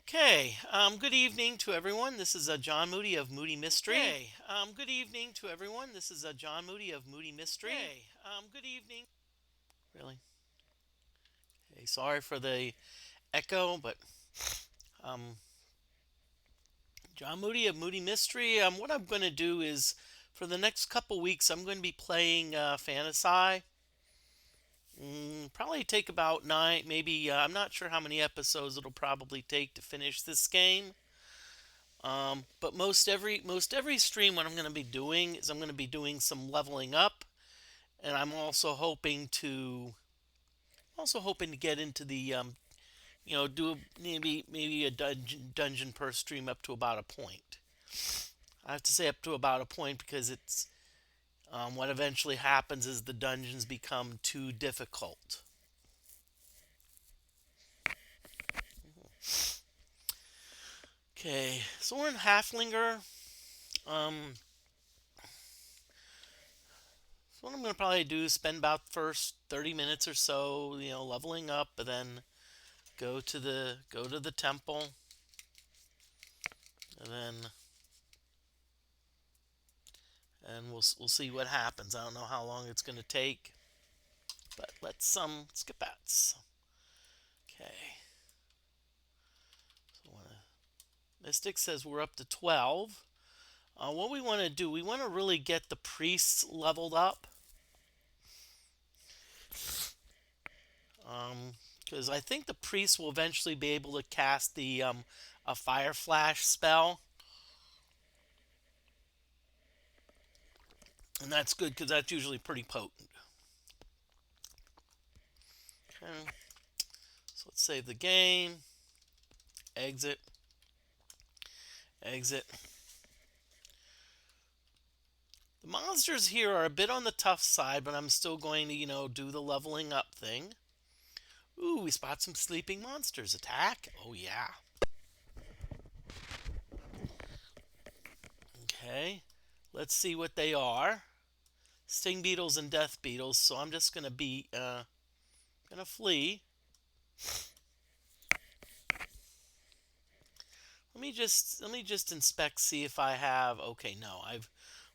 Okay, good evening to everyone. This is John Moody of Moody Mystery. Good evening to everyone. This is John Moody of Moody Mystery. Good evening. Really? Okay, sorry for the echo, but um, John Moody of Moody Mystery. What I'm going to do is for the next couple weeks, I'm going to be playing Phantasie. Probably take about nine, maybe. I'm not sure how many episodes it'll probably take to finish this game. But most every stream, what I'm going to be doing is I'm going to be doing some leveling up, and I'm also hoping to get into the do maybe a dungeon per stream up to about a point. I have to say up to about a point because it's what eventually happens is the dungeons become too difficult. Okay, so we're in Halflinger. Um, So what I'm gonna probably do is spend about the first 30 minutes or so, leveling up, and then go to the temple, and then we'll see what happens. I don't know how long it's gonna take, but let's get that. Okay. So Mystic says we're up to 12. What we want to do, we want to really get the priests leveled up. Because I think the priests will eventually be able to cast the a fire flash spell, and that's good because that's usually pretty potent. Okay, so let's save the game, exit, exit. The monsters here are a bit on the tough side, but I'm still going to, do the leveling up thing. Ooh, we spot some sleeping monsters. Attack? Oh, yeah. Okay, let's see what they are. Sting beetles and death beetles, so I'm just gonna flee. Let me just inspect, see if I have. Okay, no,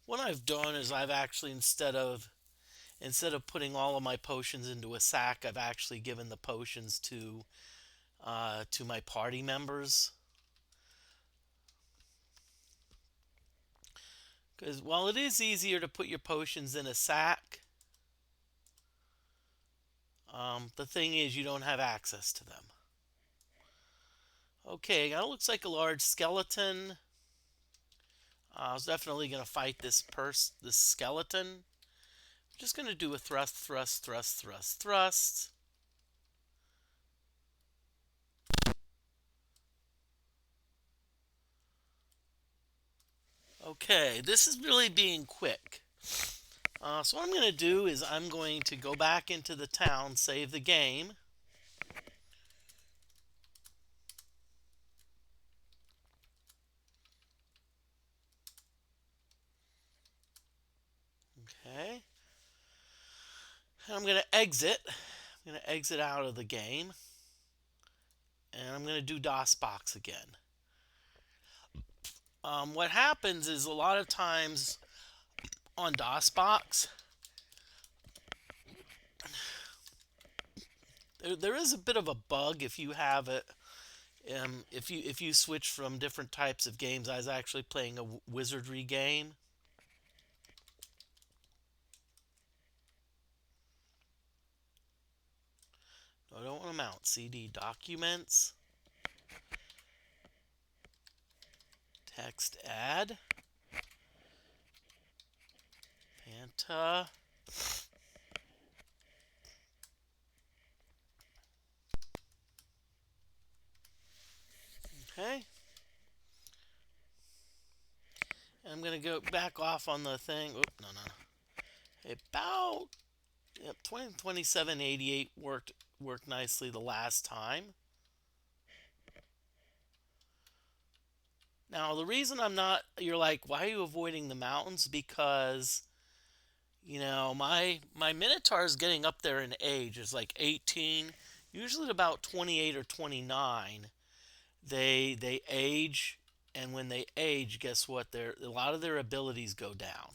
what I've done is I've actually instead of putting all of my potions into a sack, I've actually given the potions to my party members. Because while it is easier to put your potions in a sack, the thing is you don't have access to them. Okay, that looks like a large skeleton. I was definitely gonna fight this skeleton. I'm just gonna do a thrust, thrust, thrust, thrust, thrust. Okay, this is really being quick. So what I'm going to do is I'm going to go back into the town, save the game. Okay. And I'm going to exit. I'm going to exit out of the game. And I'm going to do DOS box again. What happens is a lot of times on DOS box, there is a bit of a bug if you have it. If you switch from different types of games. I was actually playing a wizardry game. No, I don't want to mount. CD documents. Text add. Phanta. Okay. And I'm going to go back off on the thing. Oop, no, no. About, yep, 2788 worked nicely the last time. Now, the reason I'm not, you're like, why are you avoiding the mountains? Because, my Minotaur is getting up there in age. It's like 18, usually at about 28 or 29. they age, and when they age, guess what? A lot of their abilities go down.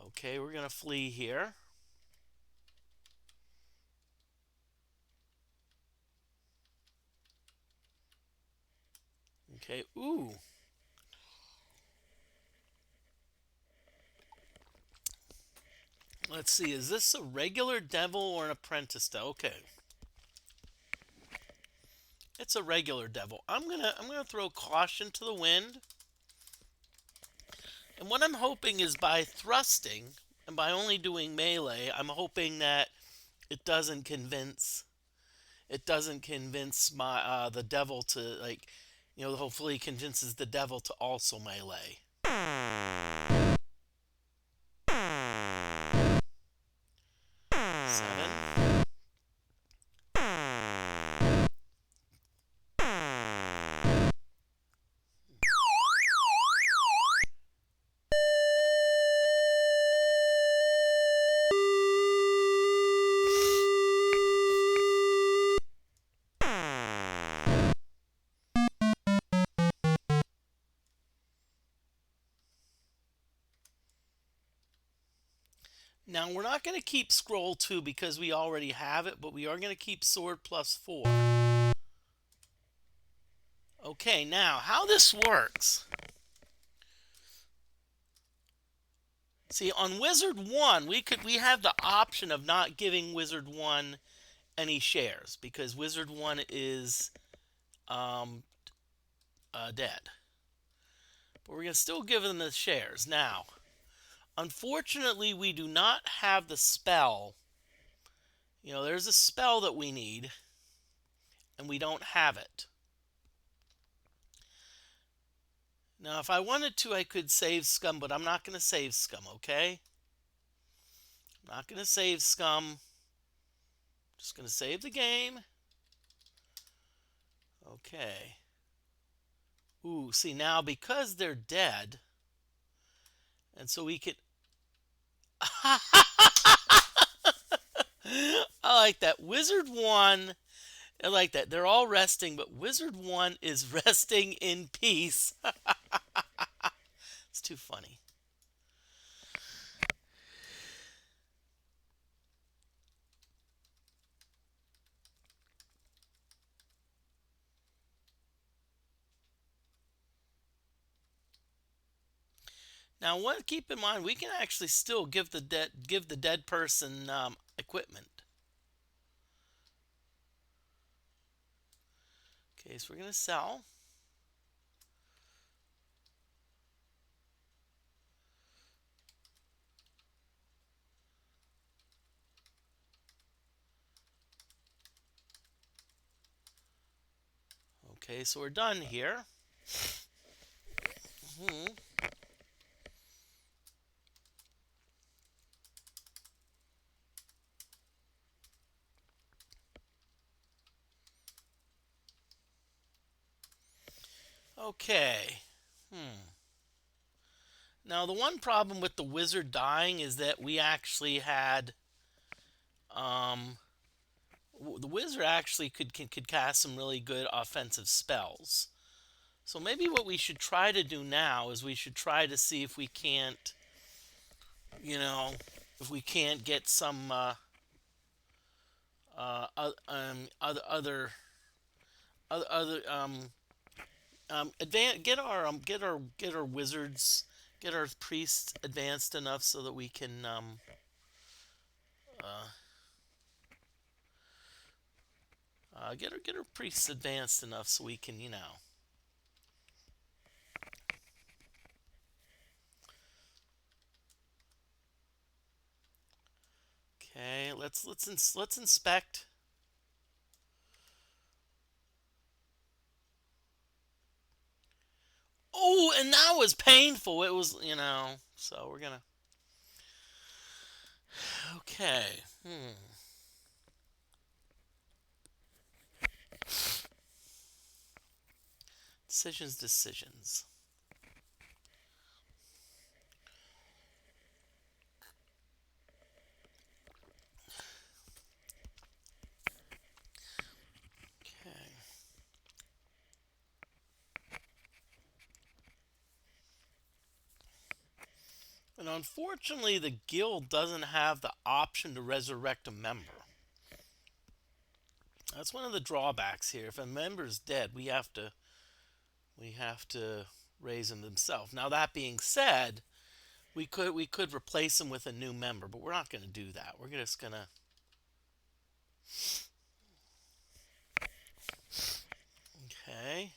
Okay, we're gonna flee here. Okay, ooh. Let's see, is this a regular devil or an apprentice devil? Okay. It's a regular devil. I'm gonna throw caution to the wind. And what I'm hoping is by thrusting and by only doing melee, I'm hoping that it doesn't convince my the devil to, like, hopefully convinces the devil to also melee. 7. Now we're not going to keep scroll 2 because we already have it, but we are going to keep sword +4. Okay, now how this works. See, on Wizard 1, we have the option of not giving Wizard 1 any shares because Wizard 1 is dead. But we're going to still give them the shares. Now, unfortunately, we do not have the spell. There's a spell that we need, and we don't have it. Now, if I wanted to, I could save Scum, but I'm not going to save Scum, okay? I'm not going to save Scum. Just going to save the game. Okay. Ooh, see, now because they're dead, and so we could... I like that. Wizard 1, I like that. They're all resting, but Wizard 1 is resting in peace. It's too funny. Now, keep in mind, we can actually still give the dead person equipment. Okay, so we're gonna sell. Okay, so we're done here. Okay. Now, the one problem with the wizard dying is that we actually had... the wizard actually could cast some really good offensive spells. So maybe what we should try to do now is we should try to see if we can't, if we can't get some other get our wizards, get our priests advanced enough so that we can get our priests advanced enough so we can Okay, let's inspect. Oh, and that was painful. It was, so we're gonna... Okay. Decisions. Unfortunately, the guild doesn't have the option to resurrect a member. That's one of the drawbacks here. If a member is dead, we have to raise him himself. Now that being said, we could replace him with a new member, but we're not going to do that. We're just going to okay.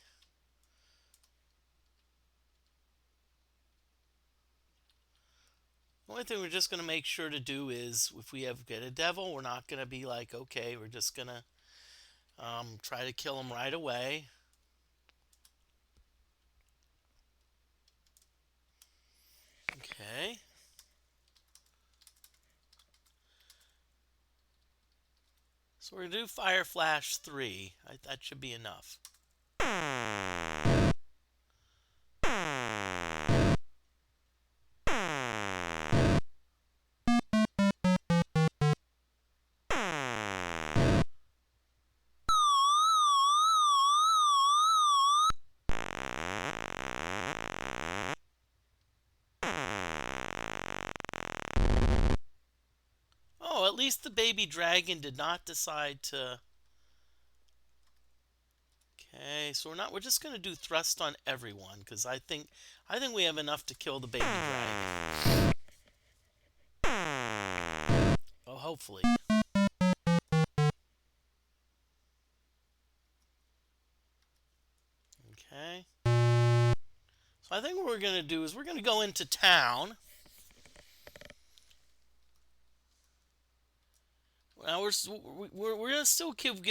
The only thing we're just going to make sure to do is if we get a devil, we're not going to be like, okay, we're just going to try to kill him right away. Okay. So we're going to do Fire Flash 3. That should be enough. Oh, at least the baby dragon did not decide to... Okay, so we're just going to do thrust on everyone because I think we have enough to kill the baby dragon. Oh, hopefully. Okay. So I think what we're going to do is we're going to go into town. Now we're going to still keep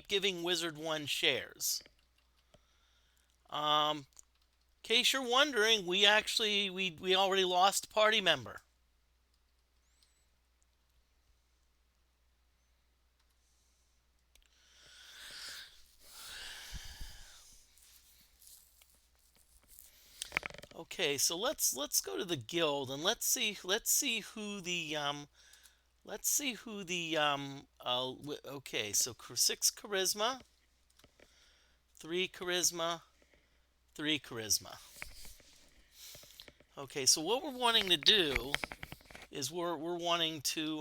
giving Wizard 1 shares. In case you're wondering, we already lost a party member. Okay, so let's go to the guild and let's see who the okay, so 6 charisma, 3 charisma, 3 charisma. Okay, so what we're wanting to do is we're wanting to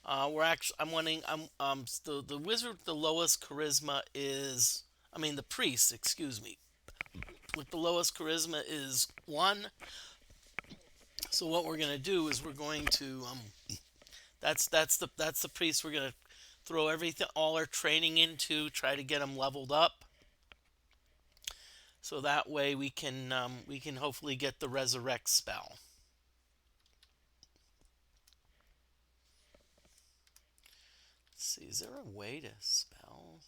the wizard with the lowest charisma is, the priest, excuse me, with the lowest charisma is 1. So what we're going to do is we're going to that's the priest we're going to throw all our training into, try to get him leveled up. So that way we can hopefully get the resurrect spell. Let's see, is there a way to spell?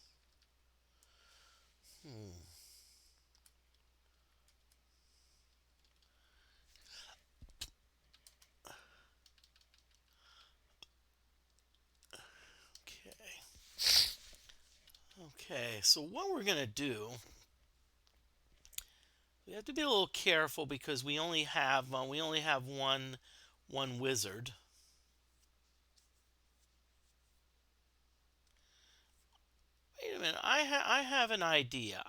Okay, so what we're gonna do, we have to be a little careful because we only have one wizard. Wait a minute, I have an idea.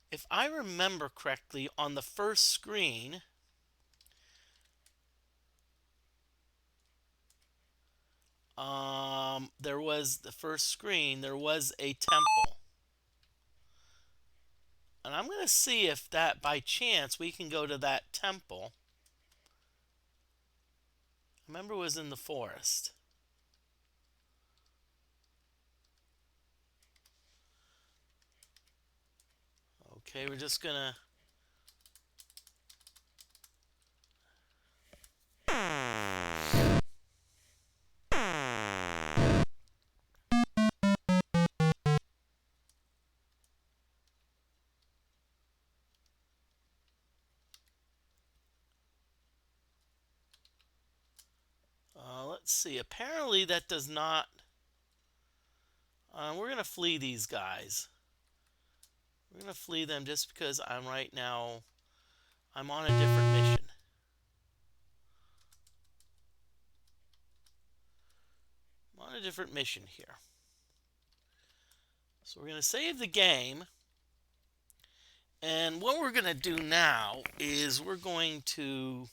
If I remember correctly, on the first screen, there was a temple. And I'm going to see if that, by chance, we can go to that temple. I remember it was in the forest. Okay, we're just going to... let's see. Apparently that does not... we're going to flee these guys. We're going to flee them just because I'm on a different mission. I'm on a different mission here. So we're going to save the game. And what we're going to do now is we're going to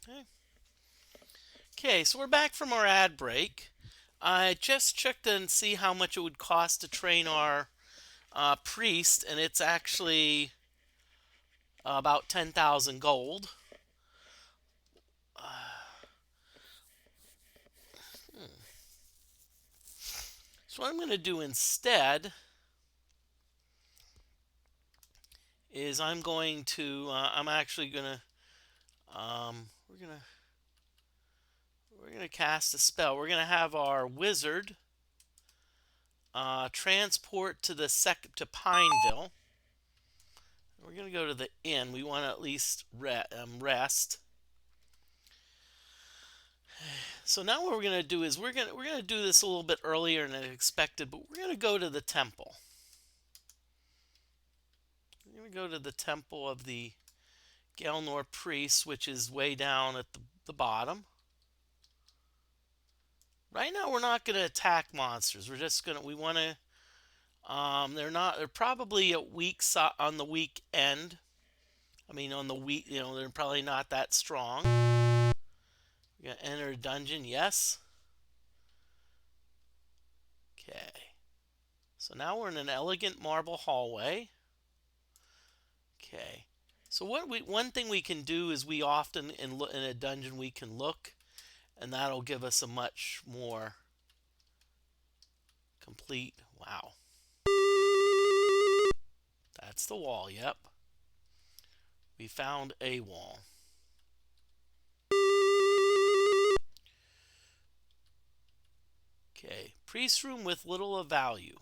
okay. Okay, so we're back from our ad break. I just checked and see how much it would cost to train our priest, and it's actually about 10,000 gold. So what I'm going to do instead is I'm actually going to um, we're going to we're going to cast a spell. We're going to have our wizard transport to Pineville. We're going to go to the inn. We want to at least rest. So now what we're going to do is we're going to do this a little bit earlier than expected, but we're going to go to the temple. We're going to go to the temple of the Gelnor priests, which is way down at the bottom. Right now we're not going to attack monsters. We want to they're probably at on the weak end. I mean on the weak, they're probably not that strong. We're going to enter a dungeon, yes. Okay. So now we're in an elegant marble hallway. Okay. So one thing we can do is we often in a dungeon we can look, and that'll give us a much more complete. Wow. That's the wall. Yep. We found a wall. Okay. Priest room with little of value.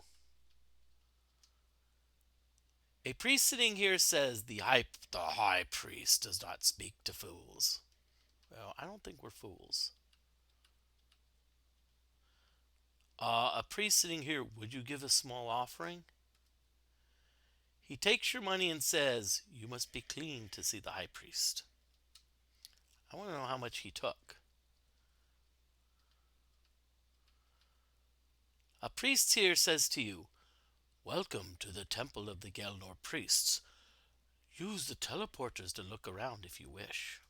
A priest sitting here says the high priest does not speak to fools. Well, I don't think we're fools. A priest sitting here, would you give a small offering? He takes your money and says, you must be clean to see the high priest. I want to know how much he took. A priest here says to you, welcome to the temple of the Gelnor priests. Use the teleporters to look around if you wish.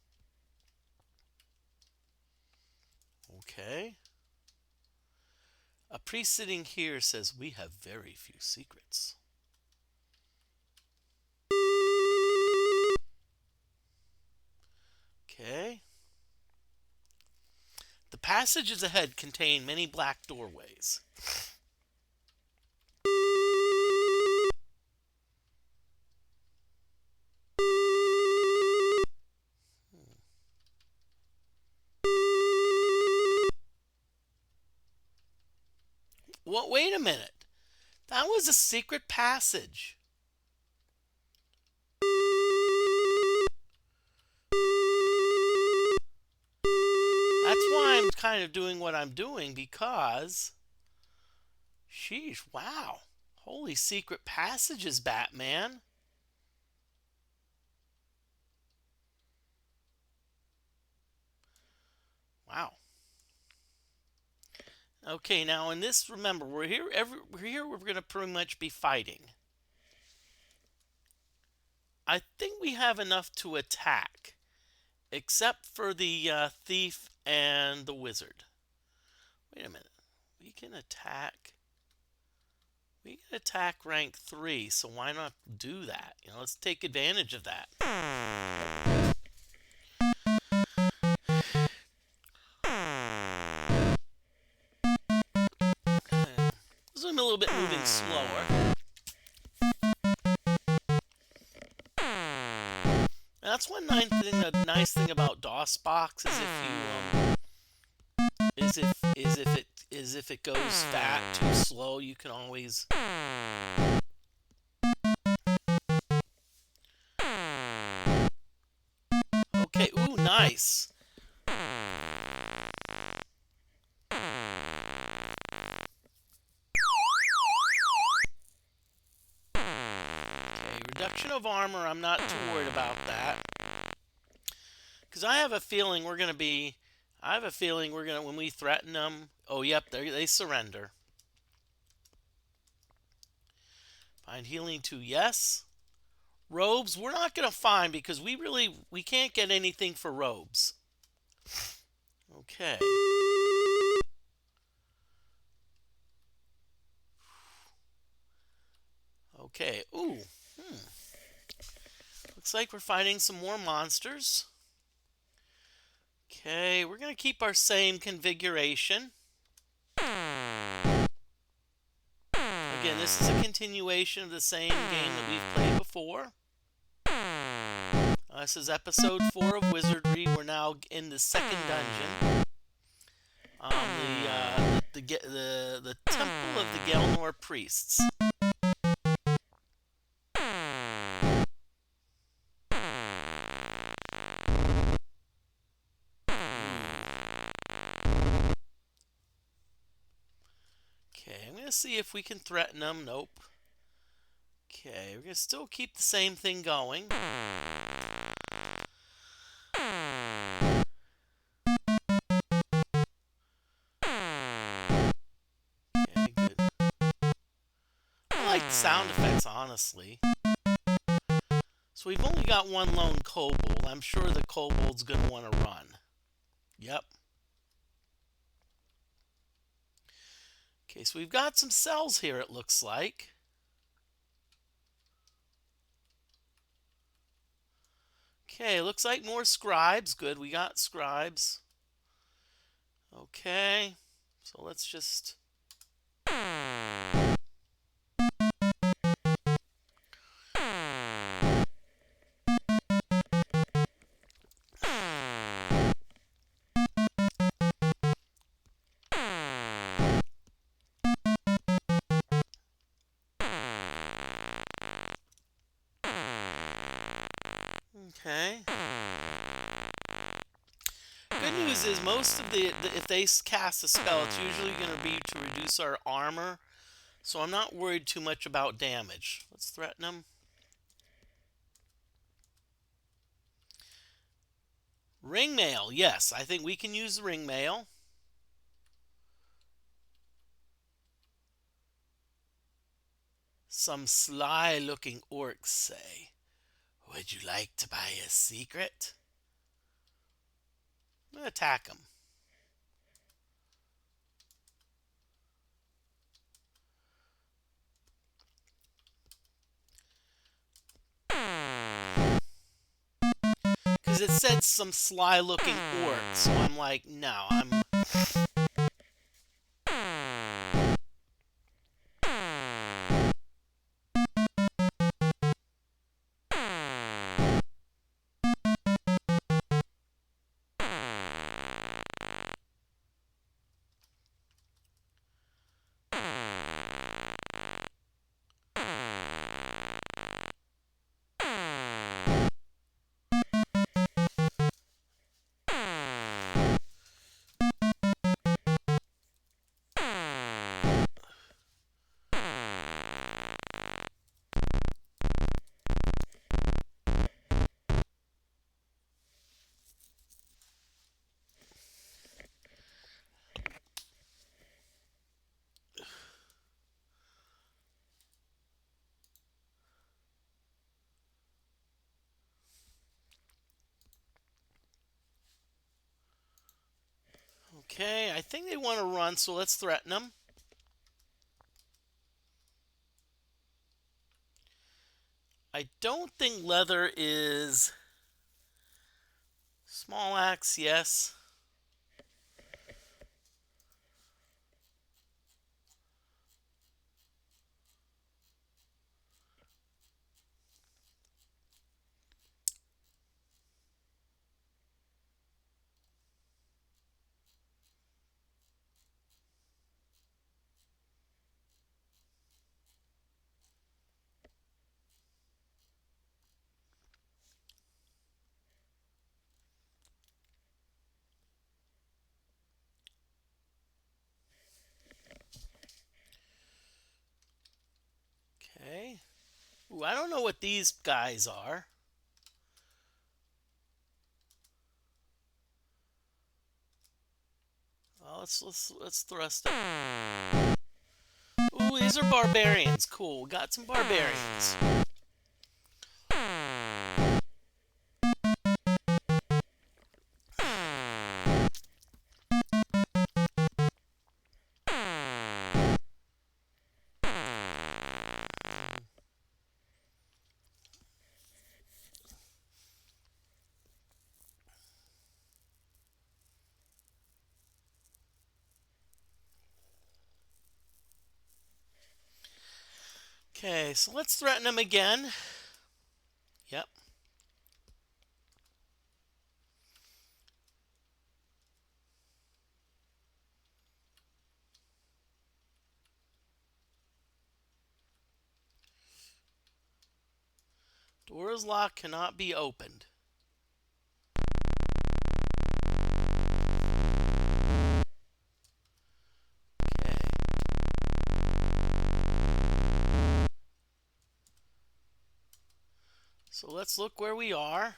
Okay. A priest sitting here says, we have very few secrets. Okay. The passages ahead contain many black doorways. What? Wait a minute. That was a secret passage. That's why I'm kind of doing what I'm doing because, sheesh, wow. Holy secret passages, Batman. Wow. Okay, now in this, remember, we're going to pretty much be fighting. I think we have enough to attack, except for the thief and the wizard. Wait a minute. We can attack. We can attack rank 3, so why not do that? Let's take advantage of that. This is a little bit moving slower. That's one nice thing. The nice thing about DOSBox is if it goes too slow, you can always. Okay. Ooh, nice. Reduction of armor, I'm not too worried about that. Because I have a feeling we're going to, when we threaten them, oh, yep, they surrender. Find healing 2, yes. Robes, we're not going to find because we can't get anything for robes. Okay. Okay, ooh. Looks like we're fighting some more monsters. Okay, we're going to keep our same configuration. Again, this is a continuation of the same game that we've played before. This is episode 4 of Wizardry. We're now in the second dungeon. The Temple of the Gelnor Priests. Okay, I'm going to see if we can threaten them. Nope. Okay, we're going to still keep the same thing going. Okay, good. I like the sound effects, honestly. So we've only got one lone kobold. I'm sure the kobold's going to want to run. Yep. Okay, so we've got some cells here, it looks like. Okay, looks like more scribes. Good, we got scribes. Okay, so let's just... Okay. Good news is most of if they cast a spell, it's usually going to be to reduce our armor. So I'm not worried too much about damage. Let's threaten them. Ring mail, yes. I think we can use the ring mail. Some sly-looking orcs say, "Would you like to buy a secret?" I'm going to attack them. Because it said some sly-looking orcs, so I'm like, no, Okay, I think they want to run, so let's threaten them. I don't think leather is... Small axe, yes. Okay. Ooh, I don't know what these guys are. Let's thrust it. Ooh, these are barbarians. Cool. We got some barbarians. Okay, so let's threaten them again. Yep. Door is locked, cannot be opened. Okay. So let's look where we are.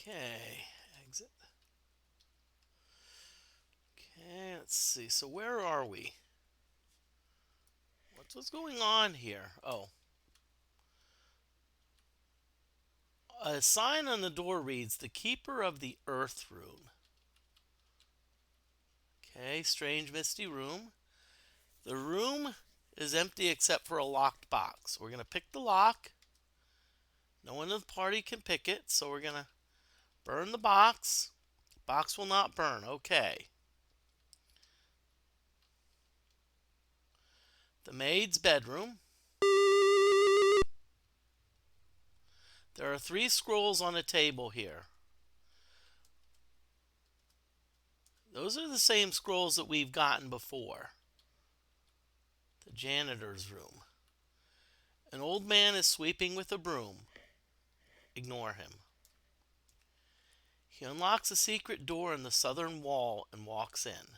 Okay. Exit. Okay, let's see. So where are we? What's going on here? Oh. A sign on the door reads, "The Keeper of the Earth Room." Okay, strange misty room. The room is empty except for a locked box. We're going to pick the lock. No one in the party can pick it, so we're going to burn the box. Box will not burn. Okay. The maid's bedroom. There are 3 scrolls on a table here. Those are the same scrolls that we've gotten before. The janitor's room. An old man is sweeping with a broom. Ignore him. He unlocks a secret door in the southern wall and walks in.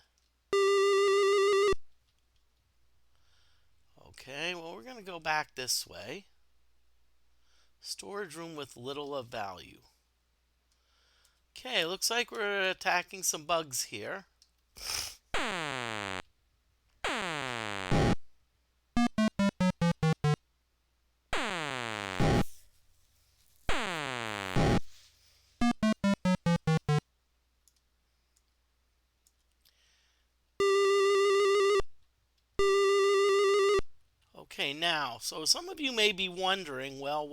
Okay, well, we're going to go back this way. Storage room with little of value. Okay, looks like we're attacking some bugs here. Okay, now, so some of you may be wondering, well,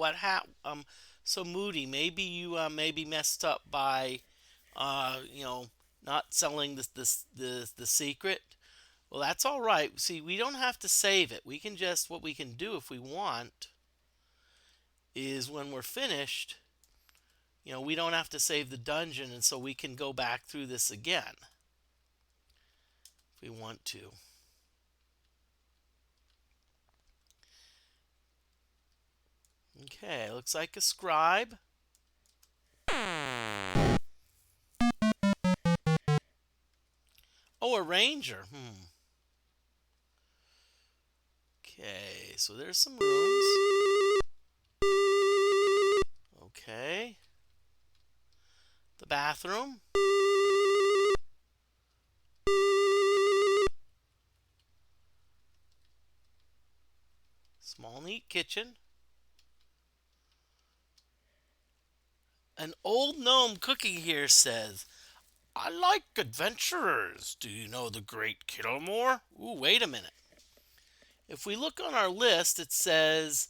so Moody, maybe you maybe messed up by, you know, not selling the secret. Well, that's all right. See, we don't have to save it. We can just, what we can do if we want is when we're finished, we don't have to save the dungeon, and so we can go back through this again if we want to. Okay, looks like a scribe. Oh, a ranger. Okay, so there's some rooms. Okay. The bathroom. Small, neat kitchen. An old gnome cooking here says, I like adventurers. Do you know the great Gelnor? Ooh, wait a minute. If we look on our list, it says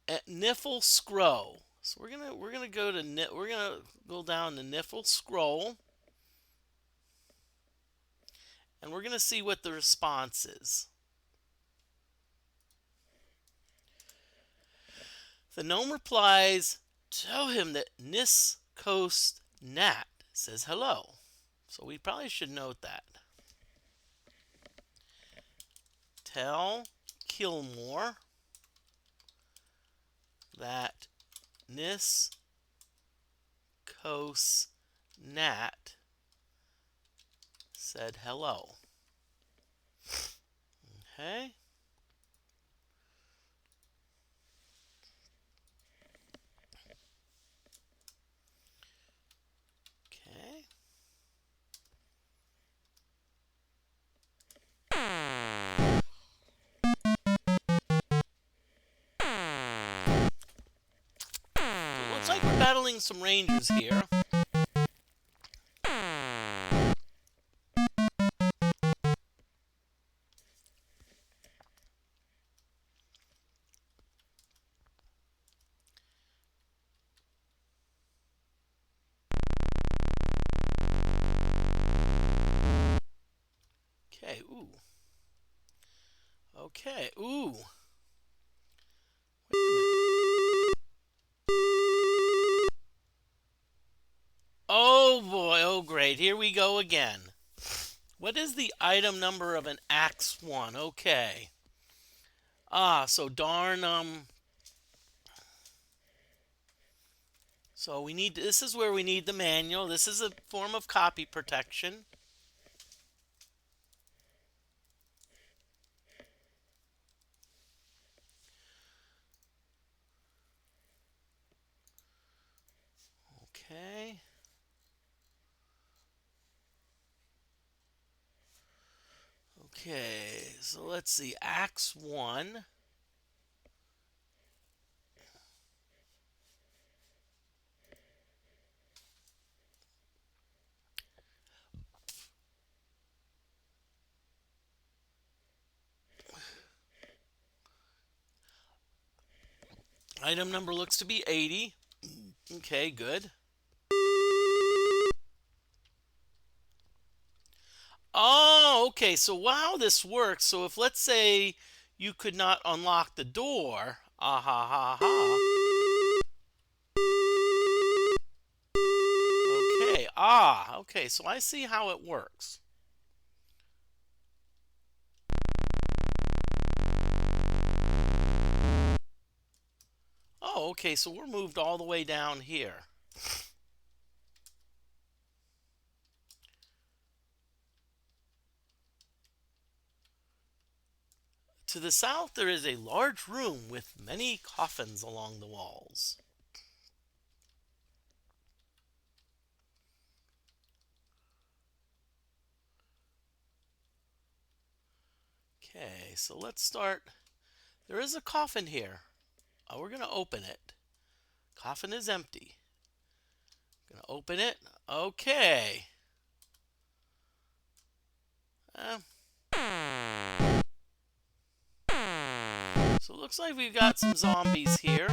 at Niffle Scroll. So we're gonna go down to Niffle Scroll, and we're gonna see what the response is. The gnome replies, tell him that Nis Coast Nat says hello. So we probably should note that. Tell Gelnor that Nis Coast Nat said hello. Okay. Okay. So it looks like we're battling some rangers here. Okay, ooh. Okay, ooh. Wait a minute. Oh boy, oh great. Here we go again. What is the item number of an Axe 1? Okay. So darn, so this is where we need the manual. This is a form of copy protection. Okay. Okay, so let's see. Axe 1. Item number looks to be 80. Okay, good. Oh, okay. So how this works. So if let's say you could not unlock the door, ah ha ha ha. Okay, okay. So I see how it works. Oh, okay. So we're moved all the way down here. To the south, there is a large room with many coffins along the walls. Okay, so let's start. There is a coffin here. We're going to open it. Coffin is empty. Going to open it. Okay. So it looks like we've got some zombies here.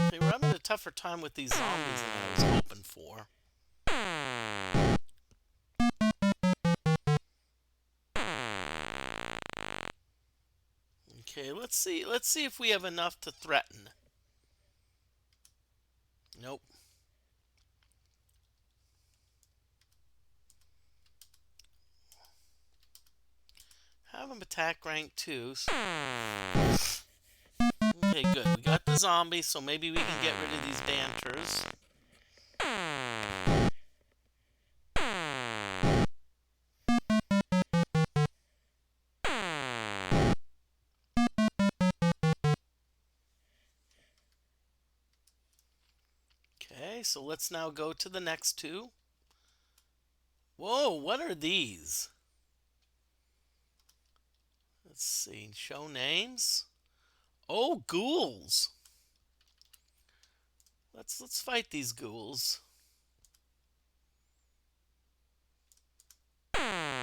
They were having a tougher time with these zombies than I was hoping for. Okay, let's see if we have enough to threaten. Nope. Have him attack rank 2. Okay, good. We got the zombies, so maybe we can get rid of these banters. Okay, so let's now go to the next two. Whoa, what are these? Let's see. Show names. Oh, ghouls. Let's fight these ghouls. Okay.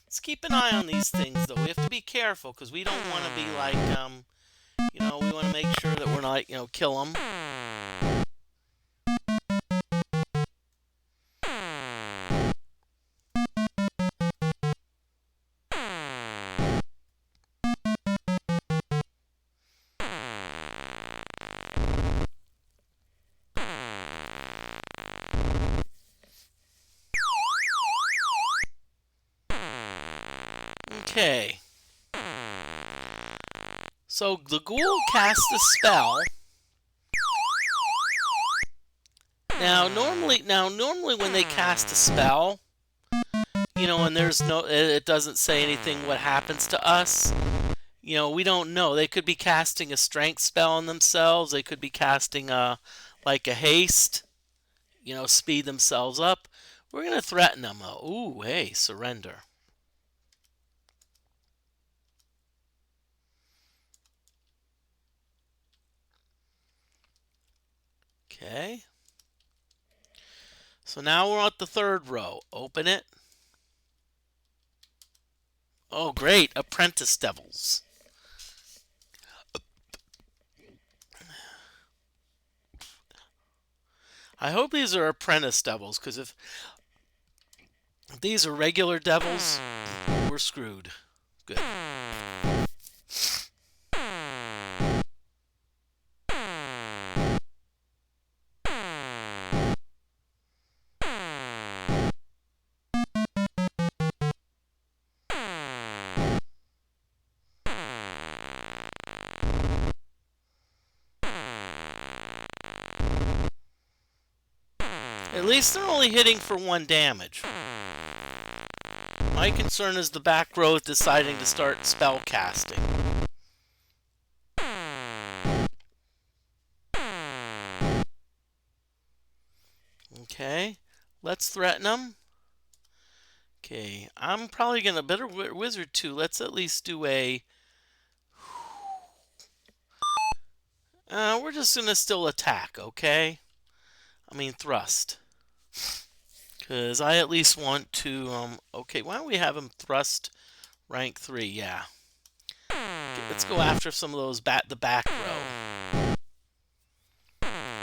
Let's keep an eye on these things, though. We have to be careful because we don't want to be like, we want to make sure that we're not, kill them. Okay. So the ghoul casts a spell. Now normally when they cast a spell, and it doesn't say anything what happens to us. We don't know. They could be casting a strength spell on themselves. They could be casting like a haste, speed themselves up. We're going to threaten them. Ooh, hey, surrender. Okay. So now we're at the third row. Open it. Oh, great. Apprentice devils. I hope these are apprentice devils, because if these are regular devils, we're screwed. Good. At least they're only hitting for 1 damage. My concern is the back row deciding to start spell casting. Okay, let's threaten them. Okay, I'm probably going to better wizard too. Let's at least do a... we're just going to still attack, okay? I mean thrust. Because I at least want to... okay, why don't we have him thrust rank 3? Yeah. Okay, let's go after some of those the back row.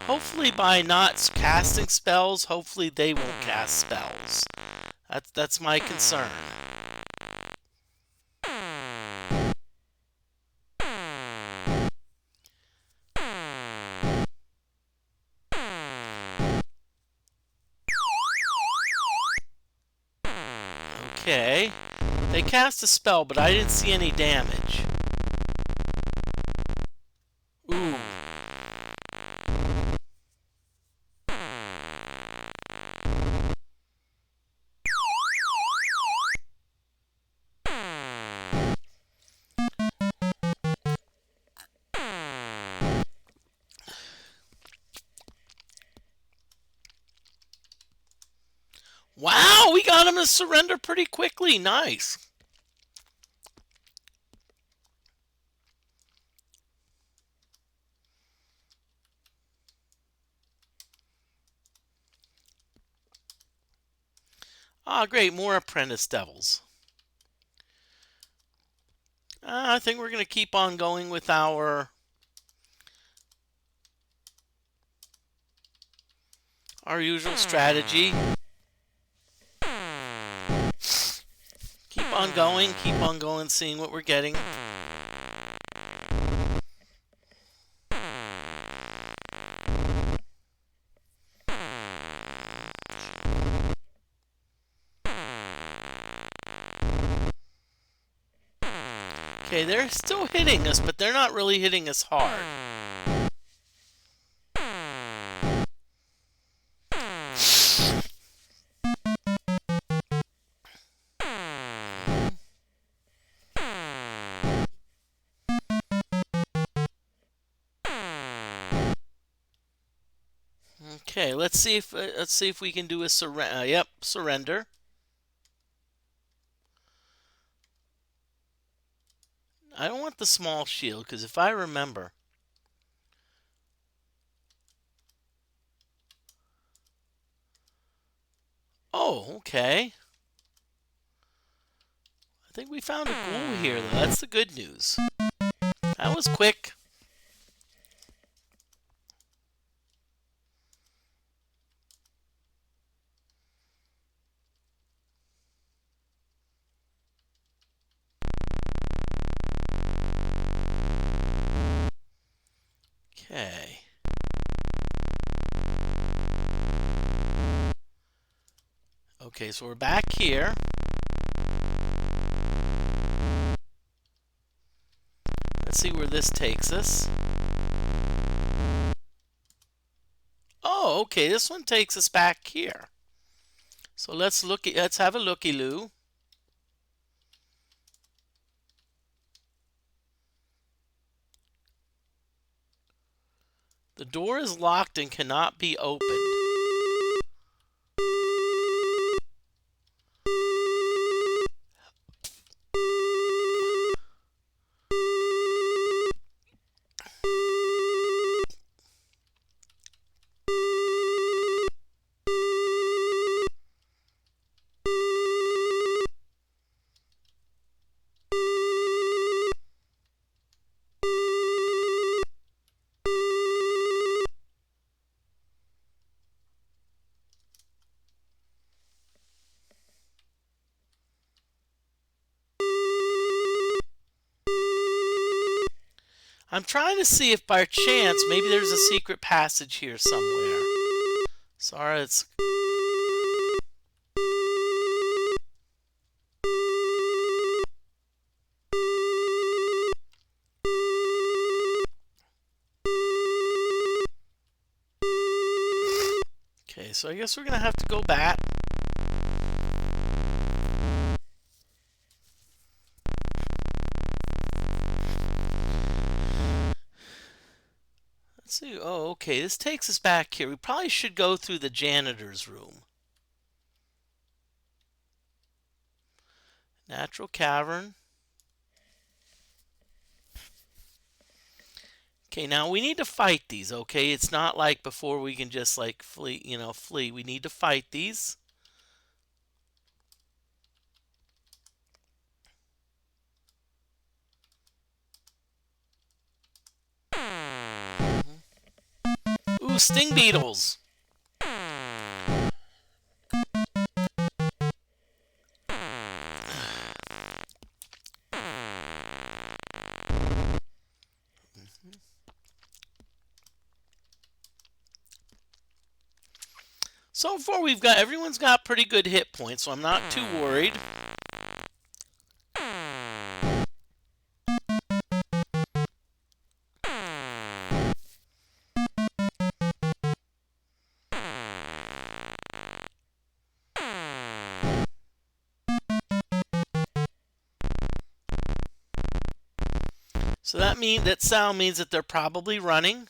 Hopefully by not casting spells, hopefully they won't cast spells. That's my concern. Okay. They cast a spell, but I didn't see any damage. Ooh. Wow, we got him to surrender pretty quickly. Nice. Ah, great. More apprentice devils. I think we're going to keep on going with our usual strategy. Keep keep on going, seeing what we're getting. Okay, they're still hitting us, but they're not really hitting us hard. Okay, let's see if we can do a surrender. Yep, surrender. I don't want the small shield because if I remember, oh, okay. I think we found a ghoul here, though. That's the good news. That was quick. Okay. Okay, so we're back here. Let's see where this takes us. Oh, okay, this one takes us back here. So let's have a looky-loo. The door is locked and cannot be opened. I'm trying to see if by chance maybe there's a secret passage here somewhere. Sorry, it's... Okay, so I guess we're going to have to go back. Let's see. Oh, okay, this takes us back here. We probably should go through the janitor's room. Natural cavern. Okay, now we need to fight these, okay? It's not like before we can just like flee. We need to fight these. Ooh, sting beetles. So far everyone's got pretty good hit points, so I'm not too worried. So that sound means that they're probably running.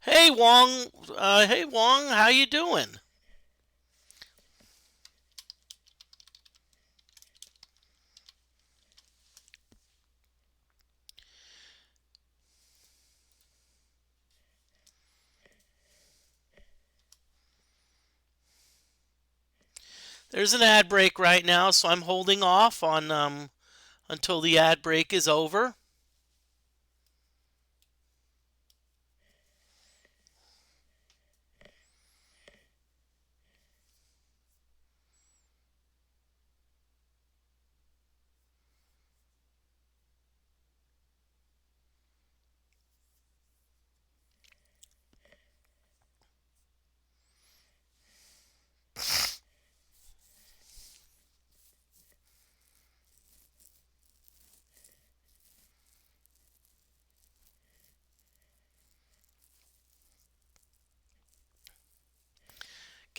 Hey Wong, how you doing? There's an ad break right now, so I'm holding off on until the ad break is over.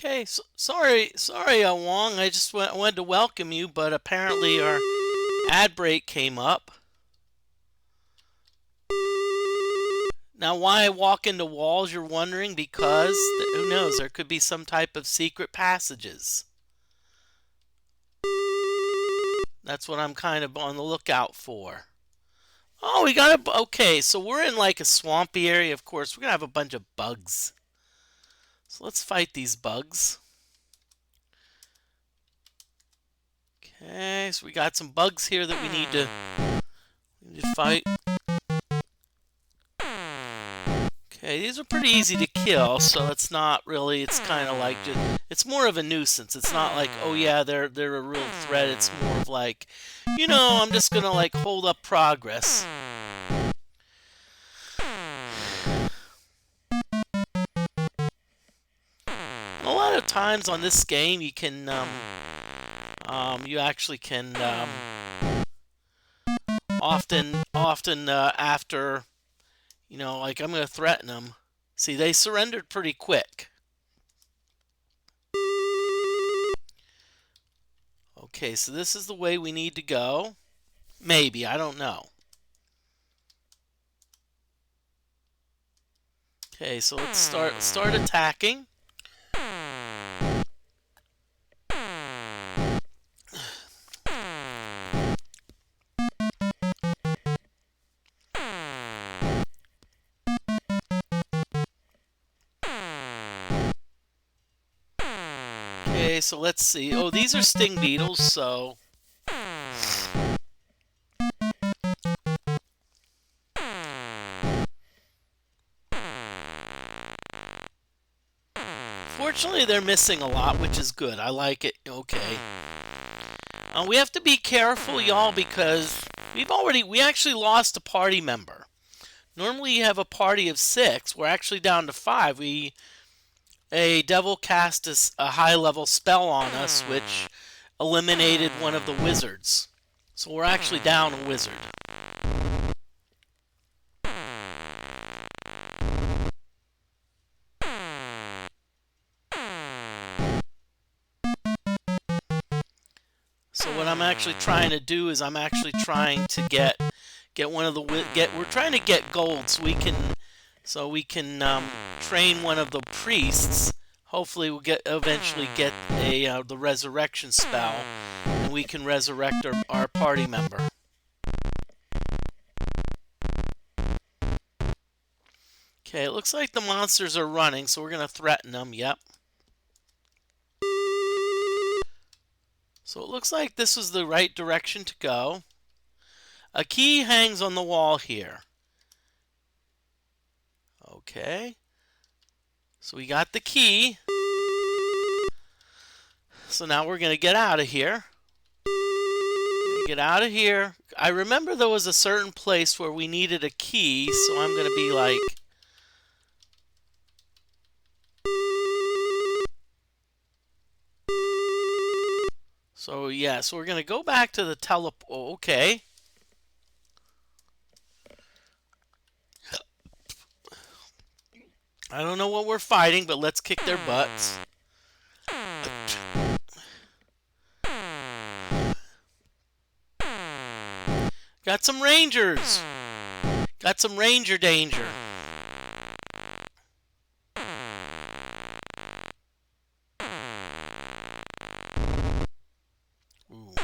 Okay, so, sorry, Wong. I just wanted to welcome you, but apparently our ad break came up. Now, why I walk into walls, you're wondering? Because, who knows, there could be some type of secret passages. That's what I'm kind of on the lookout for. Oh, we got a... Okay, so we're in like a swampy area, of course. We're going to have a bunch of bugs. So let's fight these bugs. Okay, so we got some bugs here that we need to fight. Okay, these are pretty easy to kill, so it's not really, it's kind of like, it's more of a nuisance. It's not like, oh yeah, they're a real threat. It's more of like, you know, I'm just gonna like hold up progress. A lot of times on this game, you can, you actually can, often after, you know, like I'm gonna threaten them. See, they surrendered pretty quick. Okay, so this is the way we need to go. Maybe, I don't know. Okay, so let's start attacking. Okay, so let's see. Oh, these are sting beetles, so... Fortunately, they're missing a lot, which is good. I like it. Okay. We have to be careful, y'all, because we actually lost a party member. Normally, you have a party of 6. We're actually down to 5. A devil cast a high-level spell on us, which eliminated one of the wizards. So we're actually down a wizard. So what I'm actually trying to do is I'm actually trying to get one of the we're trying to get gold so we can train one of the priests. Hopefully we'll eventually get the resurrection spell, and we can resurrect our party member. Okay, it looks like the monsters are running, so we're gonna threaten them. Yep. So it looks like this is the right direction to go. A key hangs on the wall here. Okay. So we got the key. So now we're going to get out of here. Get out of here. I remember there was a certain place where we needed a key, so I'm going to be like... So yeah, so we're going to go back to the Oh, okay. I don't know what we're fighting, but let's kick their butts. Got some rangers. Got some ranger danger. Ooh.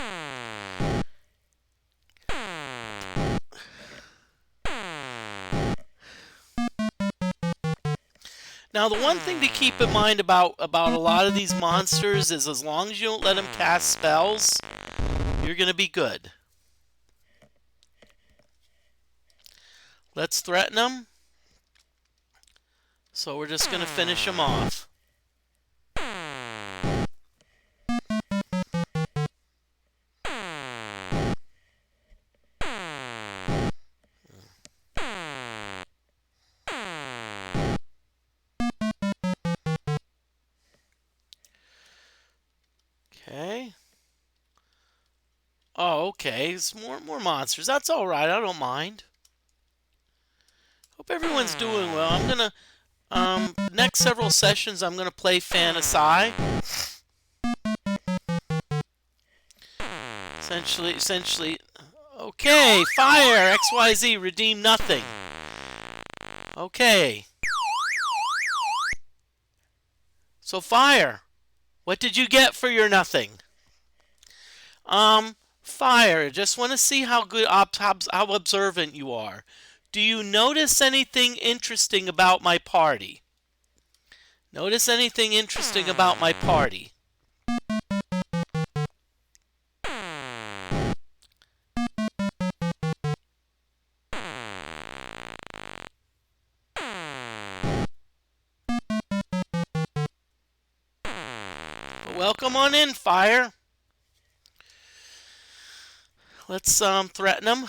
Now, the one thing to keep in mind about a lot of these monsters is as long as you don't let them cast spells, you're going to be good. Let's threaten them. So we're just going to finish them off. Okay. Oh, okay. It's more monsters. That's all right. I don't mind. Hope everyone's doing well. Next several sessions, I'm going to play Phantasie. Essentially, okay, fire, XYZ, redeem nothing. Okay. So fire, what did you get for your nothing? Fire, just want to see how good, how observant you are. Do you notice anything interesting about my party? Notice anything interesting about my party? Welcome on in, fire. Let's threaten them.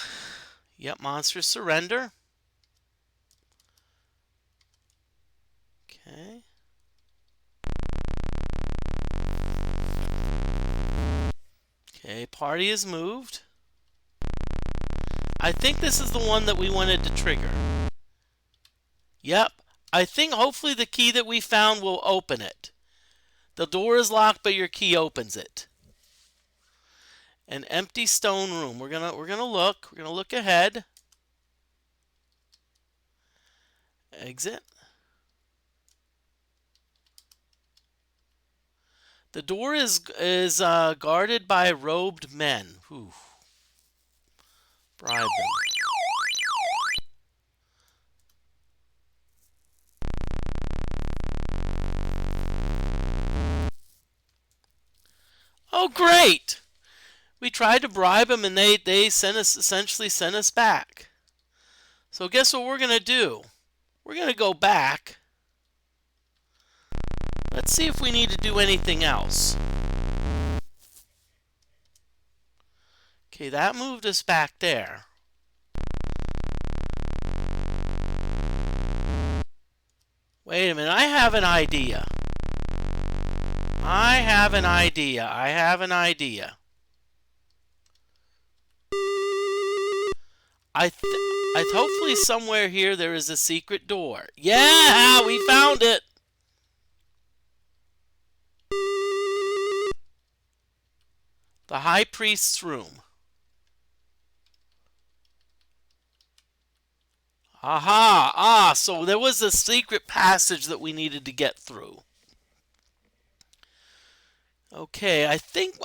Yep, monsters surrender. Okay. Okay, party is moved. I think this is the one that we wanted to trigger. Yep. I think hopefully the key that we found will open it. The door is locked, but your key opens it. An empty stone room. We're gonna look. We're gonna look ahead. Exit. The door is guarded by robed men. Whew. Bribe them. Oh, great! We tried to bribe them, and they essentially sent us back. So guess what we're gonna do? We're gonna go back. Let's see if we need to do anything else. Okay, that moved us back there. Wait a minute, I have an idea. I have an idea. Hopefully somewhere here there is a secret door. Yeah, we found it. The high priest's room. Aha! So there was a secret passage that we needed to get through. Okay, I think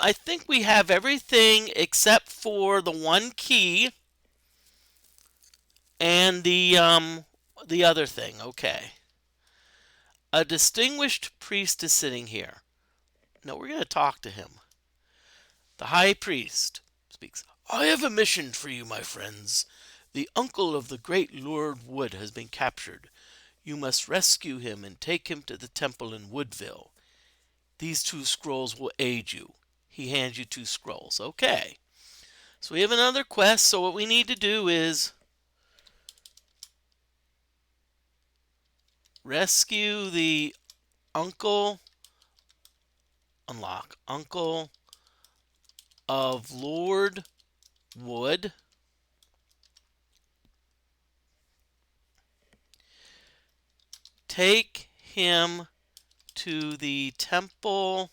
we have everything except for the one key and the other thing. Okay. A distinguished priest is sitting here. No, we're going to talk to him. The high priest speaks. I have a mission for you, my friends. The uncle of the great Lord Wood has been captured. You must rescue him and take him to the temple in Woodville. These 2 scrolls will aid you. He hands you 2 scrolls. Okay. So we have another quest. So what we need to do is rescue the uncle. Unlock. Uncle of Lord Wood. Take him to the temple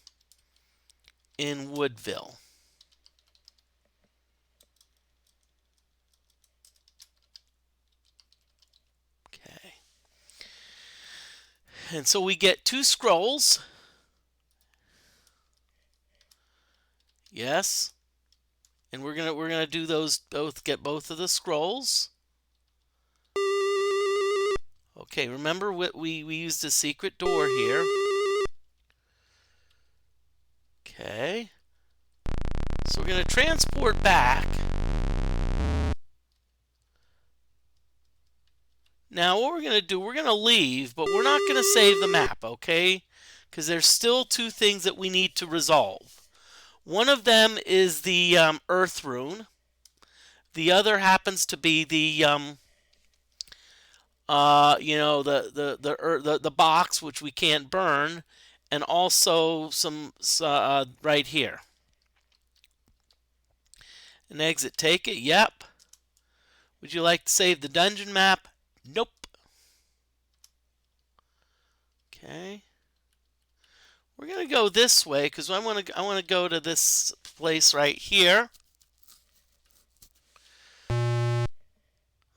in Woodville. Okay. And so we get 2 scrolls. Yes. And we're gonna do those both, get both of the scrolls. Okay, remember we used a secret door here. Okay. So we're gonna transport back. Now what we're gonna do, we're gonna leave, but we're not gonna save the map, okay? Because there's still 2 things that we need to resolve. One of them is the earth rune. The other happens to be the the box, which we can't burn, and also some right here. An exit. Take it. Yep. Would you like to save the dungeon map? Nope. Okay. We're gonna go this way because I want to go to this place right here.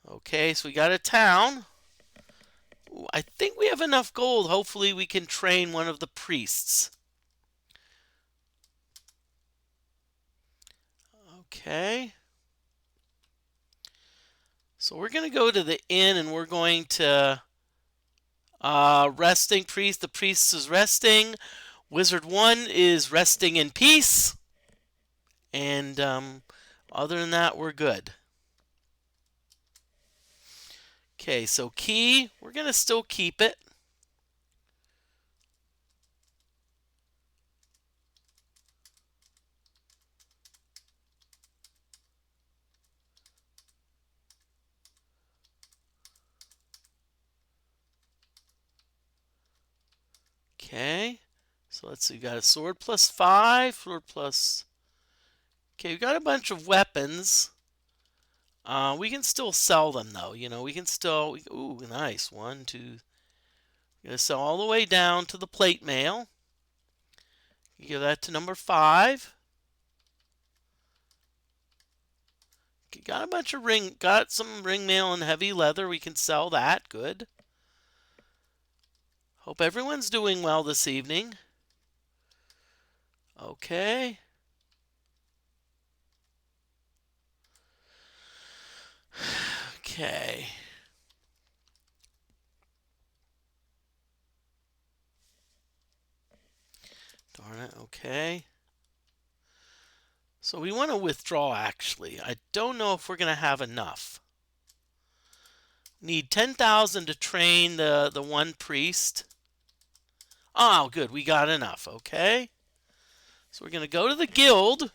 Okay, so we got a town. Ooh, I think we have enough gold. Hopefully we can train one of the priests. Okay. So we're going to go to the inn and we're going to resting priest. The priest is resting. Wizard 1 is resting in peace. And other than that, we're good. Okay, so key, we're going to still keep it. Okay, so let's see, we got a sword plus 5, sword plus... Okay, we got a bunch of weapons. We can still sell them though, you know, we can still... Ooh, nice, 1, 2... We're going to sell all the way down to the plate mail. You give that to number 5. Got a bunch of got some ring mail and heavy leather. We can sell that. Good. Hope everyone's doing well this evening. Okay. Okay. Darn it. Okay. So we want to withdraw, actually. I don't know if we're going to have enough. Need 10,000 to train the one priest. Oh, good. We got enough. Okay. So we're going to go to the guild.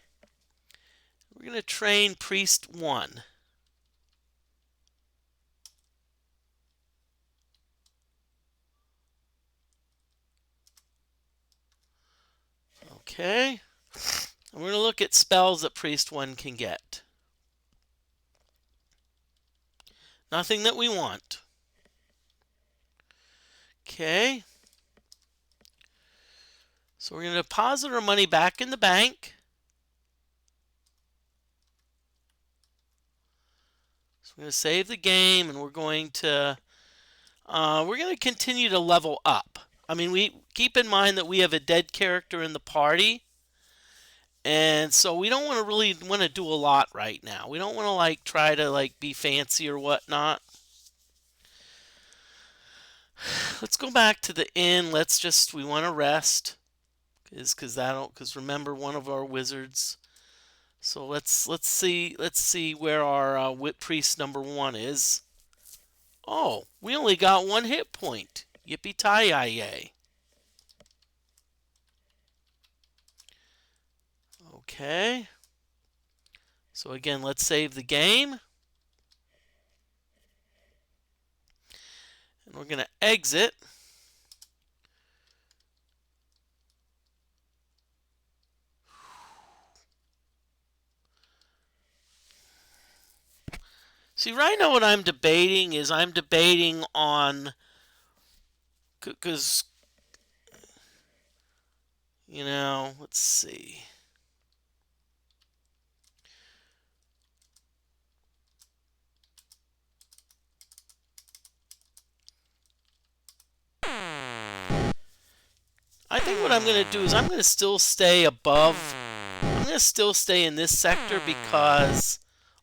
We're going to train priest 1. Okay. And we're going to look at spells that priest 1 can get. Nothing that we want. Okay. So we're going to deposit our money back in the bank. So we're going to save the game and we're going to continue to level up. I mean, we keep in mind that we have a dead character in the party. And so we don't really want to do a lot right now. We don't want to try to be fancy or whatnot. Let's go back to the inn. We want to rest. Because remember, one of our wizards. So let's see where our wit priest number 1 is. Oh, we only got 1 hit point. Yippee tie yay! Okay. So again, let's save the game. And we're going to exit. See, right now what I'm debating is on, because, you know, let's see. I think what I'm going to do is I'm going to still stay above. I'm going to still stay in this sector because...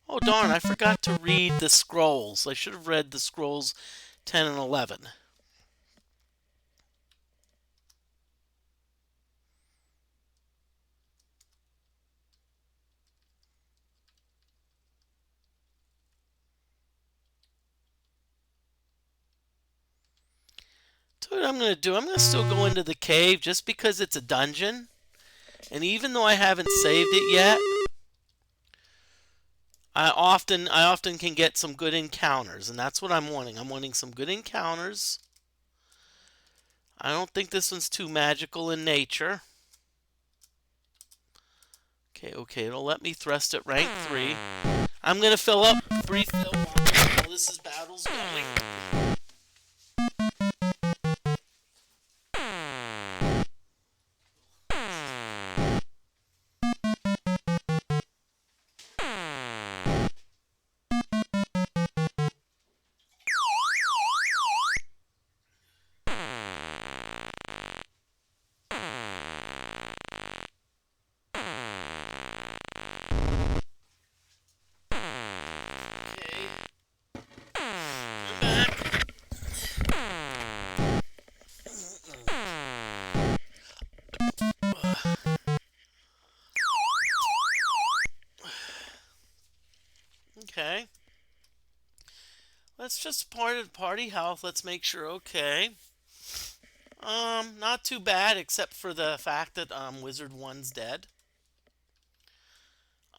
Oh, darn, I forgot to read the scrolls. I should have read the scrolls 10 and 11. So what I'm going to do, I'm going to still go into the cave just because it's a dungeon. And even though I haven't saved it yet, I often can get some good encounters, and that's what I'm wanting. I'm wanting some good encounters. I don't think this one's too magical in nature. Okay, it'll let me thrust at rank 3. I'm going to fill up briefly while this battle's going. Okay. Let's just part of party health. Let's make sure. Okay. Not too bad, except for the fact that Wizard 1's dead.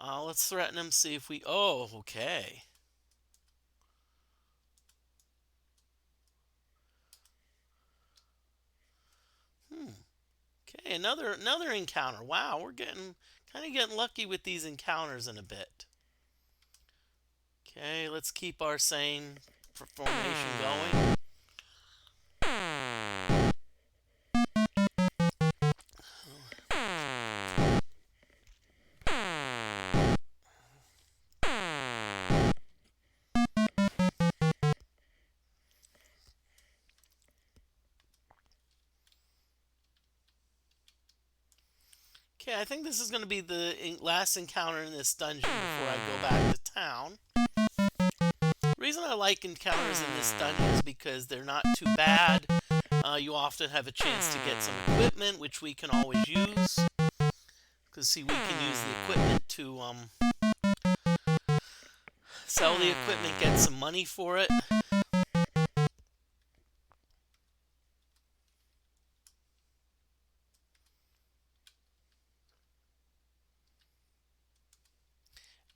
Let's threaten him. See if we. Oh, okay. Hmm. Okay, another encounter. Wow, we're getting lucky with these encounters in a bit. Okay, let's keep our same formation going. Okay, I think this is going to be the last encounter in this dungeon before I go back to town. The reason I like encounters in this dungeon is because they're not too bad. You often have a chance to get some equipment, which we can always use. Because, see, we can use the equipment to sell the equipment, get some money for it.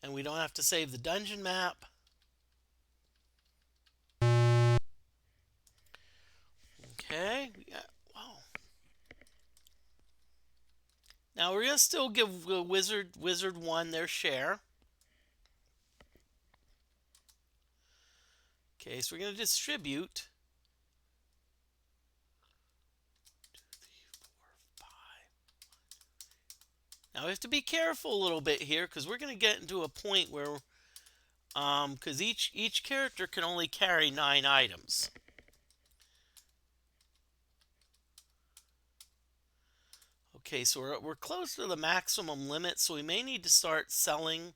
And we don't have to save the dungeon map. Okay, we got, wow. Now we're gonna still give Wizard 1 their share. Okay, so we're gonna distribute. 2, 3, 4, 5. Now we have to be careful a little bit here because we're gonna get into a point where, because each character can only carry 9 items. Okay, so we're close to the maximum limit, so we may need to start selling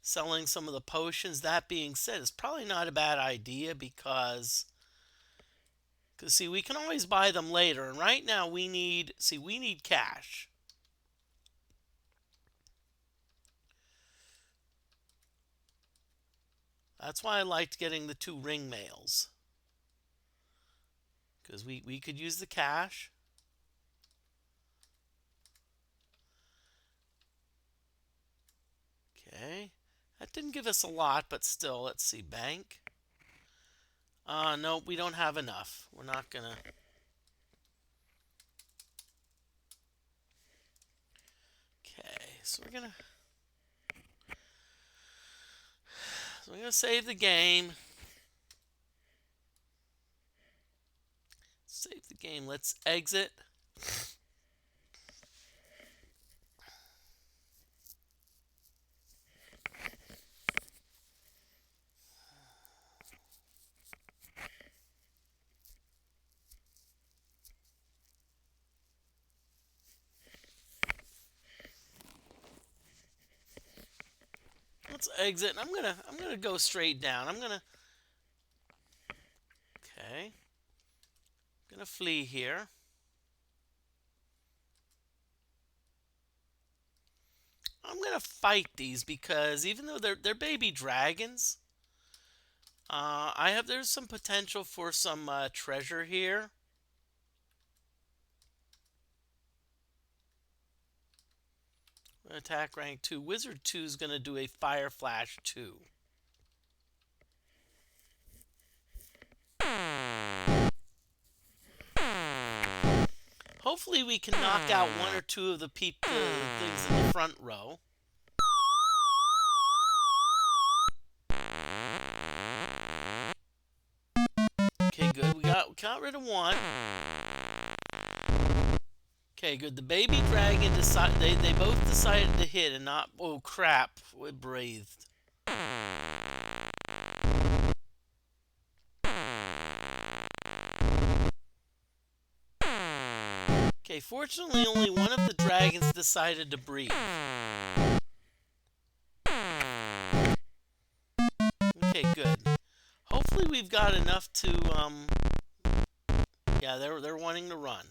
some of the potions. That being said, it's probably not a bad idea because see, we can always buy them later, and right now we need cash. That's why I liked getting the 2 ring mails, because we could use the cash. Okay, that didn't give us a lot, but still, let's see, bank. No, we don't have enough. We're not gonna. Okay, so we're gonna save the game. Save the game. Let's exit. Let's exit. I'm gonna go straight down. Okay. I'm gonna flee here. I'm gonna fight these because even though they're baby dragons, there's some potential for some treasure here. Attack rank 2. Wizard 2 is gonna do a fire flash 2. Hopefully we can knock out 1 or 2 of the things in the front row. Okay, good. We got rid of 1. Okay, good. The baby dragon they both decided to hit and not. Oh crap! It breathed. Okay, fortunately only one of the dragons decided to breathe. Okay, good. Hopefully we've got enough to yeah, they're wanting to run.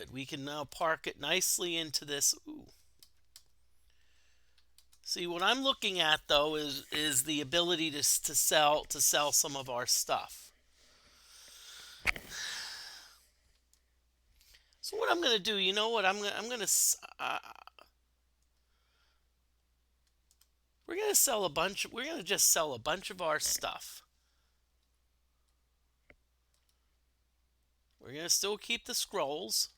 Good. We can now park it nicely into this. Ooh. See, what I'm looking at though is the ability to sell some of our stuff. So what I'm gonna do, you know what? We're gonna sell a bunch. We're gonna just sell a bunch of our stuff. We're gonna still keep the scrolls,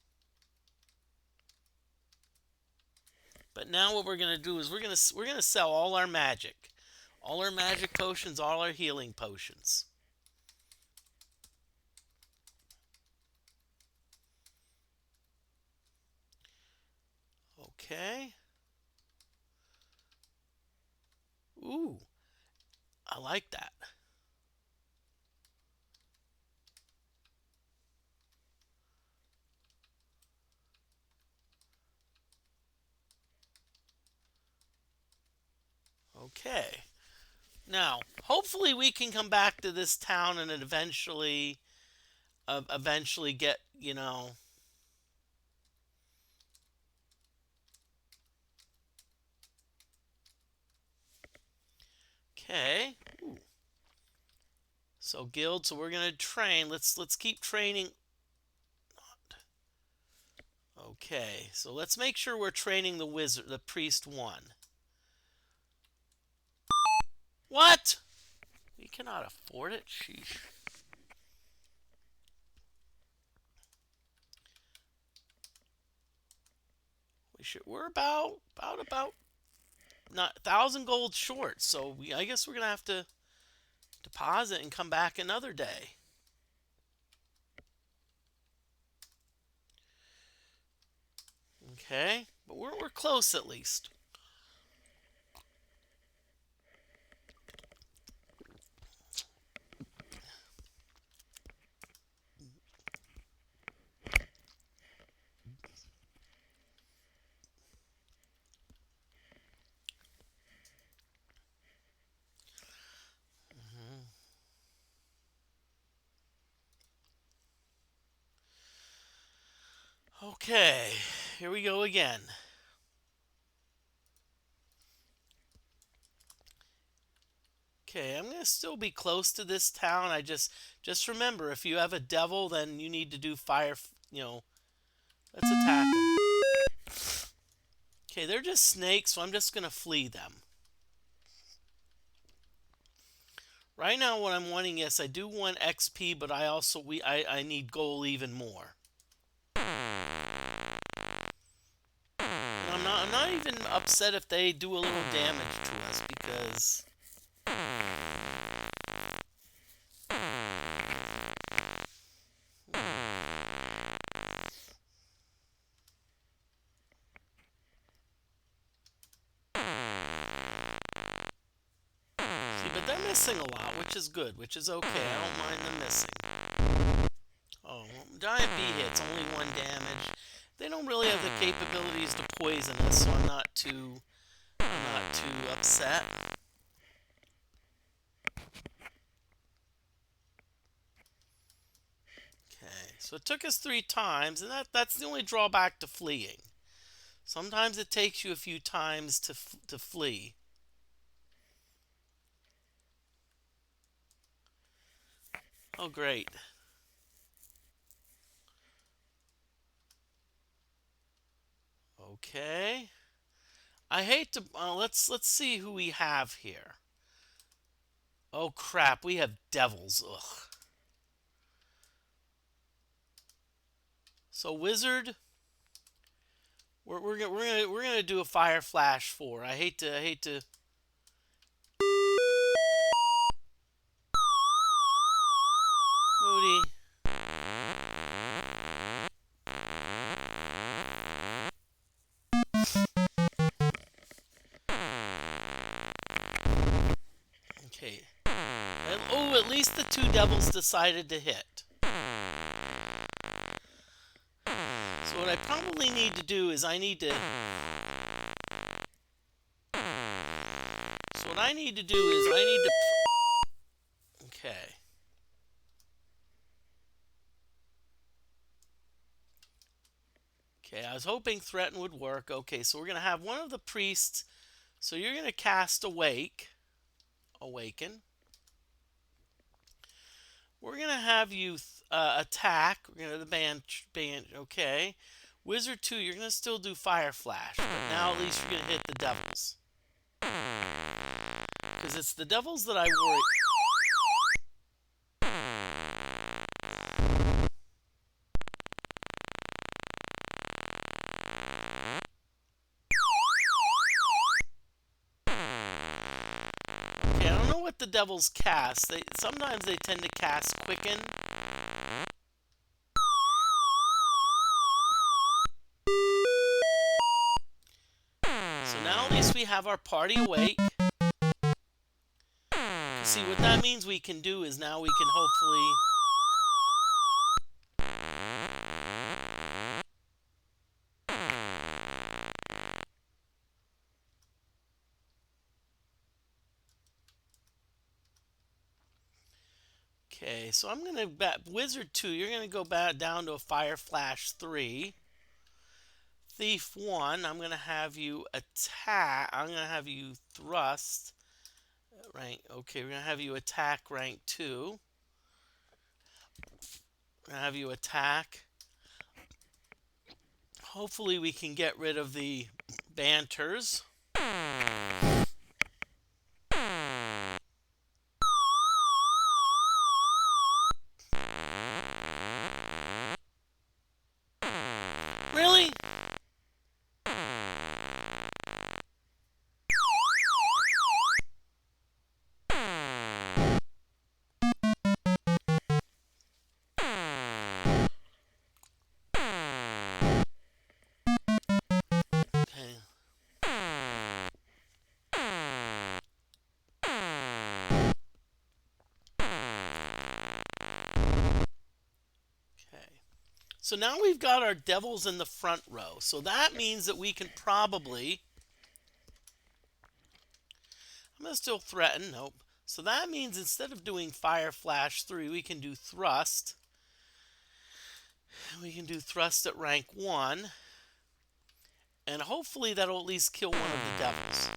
but now what we're gonna do is we're gonna sell all our magic potions, all our healing potions. Okay. Ooh, I like that. Okay. Now, hopefully we can come back to this town and eventually get, you know. Okay. Ooh. So guild, so we're gonna train. Let's keep training. Okay, so let's make sure we're training the priest 1. What? We cannot afford it. Sheesh. We're about not 1,000 gold short. So I guess we're gonna have to deposit and come back another day. Okay, but we're close at least. Okay, here we go again. Okay, I'm gonna still be close to this town. I just remember, if you have a devil, then you need to do fire. You know, let's attack them. Okay, they're just snakes, so I'm just gonna flee them. Right now, what I'm wanting, yes, I do want XP, but I need gold even more. And I'm not even upset if they do a little damage to us because. See, but they're missing a lot, which is good, which is okay. I don't mind them missing. Oh, giant bee hits, only 1 damage. They don't really have the capabilities to poison us, so I'm not too upset. Okay, so it took us 3 times, and that's the only drawback to fleeing. Sometimes it takes you a few times to flee. Oh, great. Okay. I hate to. Let's see who we have here. Oh crap, we have devils. Ugh. So wizard, we're gonna do a fire flash 4. I hate to. Moody. Okay. And, oh, at least the 2 devils decided to hit. So what I probably need to do is I need to. So what I need to do is I need to. Okay. Okay, I was hoping threaten would work. Okay, so we're going to have one of the priests. So you're going to cast awaken. We're going to have you attack. We're going to the band. Okay. Wizard 2, you're going to still do Fire Flash, but now at least you're going to hit the devils. Because it's the devils that I worry. Okay, I don't know what the devils cast. Sometimes they tend to cast Quicken. So now at least we have our party awake. See, what that means we can do is now we can hopefully... Okay, so I'm going to... Wizard 2, you're going to go back down to a Fire Flash 3. Thief 1, I'm going to have you attack. I'm going to have you thrust. Rank. Okay, we're going to have you attack rank 2. We're going to have you attack. Hopefully we can get rid of the banters. Really? Okay. Okay. So now we've got our devils in the front row. So that means that we can probably... I'm going to still threaten. Nope. So that means instead of doing Fire Flash 3, we can do Thrust. We can do Thrust at rank 1. And hopefully that'll at least kill one of the devils.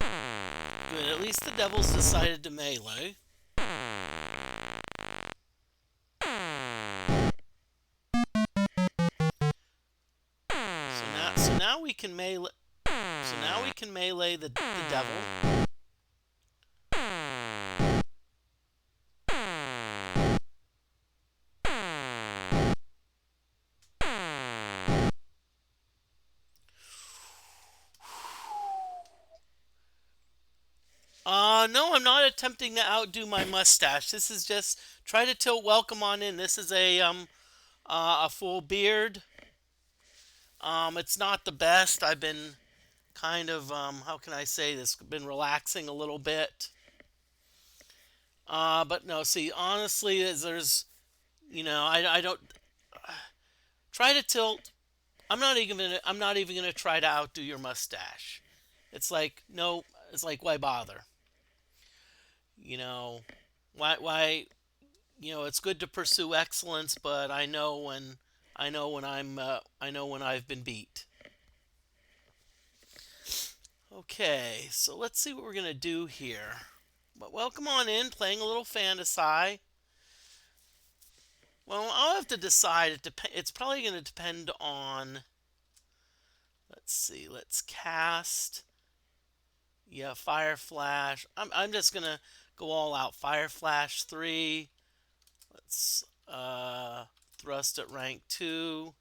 Good. At least the devils decided to melee. So now we can melee. So now we can melee the devil. No, I'm not attempting to outdo my mustache. This is just try to tilt. Welcome on in. This is a full beard. It's not the best. I've been kind of how can I say this? Been relaxing a little bit. But no, see, honestly, there's I don't try to tilt. I'm not even gonna try to outdo your mustache. It's like no. It's like why bother? You know, why it's good to pursue excellence, but I know when I know when I've been beat. Okay, so let's see what we're gonna do here. But welcome on in, playing a little Phantasie. Well, I'll have to decide. It's probably going to depend on. Let's see. Let's cast. Yeah, Fire Flash. I'm just gonna go all out. Fire Flash 3. Let's thrust at rank 2.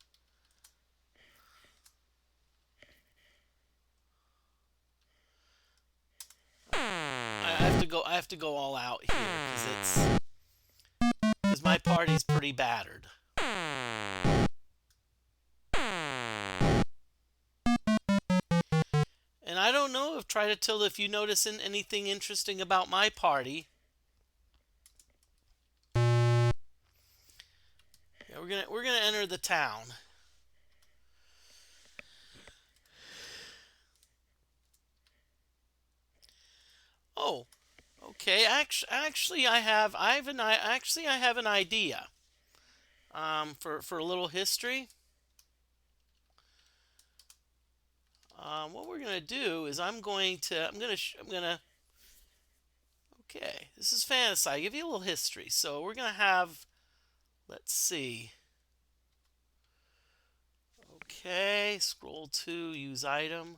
I have to go all out here because my party's pretty battered. And I don't know if try to tilt if you notice anything interesting about my party. Yeah, we're gonna enter the town. Oh, okay. Actually, I have an idea. For a little history, what we're gonna do is I'm gonna. Okay, this is Phantasie. I'll give you a little history. So we're gonna have. Let's see. Okay, scroll to use item.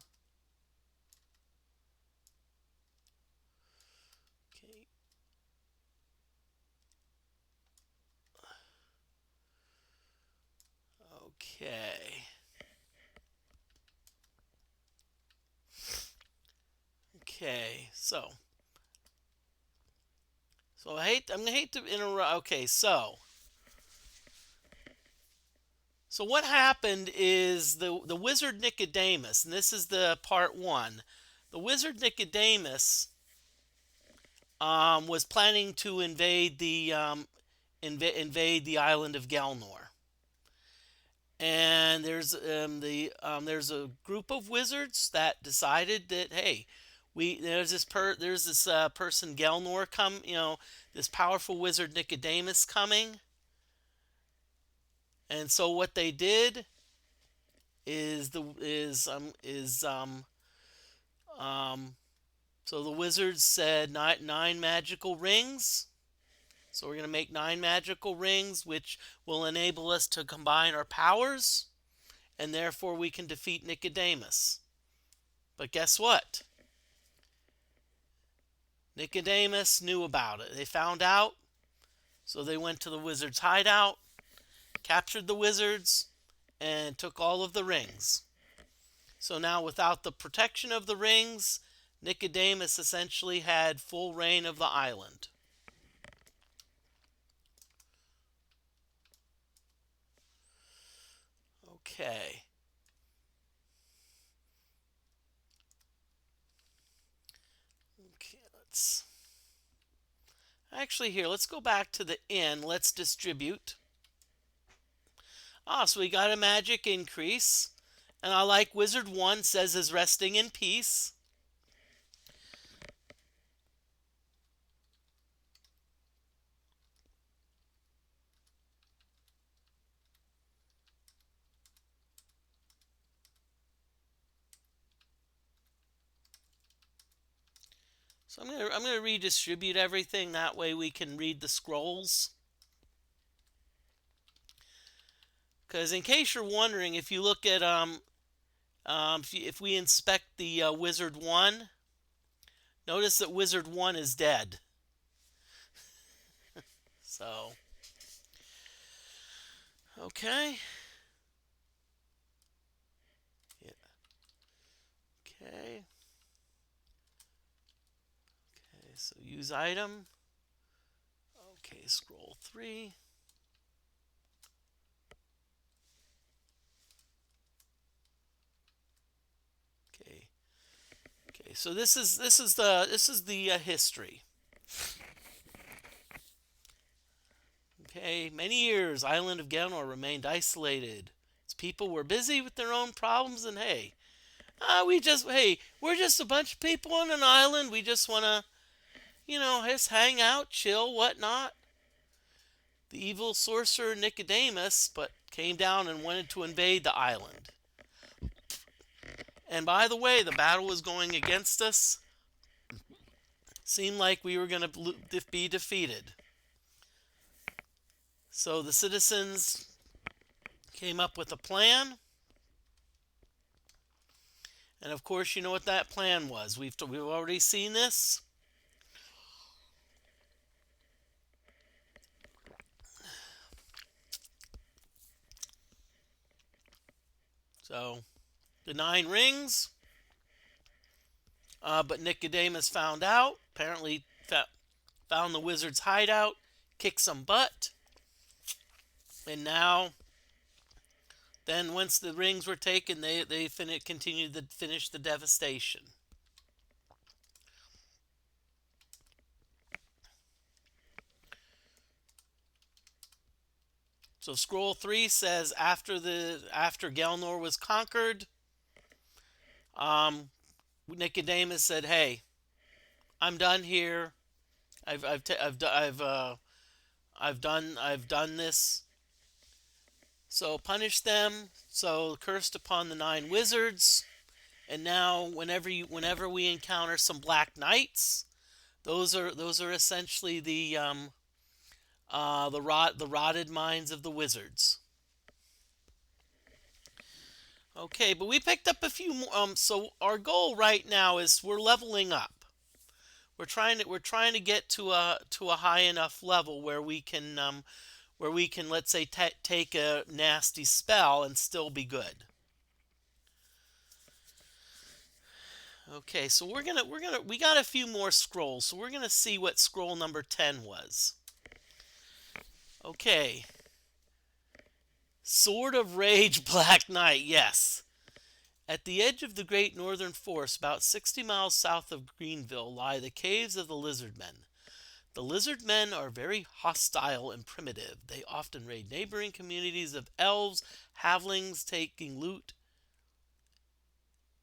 Okay. Okay. Okay. I'm gonna hate to interrupt. Okay, so what happened is the wizard Nicodemus, and this is the part one. The wizard Nicodemus was planning to invade the island of Gelnor. And there's a group of wizards that decided that, hey, there's this person Gelnor this powerful wizard Nicodemus coming. And so what they did is the is so the wizards said nine magical rings. So we're going to make 9 magical rings, which will enable us to combine our powers, and therefore we can defeat Nicodemus. But guess what? Nicodemus knew about it. They found out, so they went to the wizard's hideout, captured the wizards, and took all of the rings. So now, without the protection of the rings, Nicodemus essentially had full reign of the island. Okay. Okay, let's go back to the inn. Let's distribute. So we got a magic increase. And I like Wizard 1 says is resting in peace. So I'm gonna redistribute everything. That way we can read the scrolls. Because in case you're wondering, if you look at if we inspect the Wizard 1, notice that Wizard 1 is dead. So, okay. Yeah. Okay. Okay, so use item. Okay, scroll 3. Okay. Okay, so this is the history. Okay, many years, island of Gelnor remained isolated. Its people were busy with their own problems, and we're just a bunch of people on an island. We just want to, just hang out, chill, whatnot. The evil sorcerer Nicodemus but came down and wanted to invade the island. And by the way, the battle was going against us. Seemed like we were going to be defeated. So the citizens came up with a plan. And of course, you know what that plan was. We've already seen this. So, the 9 rings. But Nicodemus found out. Apparently, found the wizard's hideout, kicked some butt. And now, then once the rings were taken, they continued to finish the devastation. So scroll 3 says after Gelnor was conquered, Nicodemus said, "Hey, I'm done here. I've done this. So punish them. So cursed upon the nine wizards. And now, whenever we encounter some black knights, those are essentially the rotted minds of the wizards. Okay, but we picked up a few more. So our goal right now is we're leveling up. We're trying to get to a high enough level where we can, let's say, take a nasty spell and still be good. Okay, so we got a few more scrolls, so we're gonna see what scroll number 10 was. Okay, Sword of Rage, Black Knight. Yes, at the edge of the Great Northern Forest, about 60 miles south of Greenville, lie the caves of the Lizard Men. The Lizard Men are very hostile and primitive. They often raid neighboring communities of elves, halflings, taking loot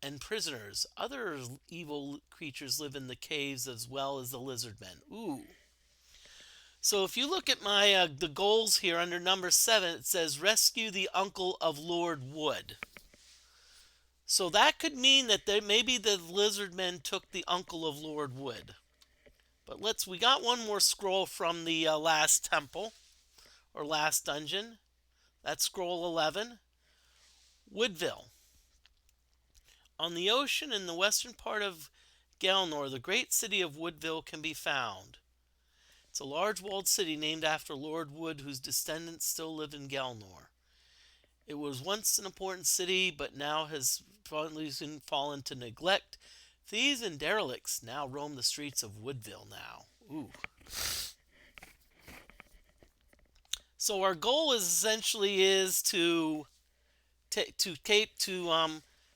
and prisoners. Other evil creatures live in the caves as well as the Lizard Men. Ooh. So if you look at my the goals here under number 7, it says rescue the uncle of Lord Wood. So that could mean that maybe the Lizard Men took the uncle of Lord Wood. But we got one more scroll from the last temple or last dungeon. That's scroll 11. Woodville. On the ocean in the western part of Gelnor, the great city of Woodville can be found. It's a large walled city named after Lord Wood, whose descendants still live in Gelnor. It was once an important city, but now has fallen to neglect. Thieves and derelicts now roam the streets of Woodville now. Ooh. So our goal is essentially to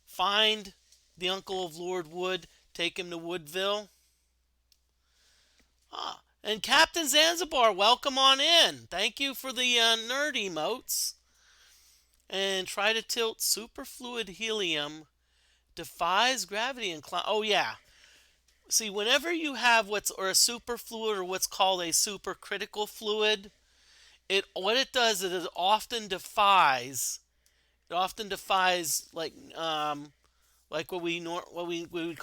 find the uncle of Lord Wood, take him to Woodville. And Captain Zanzibar, welcome on in. Thank you for the nerd emotes. And try to tilt superfluid helium defies gravity and climb. Oh yeah. See, whenever you have a superfluid or what's called a supercritical fluid, what it does is it often defies like what we would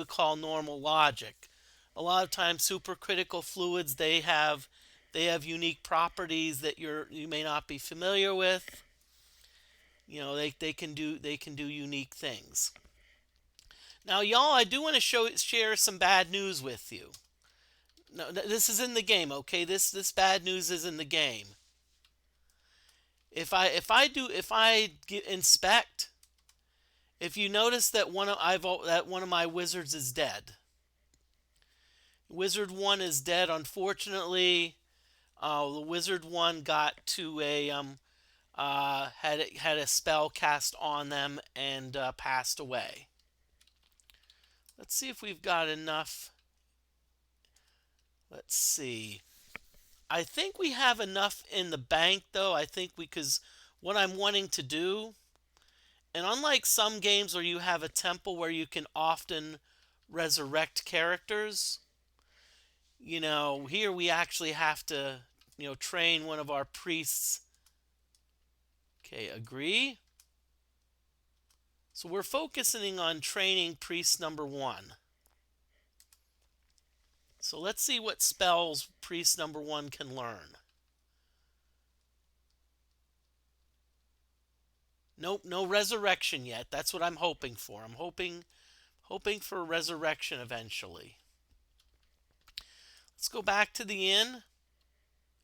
call normal logic. A lot of times supercritical fluids they have unique properties that you may not be familiar with. They can do unique things. Now, y'all, I do want to share some bad news with you. No, this is in the game, okay? This bad news is in the game. Inspect, if you notice that one of my wizards is dead. Wizard 1 is dead, unfortunately. The Wizard 1 got to had a spell cast on them and passed away. Let's see if we've got enough. Let's see. I think we have enough in the bank, though. I think because what I'm wanting to do, and unlike some games where you have a temple where you can often resurrect characters, here we actually have to, train one of our priests. Okay, agree. So we're focusing on training priest number 1. So let's see what spells priest number 1 can learn. Nope, no resurrection yet. That's what I'm hoping for. I'm hoping for resurrection eventually. Let's go back to the inn.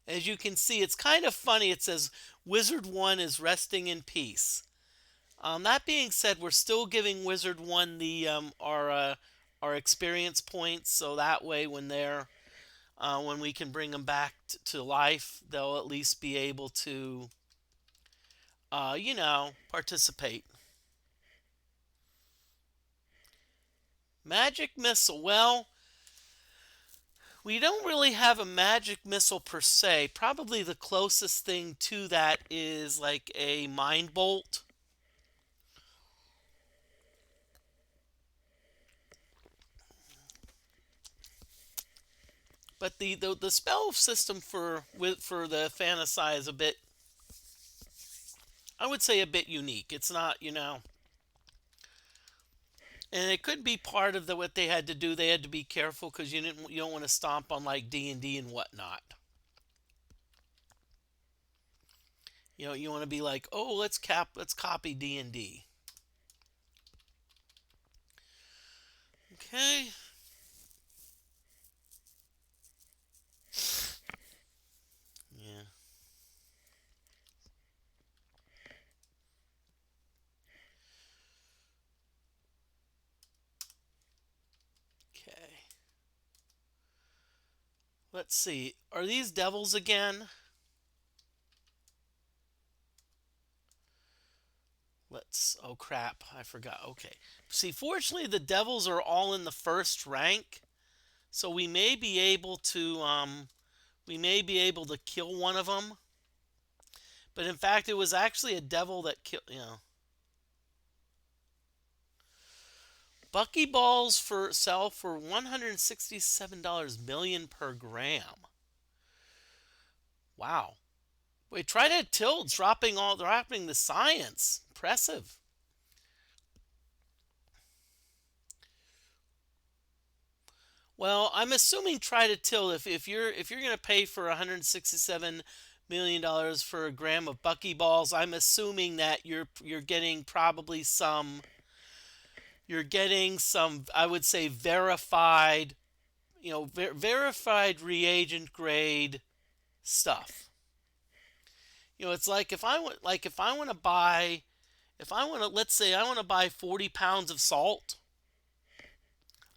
As you can see, it's kind of funny. It says Wizard 1 is resting in peace. That being said, we're still giving Wizard 1 our experience points, so that way when we can bring them back to life, they'll at least be able to participate. Magic missile. Well, we don't really have a magic missile per se. Probably the closest thing to that is like a mind bolt. But the spell system for the Phantasie is a bit I would say a bit unique. It's not, and it could be part of what they had to do. They had to be careful because you don't want to stomp on like D&D and whatnot. You want to be like, oh, let's copy D&D. Okay. Yeah. Okay. Let's see. Are these devils again? Oh crap, I forgot. Okay. See, fortunately the devils are all in the first rank, so we may be able to kill one of them. But in fact, it was actually a devil that killed. Buckyballs sell for $167 million per gram. Wow. Wait, try to tilt dropping the science. Impressive. Well, I'm assuming try to tilt if you're gonna pay for $167 million for a gram of buckyballs, I'm assuming that you're getting probably some I would say verified verified reagent grade stuff. It's like if I want to buy if I want to let's say I want to buy 40 pounds of salt,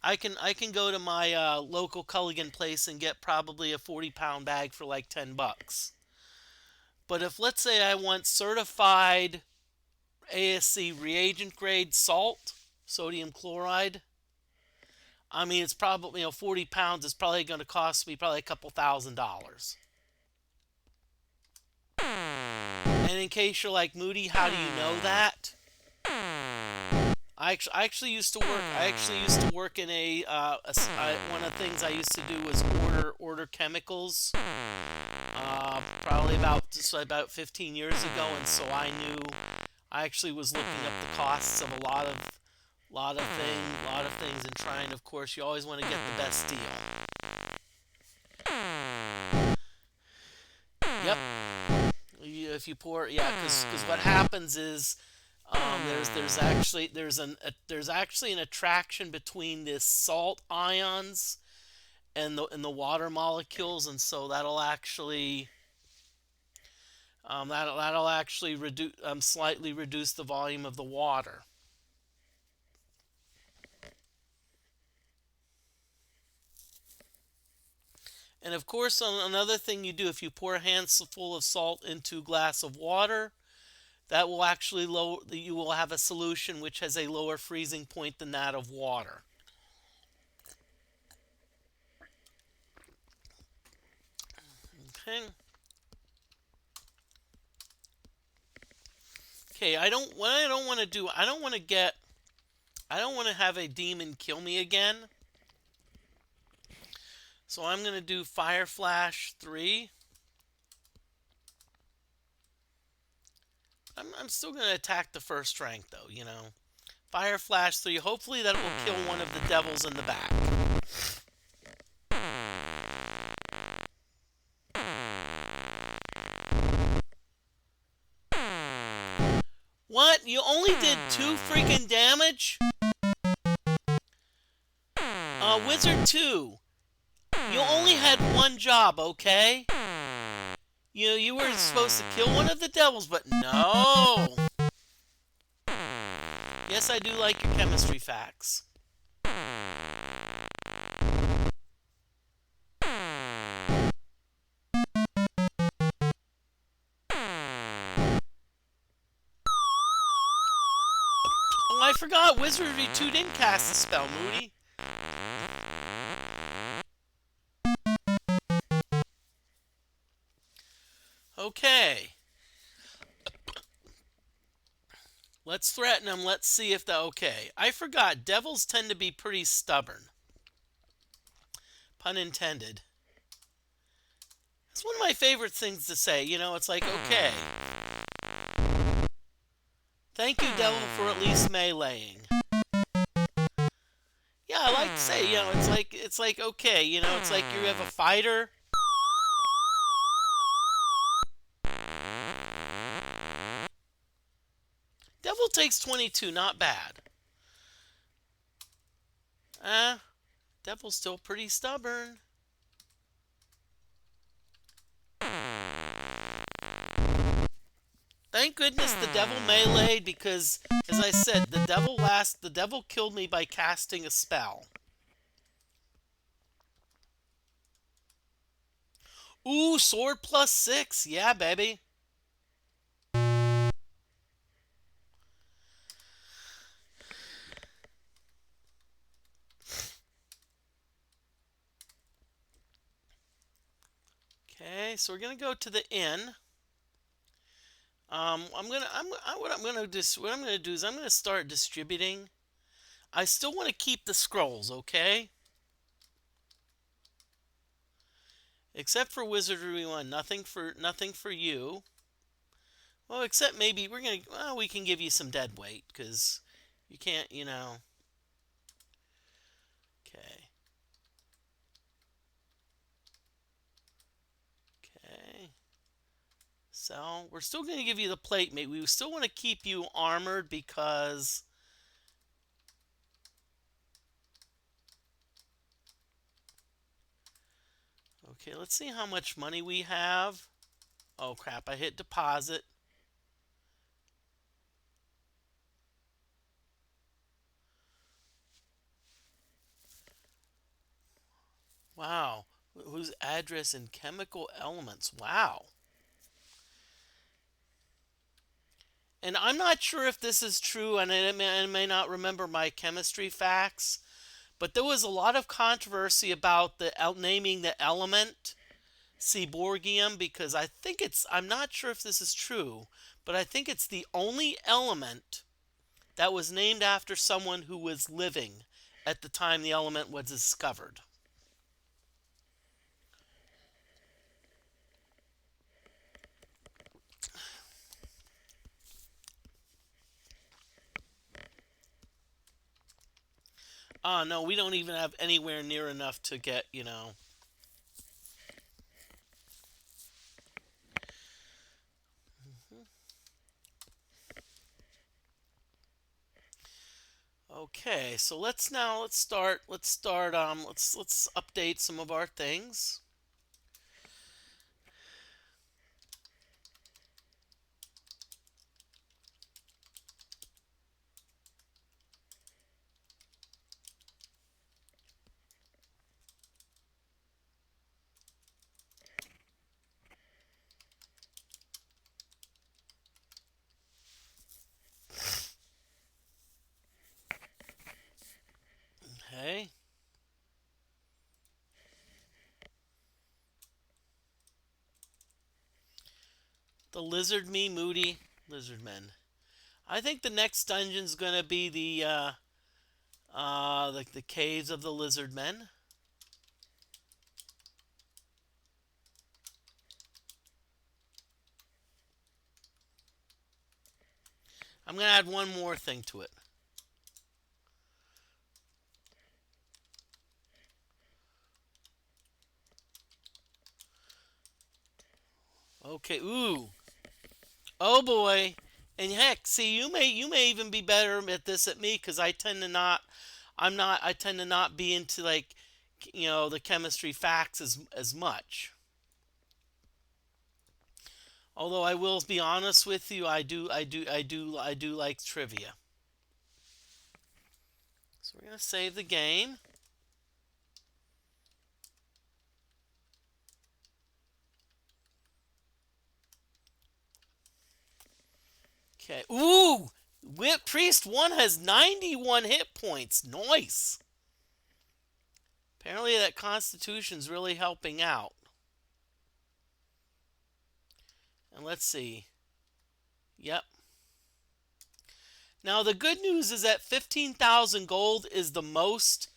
I can go to my local Culligan place and get probably a 40-pound bag for like $10. But if let's say I want certified ASC reagent grade salt, sodium chloride, I mean it's probably 40 pounds is probably going to cost me probably a couple $1,000s. And in case you're like, Moody, how do you know that? I actually used to work. I actually used to work in one of the things I used to do was order chemicals. Probably about 15 years ago, and so I knew. I actually was looking up the costs of a lot of things, and trying. Of course, you always want to get the best deal. Yep. If you pour, yeah, because what happens is there's actually an attraction between this salt ions and the water molecules, and so that'll actually reduce slightly reduce the volume of the water. And of course, another thing you do, if you pour a handful of salt into a glass of water, that will actually you will have a solution which has a lower freezing point than that of water. Okay. Okay, what I don't want to do, I don't want to have a demon kill me again. So I'm going to do Fire Flash 3. I'm still going to attack the first rank, though, Fire Flash 3. Hopefully that will kill one of the devils in the back. What? You only did 2 freaking damage? Wizard 2. You only had 1 job, okay? You were supposed to kill one of the devils, but no. Yes, I do like your chemistry facts. Oh, I forgot. Wizardry 2 didn't cast the spell, Moody. Okay. Let's threaten them. Let's see if they're okay. I forgot. Devils tend to be pretty stubborn. Pun intended. It's one of my favorite things to say. It's like, okay. Thank you, devil, for at least meleeing. Yeah, I like to say, it's like okay, it's like you have a fighter. Devil takes 22, not bad. Devil's still pretty stubborn. Thank goodness the devil meleeed because, as I said, the devil killed me by casting a spell. Ooh, sword +6. Yeah, baby. Okay, so we're gonna go to the inn. What I'm gonna do is I'm gonna start distributing. I still want to keep the scrolls, okay? Except for Wizardry 1, nothing for you. Well, except maybe we can give you some dead weight because you can't. Okay. Okay. So, we're still going to give you the plate mate. We still want to keep you armored because okay, let's see how much money we have. Oh crap, I hit deposit. Wow. Whose address and chemical elements? Wow. And I'm not sure if this is true, and I may not remember my chemistry facts, but there was a lot of controversy about the naming the element Seaborgium because I'm not sure if this is true, but I think it's the only element that was named after someone who was living at the time the element was discovered. No, we don't even have anywhere near enough to get. Okay, so let's update some of our things. Okay. The Lizard Me Moody Lizardmen. I think the next dungeon's gonna be the caves of the Lizardmen. I'm gonna add one more thing to it. Okay. Ooh. Oh boy. And heck, see, you may even be better at this at me because I tend to not. I tend to not be into the chemistry facts as much. Although I will be honest with you, I do like trivia. So we're gonna save the game. Okay. Ooh! Whip Priest 1 has 91 hit points. Nice. Apparently that Constitution's really helping out. And let's see. Yep. Now the good news is that 15,000 gold is the most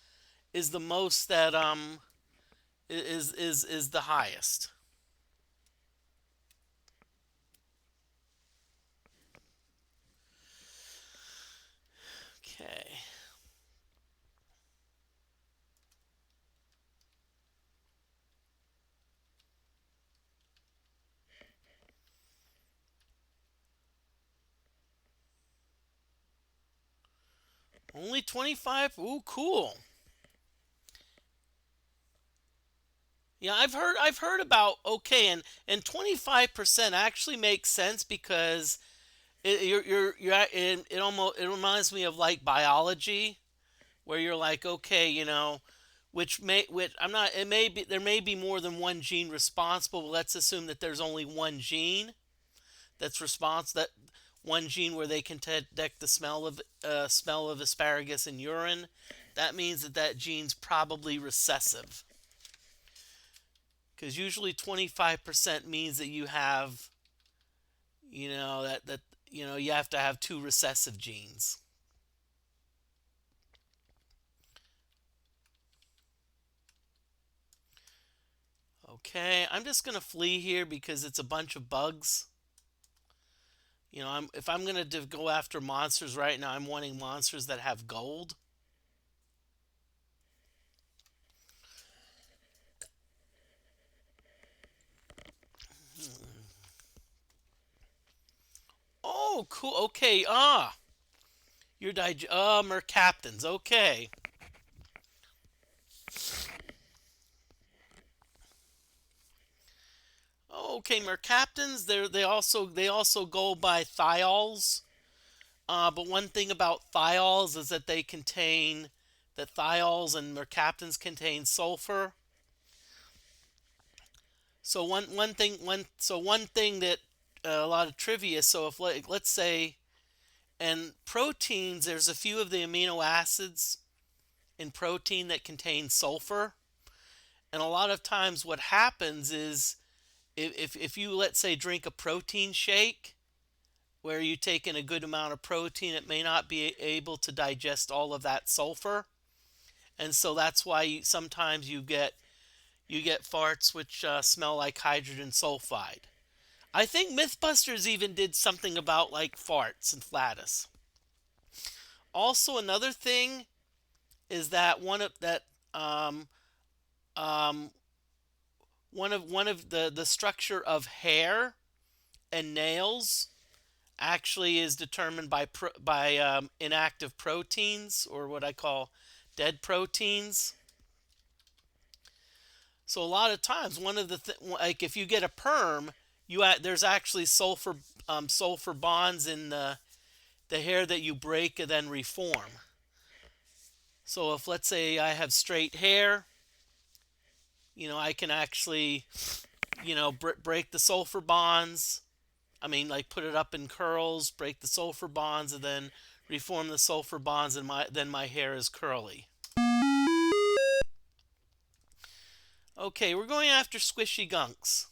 that is the highest. Only 25. Ooh, cool. Yeah, I've heard about okay, and 25% actually makes sense because it almost it reminds me of like biology where you're like okay, which I'm not it may be there may be more than one gene responsible, but let's assume that there's only one gene that one gene where they can detect the smell of asparagus in urine. That means that that gene's probably recessive because usually 25% means that you have that you have to have two recessive genes. Okay, I'm just gonna flee here because it's a bunch of bugs. If I'm gonna go after monsters right now, I'm wanting monsters that have gold. Oh, cool. Okay. Mercaptans. Okay. Okay, Mercaptans. They also go by thiols. But one thing about thiols is that thiols and mercaptans contain sulfur. So one thing that a lot of trivia. So if let's say and proteins, there's a few of the amino acids in protein that contain sulfur, and a lot of times what happens is if you let's say drink a protein shake where you take in a good amount of protein, it may not be able to digest all of that sulfur, and so that's why sometimes you get farts which smell like hydrogen sulfide. I think MythBusters even did something about like farts and flatus. Also, another thing is that um, um, one of the structure of hair and nails actually is determined by inactive proteins or what I call dead proteins. So a lot of times, like if you get a perm, there's actually sulfur bonds in the hair that you break and then reform. So if let's say I have straight hair, I can actually break the sulfur bonds. I mean, like put it up in curls, break the sulfur bonds, and then reform the sulfur bonds, and my hair is curly. Okay, we're going after squishy gunks.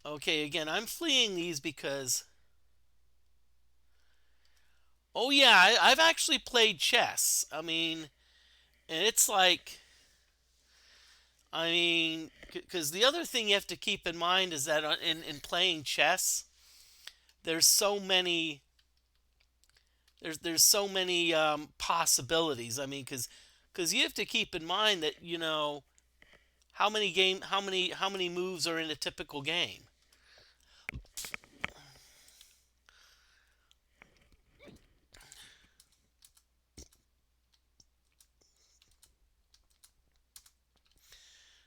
Okay, again, I'm fleeing these because oh yeah, I've actually played chess. And it's like because the other thing you have to keep in mind is that in playing chess, there's so many there's so many possibilities. Because you have to keep in mind that how many moves are in a typical game.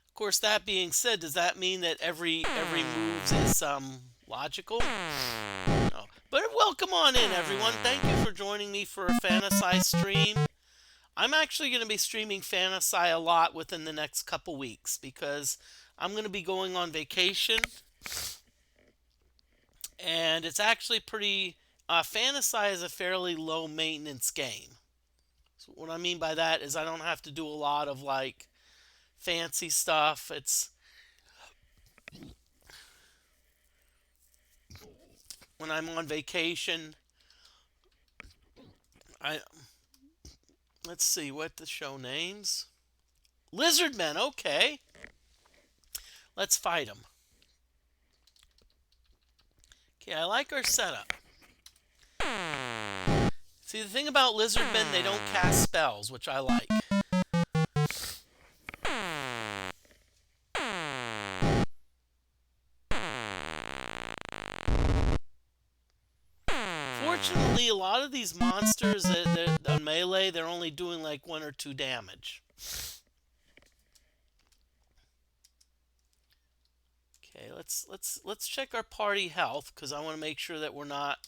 Of course, that being said, does that mean that every move is logical? No. But welcome on in, everyone. Thank you for joining me for a Phantasie stream. I'm actually going to be streaming Phantasie a lot within the next couple weeks because I'm going to be going on vacation, and it's actually pretty. Phantasie is a fairly low maintenance game. So what I mean by that is I don't have to do a lot of like fancy stuff. It's when I'm on vacation. I Let's see what the show names. Lizardmen. Okay, let's fight them. Okay, I like our setup. See, the thing about lizardmen, they don't cast spells, which I like. lot of these monsters that on melee, they're only doing like 1 or 2 damage. Okay, let's check our party health because I want to make sure that we're not.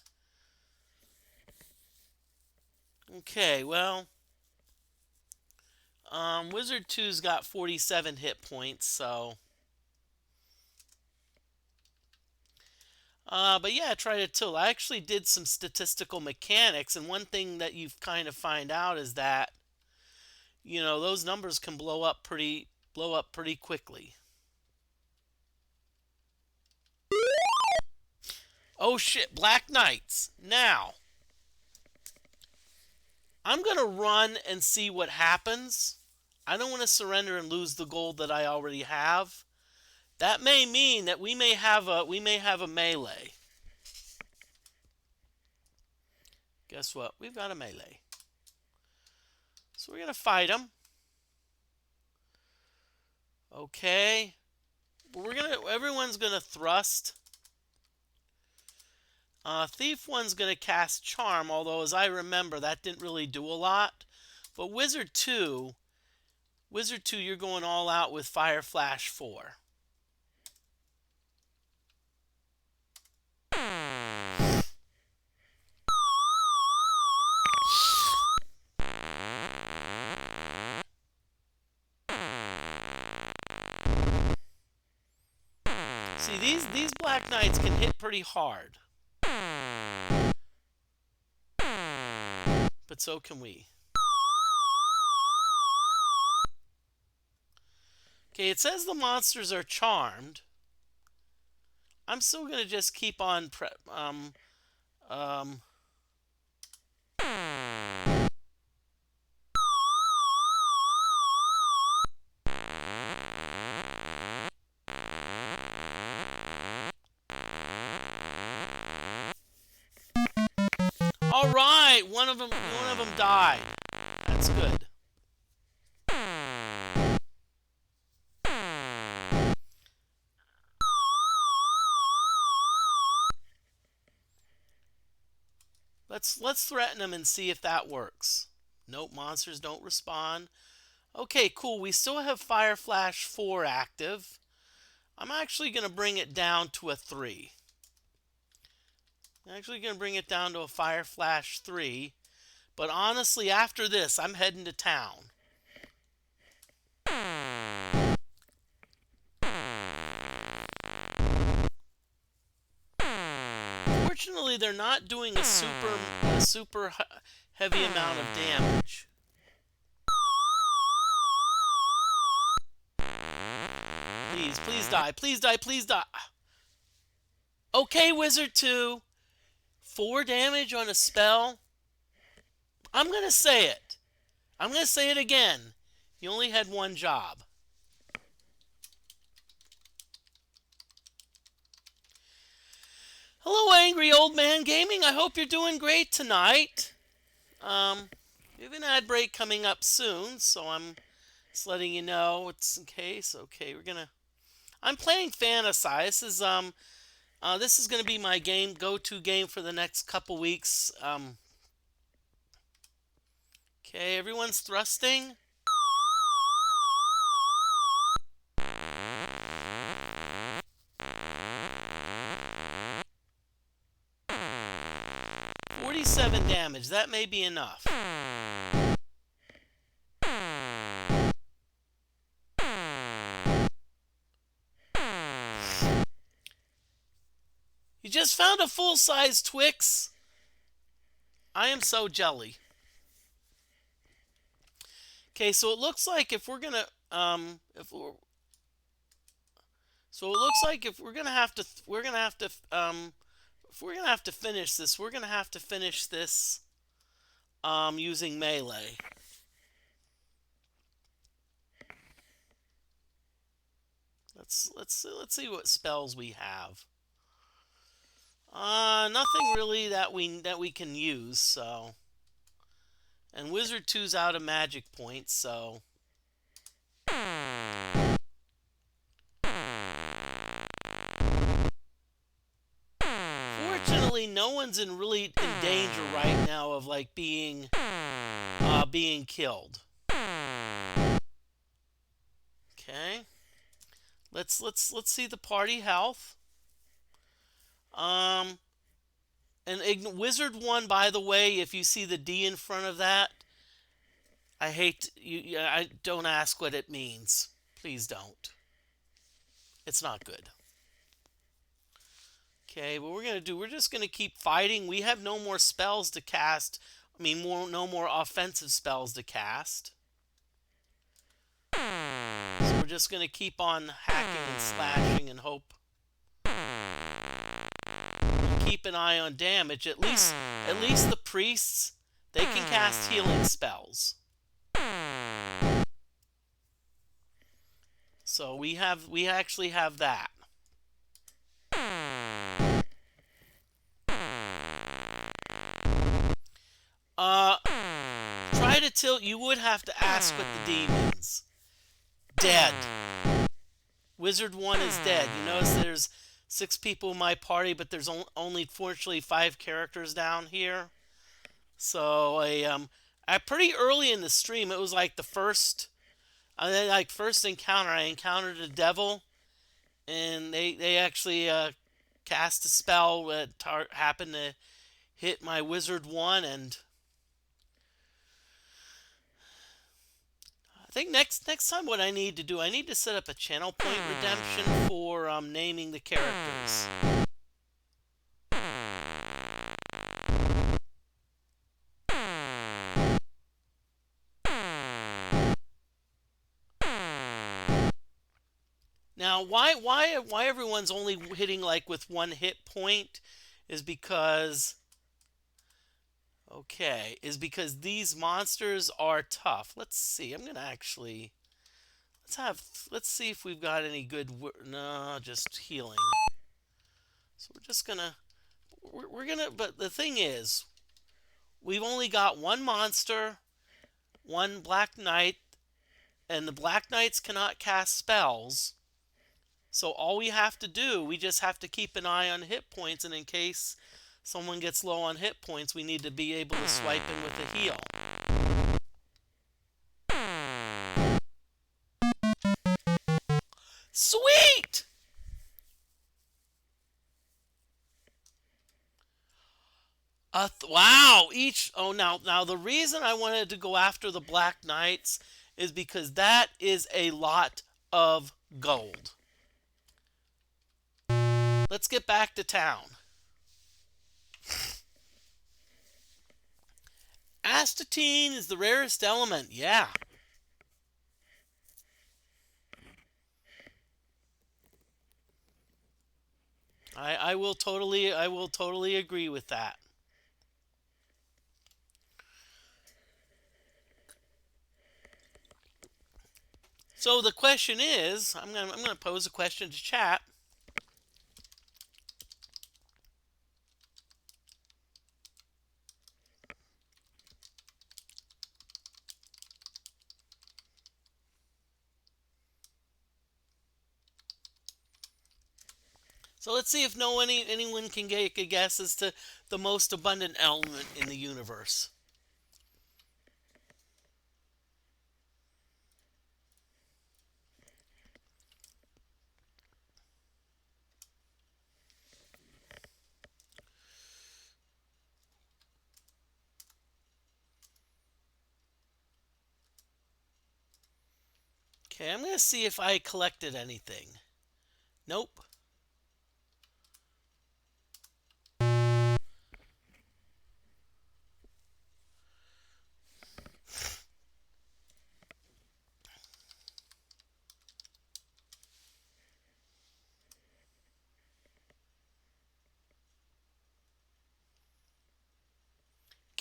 Okay, well, Wizard 2's got 47 hit points, so. But yeah, try to tilt. I actually did some statistical mechanics, and one thing that you kind of find out is that, those numbers can blow up pretty quickly. Oh shit, Black Knights. Now, I'm going to run and see what happens. I don't want to surrender and lose the gold that I already have. That may mean that we may have a melee. Guess what? We've got a melee. So we're going to fight them. Okay. Everyone's going to thrust. Thief 1's going to cast Charm, although as I remember, that didn't really do a lot. But Wizard 2, you're going all out with Fire Flash 4. See, these Black Knights can hit pretty hard. But so can we. Okay, it says the monsters are charmed. I'm still going to just keep on All right, one of them died. That's good. Let's threaten them and see if that works. Nope, monsters don't respond. Okay, cool. We still have Fire Flash 4 active. I'm actually going to bring it down to a 3. I'm actually going to bring it down to a Fire Flash 3. But honestly, after this, I'm heading to town. Fortunately, they're not doing a super heavy amount of damage. Please die. Please die. Please die. Okay, Wizard 2. 4 damage on a spell. I'm going to say it. I'm going to say it again. You only had one job. Hello, Angry Old Man Gaming. I hope you're doing great tonight. We have an ad break coming up soon, so I'm just letting you know. It's in case. Okay, I'm playing Phantasie. This is going to be my go-to game for the next couple weeks. Okay, everyone's thrusting. $47 damage. That may be enough. You just found a full-size Twix? I am so jelly. Okay, so it looks like if we're gonna if we're gonna have to finish this, we're gonna have to finish this using melee. Let's see what spells we have. Nothing really that we can use, so. And Wizard 2's out of magic points, so. Fortunately, no one's in danger right now of like being killed. Okay. Let's see the party health. Um, and Wizard 1, by the way, if you see the D in front of that, I hate you. I don't ask what it means. Please don't. It's not good. Okay, what we're just gonna keep fighting. We have no more spells to cast. I mean, no more offensive spells to cast. So we're just gonna keep on hacking and slashing and hope. And keep an eye on damage. At least the priests, they can cast healing spells. So we actually have that. Try to tilt. You would have to ask what the D means. Dead. Wizard 1 is dead. You notice there's 6 people in my party, but there's only fortunately 5 characters down here. So I pretty early in the stream, it was like the first encounter. I encountered a devil, and they actually cast a spell that happened to hit my Wizard 1, and I think next time what I need to do, I need to set up a channel point redemption for naming the characters. Now, why everyone's only hitting like with 1 hit point is because because these monsters are tough. Let's see. I'm gonna actually let's see if we've got any good. No, just healing. So we're gonna. But the thing is, we've only got 1 monster, 1 Black Knight, and the Black Knights cannot cast spells. So all we have to do, we just have to keep an eye on hit points, and in case someone gets low on hit points, we need to be able to swipe in with a heal. Sweet! Wow! Now the reason I wanted to go after the Black Knights is because that is a lot of gold. Let's get back to town. Astatine is the rarest element. Yeah. I will totally agree with that. So the question is, I'm gonna pose a question to chat. So let's see if anyone can get a guess as to the most abundant element in the universe. Okay, I'm going to see if I collected anything. Nope.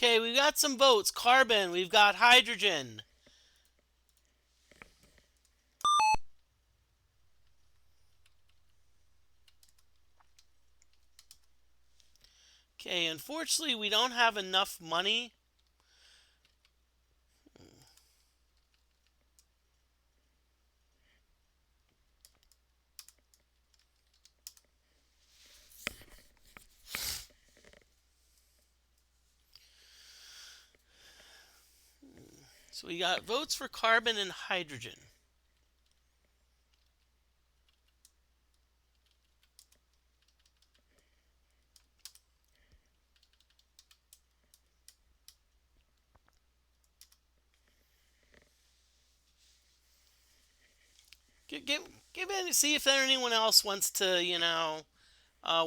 Okay, we've got some votes. Carbon, we've got hydrogen. Okay, unfortunately, we don't have enough money. So we got votes for carbon and hydrogen. Give in, see if anyone else wants to,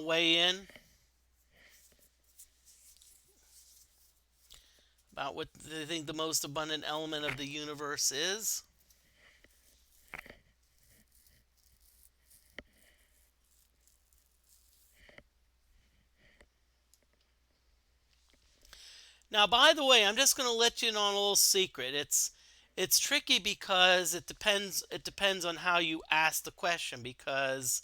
weigh in about what they think the most abundant element of the universe is. Now, by the way, I'm just going to let you in on a little secret. It's tricky because it depends on how you ask the question, because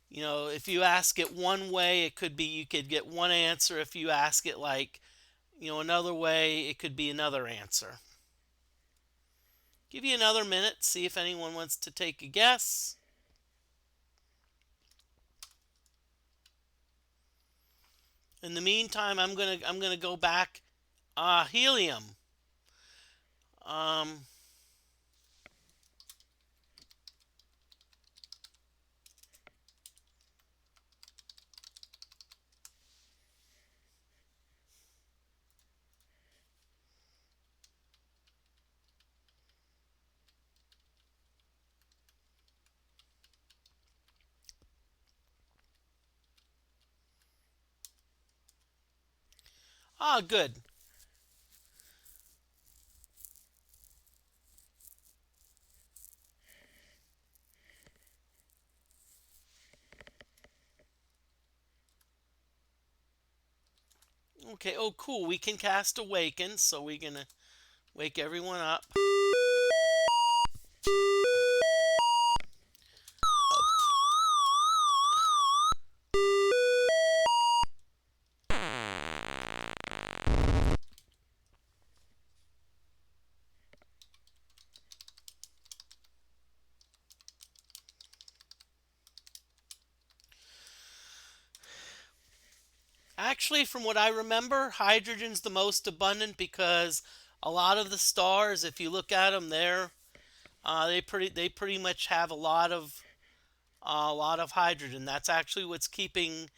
if you ask it one way, it could be you could get one answer. If you ask it like, another way, it could be another answer. Give you another minute, see if anyone wants to take a guess. In the meantime, I'm gonna go back. Helium. Um, good. Okay. Oh, cool. We can cast Awaken, so we're gonna wake everyone up. Actually, from what I remember, hydrogen's the most abundant because a lot of the stars, if you look at them, they pretty much have a lot of hydrogen. That's actually what's keeping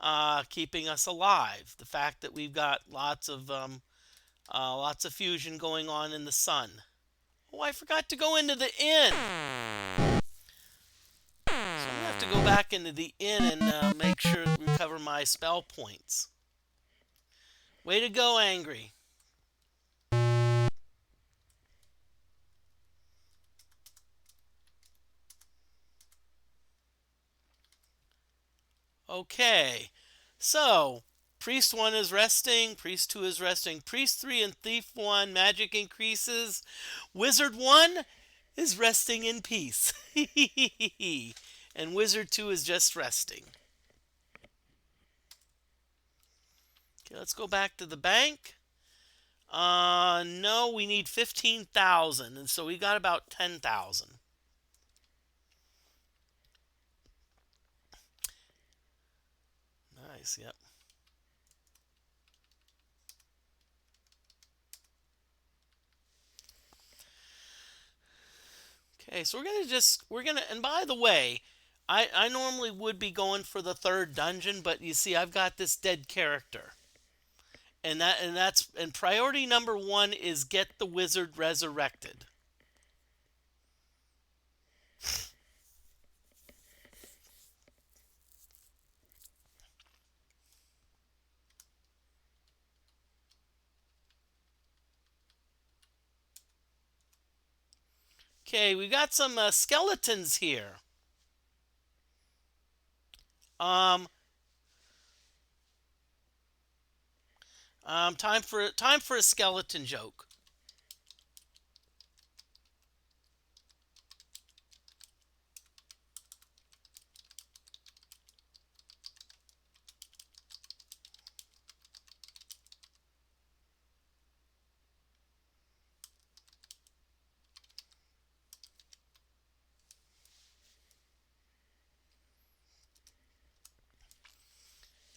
us alive. The fact that we've got lots of fusion going on in the sun. Oh, I forgot to go into the inn. So I'm gonna have to go back into the inn and make sure to recover my spell points. Way to go, Angry. Okay, so Priest 1 is resting, Priest 2 is resting, Priest 3 and Thief 1, magic increases. Wizard 1 is resting in peace. And Wizard 2 is just resting. Okay, let's go back to the bank. No, we need 15,000, and so we got about 10,000. Nice, yep. Okay, so and by the way, I normally would be going for the third dungeon, but you see, I've got this dead character. And priority number 1 is get the wizard resurrected. Okay, we got some skeletons here. Um, time for a skeleton joke.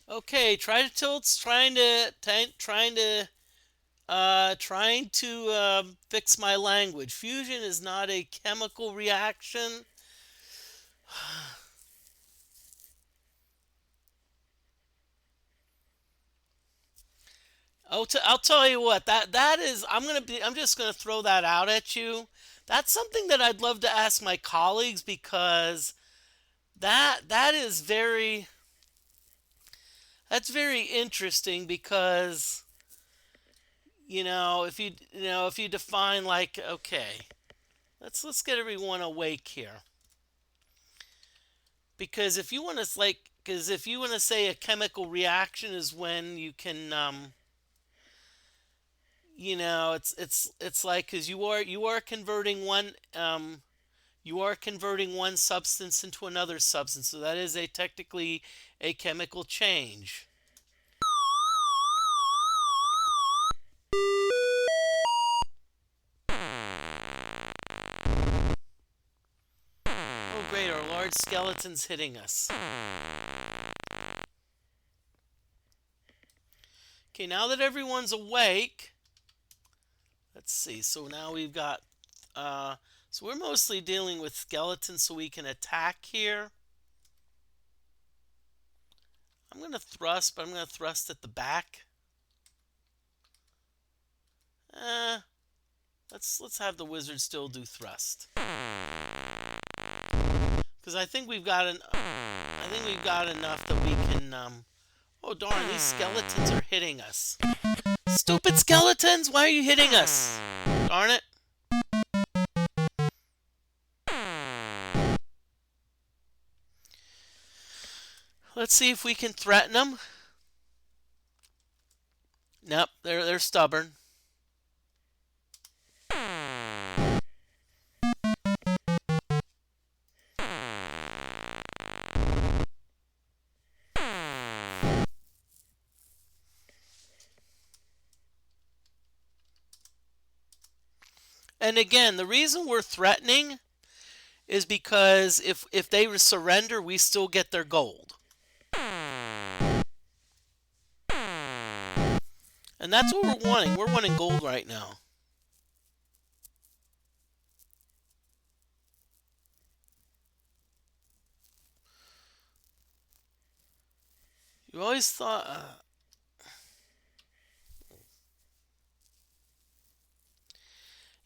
Okay, try to tilts trying to Trying to fix my language. Fusion is not a chemical reaction. I'll tell you what. That is. I'm just gonna throw that out at you. That's something that I'd love to ask my colleagues because that is very. That's very interesting because if you define like, okay, let's get everyone awake here. Because if you want to say a chemical reaction is when you can it's like, because you are converting one substance into another substance, so that is a technically a chemical change. Oh great, our large skeleton's hitting us. Okay, now that everyone's awake, let's see. So now we've got so we're mostly dealing with skeletons so we can attack here. I'm going to thrust, but I'm going to thrust at the back. Let's have the wizard still do thrust. Because I think we've got enough that we can oh darn, these skeletons are hitting us. Stupid skeletons, why are you hitting us? Darn it. Let's see if we can threaten them. Nope, they're stubborn. And again, the reason we're threatening is because if they surrender, we still get their gold. And that's what we're wanting. We're wanting gold right now. You always thought...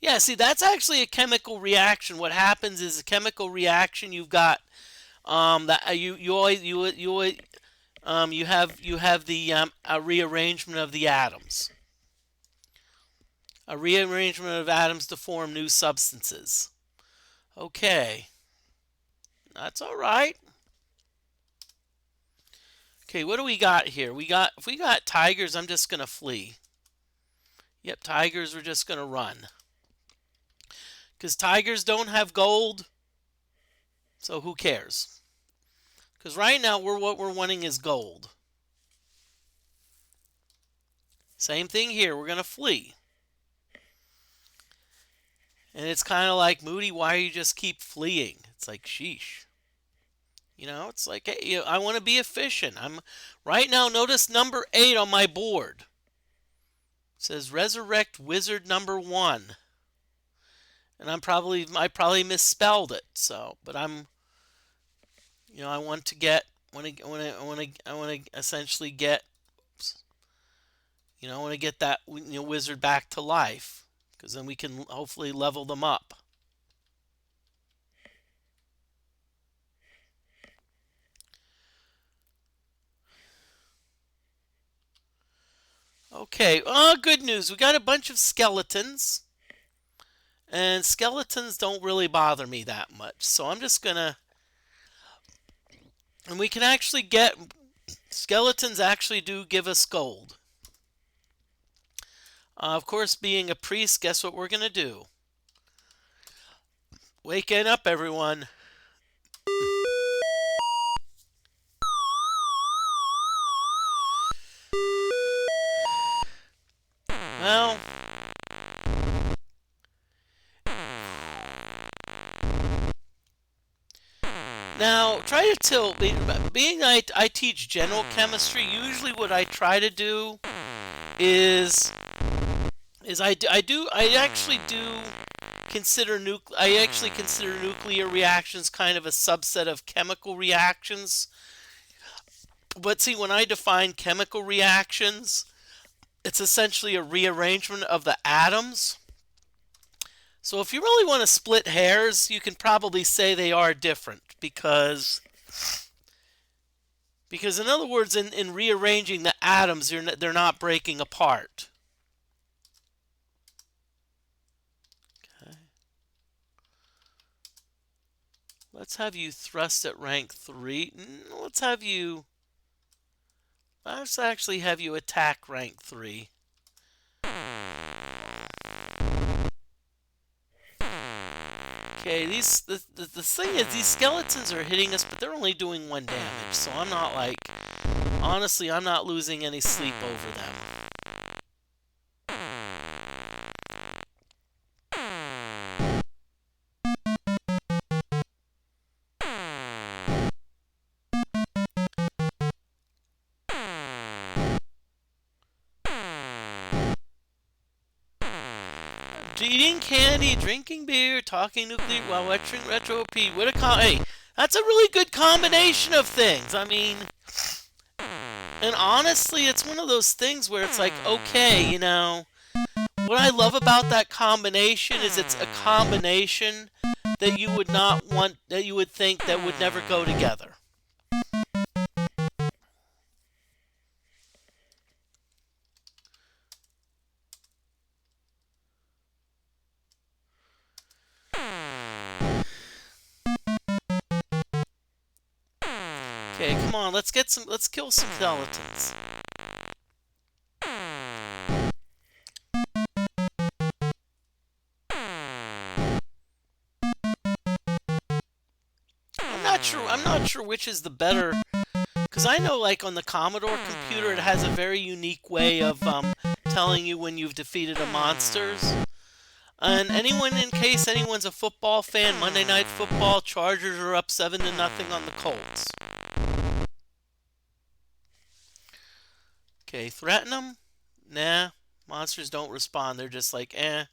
yeah, see, that's actually a chemical reaction. What happens is a chemical reaction. You've got that you have the a rearrangement of the atoms. A rearrangement of atoms to form new substances. Okay, that's all right. Okay, what do we got here? If we got tigers, I'm just gonna flee. Yep, tigers, we're just gonna run. Because tigers don't have gold, so who cares? Because right now what we're wanting is gold. Same thing here. We're gonna flee. And it's kind of like, Moody, why you just keep fleeing? It's like, sheesh. It's like, hey, I want to be efficient. I'm right now. Notice number 8 on my board. It says resurrect wizard number 1, and I probably misspelled it. So, but I want to essentially get, I want to get that wizard back to life, because then we can hopefully level them up. Okay, good news. We got a bunch of skeletons. And skeletons don't really bother me that much. So I'm just going to... And we can actually get... Skeletons actually do give us gold. Of course, being a priest, guess what we're going to do? Waking up, everyone. Well, now try to tilt. Being I teach general chemistry, usually what I try to do is is I actually do consider I actually consider nuclear reactions kind of a subset of chemical reactions. But see, when I define chemical reactions, it's essentially a rearrangement of the atoms. So if you really want to split hairs, you can probably say they are different because in other words, in rearranging the atoms, they're not breaking apart. Okay. Let's have you thrust at rank 3. Let's actually have you attack rank 3. Okay, the thing is, these skeletons are hitting us, but they're only doing 1 damage, so I'm not like, honestly, I'm not losing any sleep over them. Eating candy, drinking beer, talking nuclear while watching retro P. What a hey, that's a really good combination of things. I mean, and honestly, it's one of those things where it's like, okay, what I love about that combination is it's a combination that you would not want, that you would think that would never go together. Okay, come on, let's kill some skeletons. I'm not sure which is the better, because I know like on the Commodore computer it has a very unique way of telling you when you've defeated a monsters. And in case anyone's a football fan, Monday Night Football, Chargers are up 7-0 on the Colts. Okay, threaten them? Nah, monsters don't respond. They're just like, eh.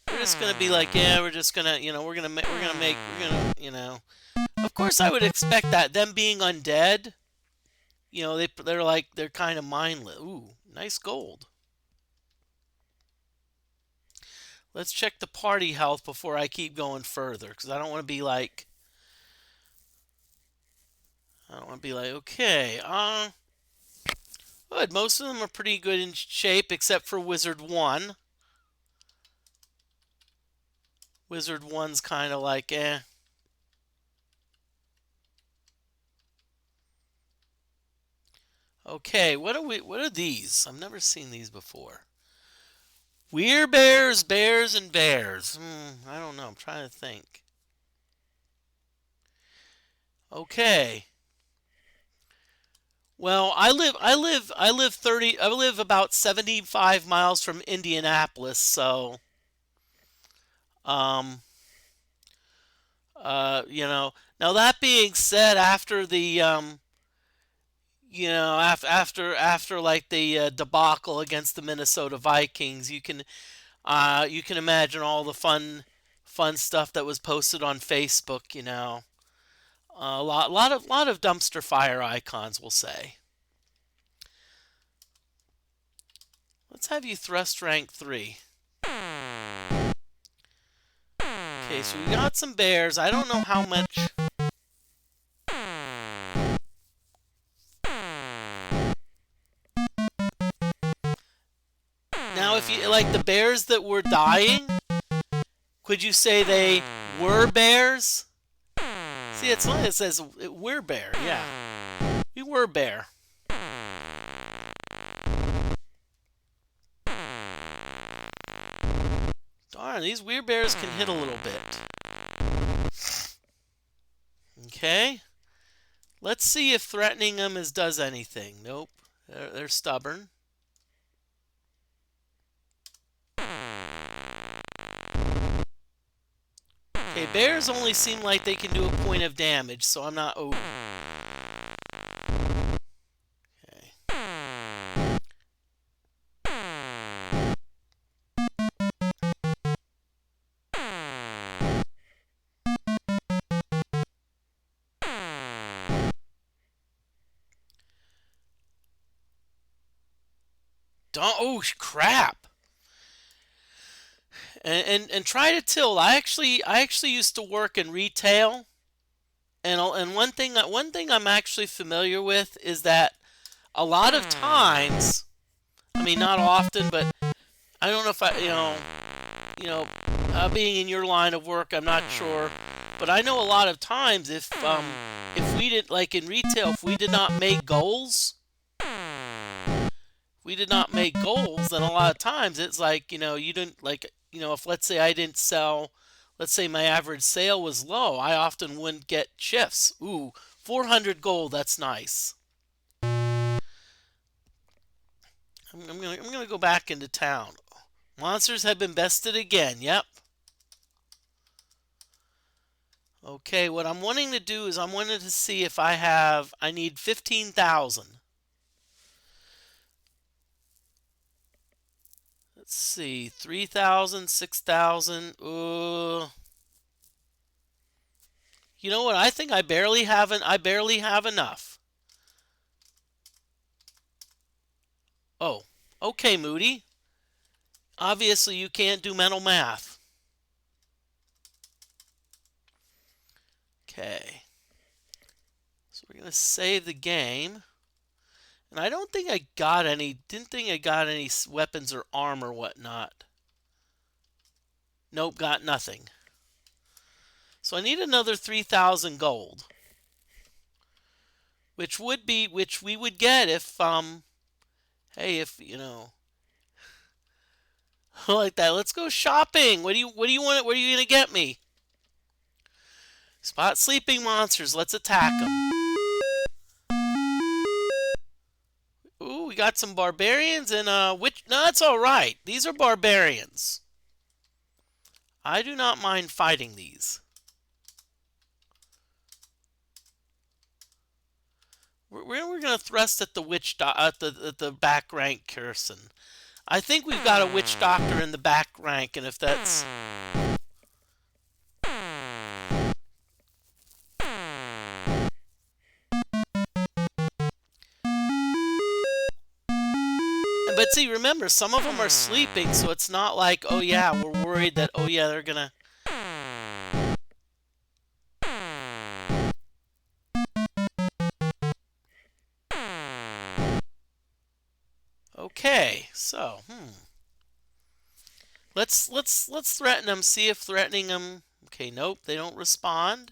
We're just gonna be like, yeah, we're just gonna, Of course, I would expect that. Them being undead, they're kind of mindless. Ooh, nice gold. Let's check the party health before I keep going further, because I don't want to be like, okay, good. Most of them are pretty good in shape, except for Wizard 1. Wizard 1's kind of like, eh. Okay, what are these? I've never seen these before. Weirbears, bears, and bears. I don't know. I'm trying to think. Okay. Well, I live about 75 miles from Indianapolis, so um now that being said, after the after like the debacle against the Minnesota Vikings, you can imagine all the fun stuff that was posted on Facebook. A lot of dumpster fire icons, we'll say. Let's have you thrust rank 3. Okay, so we got some bears. I don't know how much. Now, if you like the bears that were dying, could you say they were bears? See, it's like it says we're bear. Yeah, we were bear. Darn, these weird bears can hit a little bit. Okay. Let's see if threatening them does anything. Nope. They're stubborn. Okay, bears only seem like they can do a point of damage, so I'm not... Oh. Okay. Oh crap! And try to tilt. I actually used to work in retail, and one thing I'm actually familiar with is that a lot of times, I mean not often, but I don't know if you know, being in your line of work, I'm not sure, but I know a lot of times if we did like in retail, if we did not make goals, then a lot of times it's like you didn't like if let's say I didn't sell, let's say my average sale was low, I often wouldn't get shifts. Ooh, 400 gold, that's nice. I'm gonna go back into town. Monsters have been bested again. Yep. Okay, what I'm wanting to do is I'm wanting to see if I need 15,000. Let's see, 3,000, 6,000. You know what? I think I barely have enough. Oh, okay, Moody. Obviously, you can't do mental math. Okay. So we're going to save the game. And I don't think I got any, didn't think I got any weapons or armor or whatnot. Nope, got nothing. So I need another 3,000 gold. Which we would get if, hey, if, like that. Let's go shopping. What do you want? What are you going to get me? Spot sleeping monsters. Let's attack them. Ooh, we got some barbarians and which no, that's all right. These are barbarians. I do not mind fighting these. We're going to thrust at the at the back rank person. I think we've got a witch doctor in the back rank, and if that's but see, remember, some of them are sleeping, so it's not like, oh yeah, we're worried that, oh yeah, they're gonna. Okay, so let's threaten them. See if threatening them. Okay, nope, they don't respond.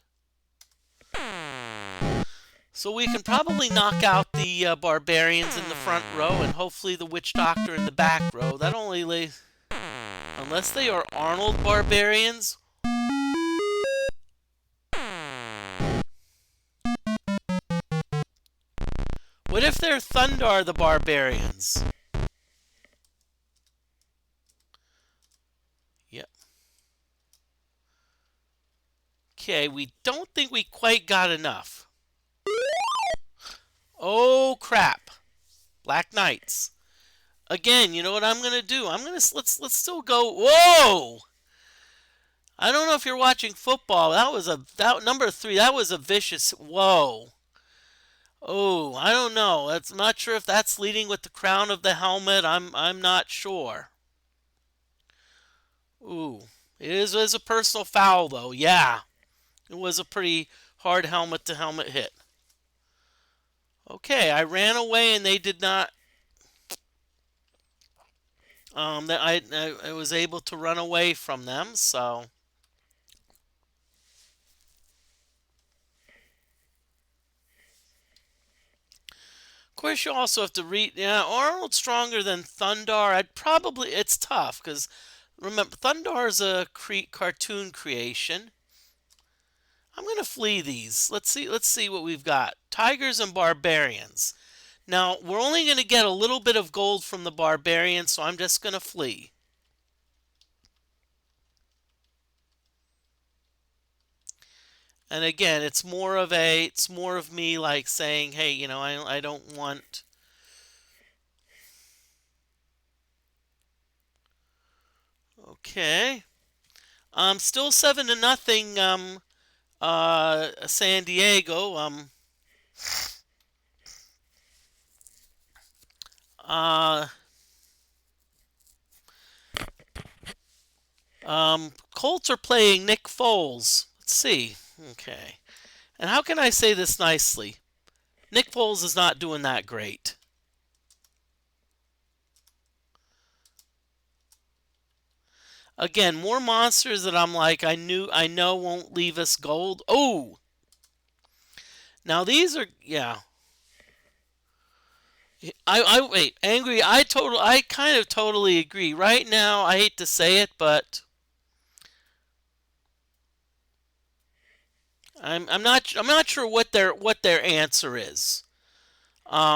So we can probably knock out the barbarians in the front row, and hopefully the witch doctor in the back row. That only leaves, unless they are Arnold barbarians. What if they're Thundar the barbarians? Yep. Okay, we don't think we quite got enough. Oh crap! Black Knights. Again, you know what I'm gonna do? Let's still go. Whoa! I don't know if you're watching football. That number 3. That was a vicious. Whoa. Oh, I don't know. I'm not sure if that's leading with the crown of the helmet. I'm not sure. Ooh, it is a personal foul though. Yeah, it was a pretty hard helmet to helmet hit. Okay, I ran away and they did not. That I was able to run away from them. So. Of course, you also have to read. Yeah, Arnold's stronger than Thundar. It's tough because remember Thundar is a cartoon creation. I'm gonna flee these. Let's see what we've got. Tigers and barbarians. Now we're only gonna get a little bit of gold from the barbarians, so I'm just gonna flee. And again, it's more of me like saying, hey, I don't want. Okay. Still 7-0. San Diego. Uh, Colts are playing Nick Foles. Let's see. Okay. And how can I say this nicely? Nick Foles is not doing that great. Again, more monsters that I'm like, I know won't leave us gold. Oh! Now these are, yeah. I wait, angry. I kind of totally agree. Right now, I hate to say it, but I'm not sure what their answer is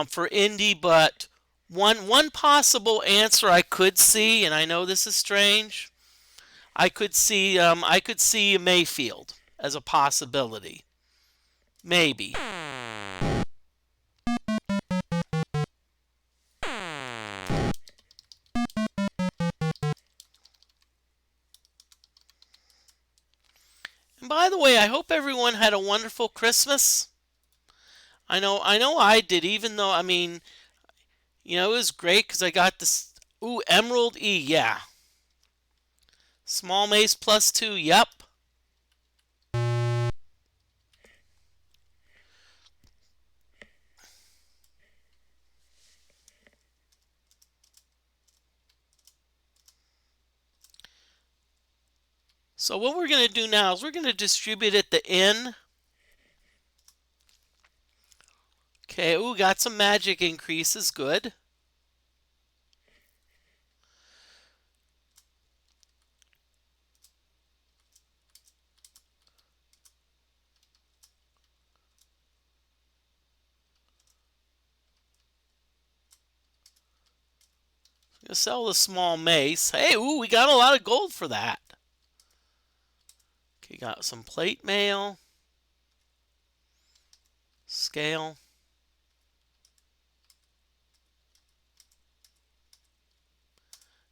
for Indy, but one possible answer I could see, and I know this is strange. I could see Mayfield as a possibility, maybe. And by the way, I hope everyone had a wonderful Christmas. I know I did, even though I mean, it was great because I got this. Ooh, Emerald E, yeah. Small Mace +2, yep. So what we're going to do now is we're going to distribute at the N. Okay, ooh, got some magic increases, good. Gonna sell the small mace. Hey, ooh, we got a lot of gold for that. Okay, got some plate mail. Scale.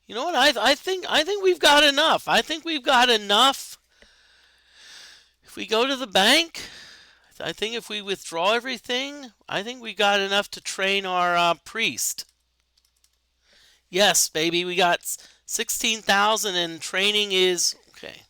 You know what? I think we've got enough. I think we've got enough. If we go to the bank, I think if we withdraw everything, I think we got enough to train our priest. Yes, baby, we got 16,000 and training is okay.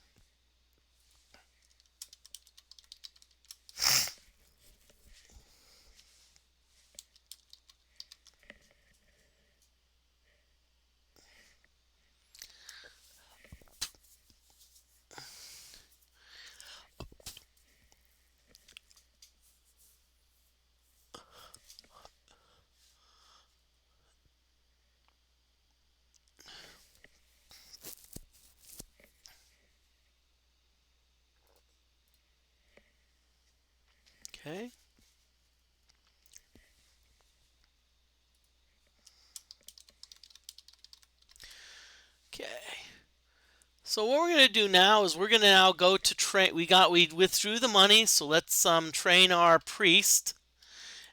Okay. Okay. So what we're going to do now is we're going to now go to train. We withdrew the money, so let's train our priest.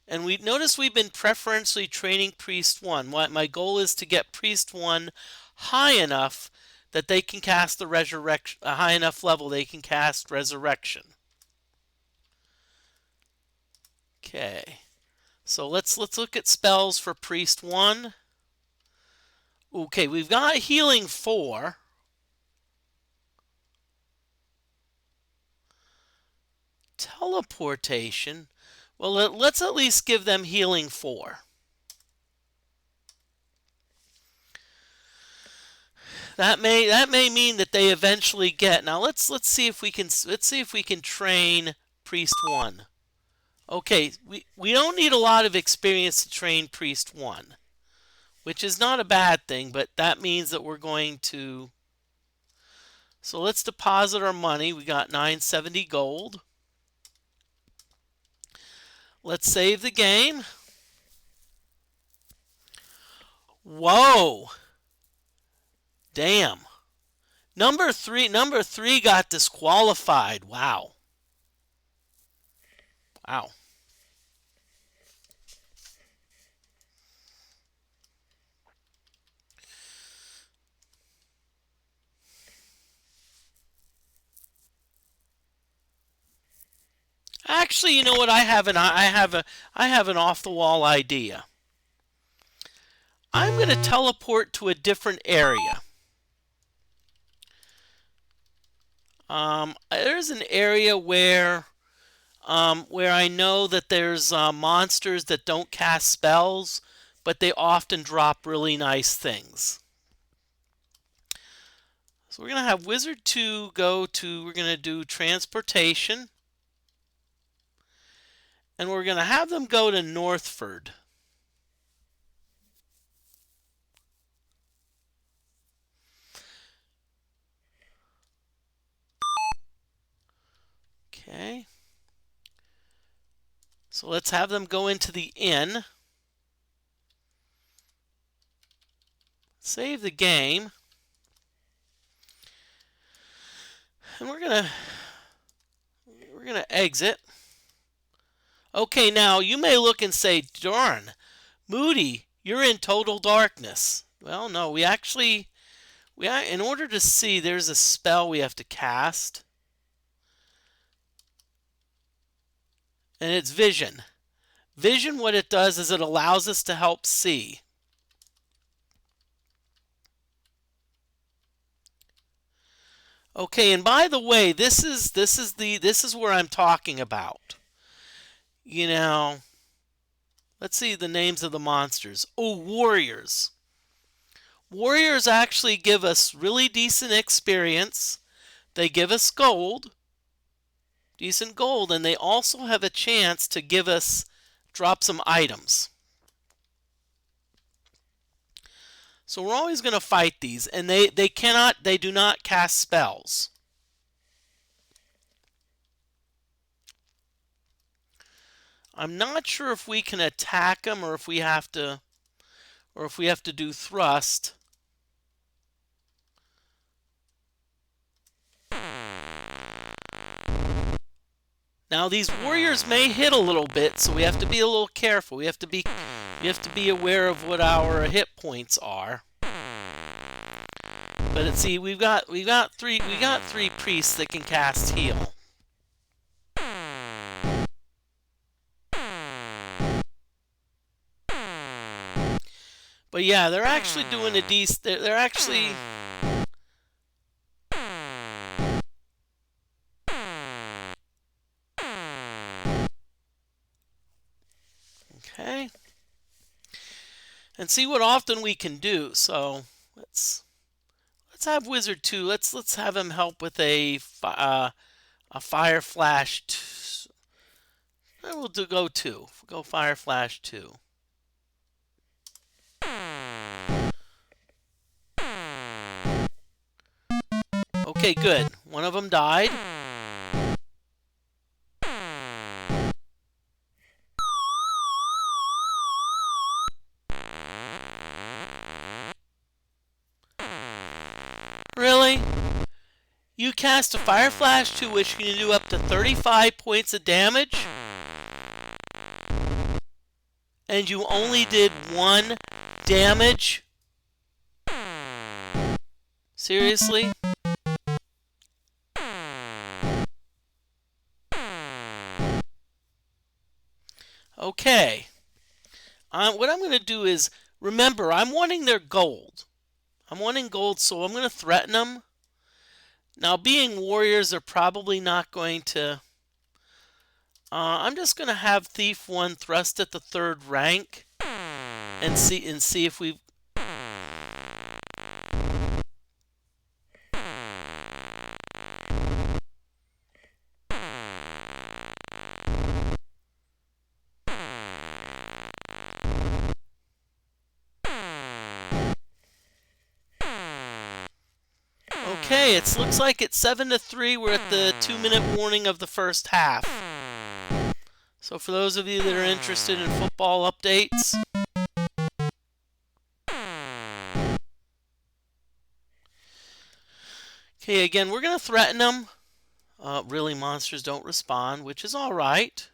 And we notice we've been preferentially training priest 1. My goal is to get priest 1 high enough that they can cast the resurrection, a high enough level they can cast resurrection. Okay. So let's look at spells for priest 1. Okay, we've got healing 4. Teleportation. Well, let's at least give them healing 4. That may mean that they eventually get. Now let's see if we can train priest 1. Okay, we don't need a lot of experience to train priest 1, which is not a bad thing, but that means that we're going to. So let's deposit our money. We got 970 gold. Let's save the game. Whoa. Damn. Number three got disqualified. Wow. Wow. Actually, you know what? I have an off the wall idea. I'm going to teleport to a different area. There's an area where I know that there's monsters that don't cast spells, but they often drop really nice things. So we're going to have Wizard 2 go to, we're going to do Transportation. And we're going to have them go to Northford. Okay. So let's have them go into the inn. Save the game. And we're gonna exit. Okay, now you may look and say, darn, Moody, you're in total darkness. Well, no, we actually, in order to see, there's a spell we have to cast. And it's Vision. Vision, what it does is it allows us to help see. Okay, and by the way, this is where I'm talking about. You know, let's see the names of the monsters. Oh, warriors. Warriors actually give us really decent experience. They give us gold, decent gold, and they also have a chance to give us, drop some items. So we're always going to fight these, and they do not cast spells. I'm not sure if we can attack them or if we have to do thrust. Now these warriors may hit a little bit, so we have to be a little careful. We have to be aware of what our hit points are. But let's see, we got three priests that can cast heal. But yeah, they're actually doing a decent. They're actually. Okay. And see what often we can do. So let's have Wizard 2. Let's have him help with a Fire Flash. We'll go 2. Go Fire Flash 2. Okay, good. One of them died. Really? You cast a Fire Flash 2, which can do up to 35 points of damage, and you only did 1 damage? Seriously? Okay. What I'm going to do is, remember, I'm wanting their gold. I'm wanting gold, so I'm going to threaten them. Now, being warriors, they're probably not going to... I'm just going to have Thief 1 thrust at the 3rd rank and see if we... Okay, it looks like it's 7-3. We're at the 2-minute warning of the first half. So for those of you that are interested in football updates, okay, again, we're going to threaten them. Really, monsters don't respond, which is all right.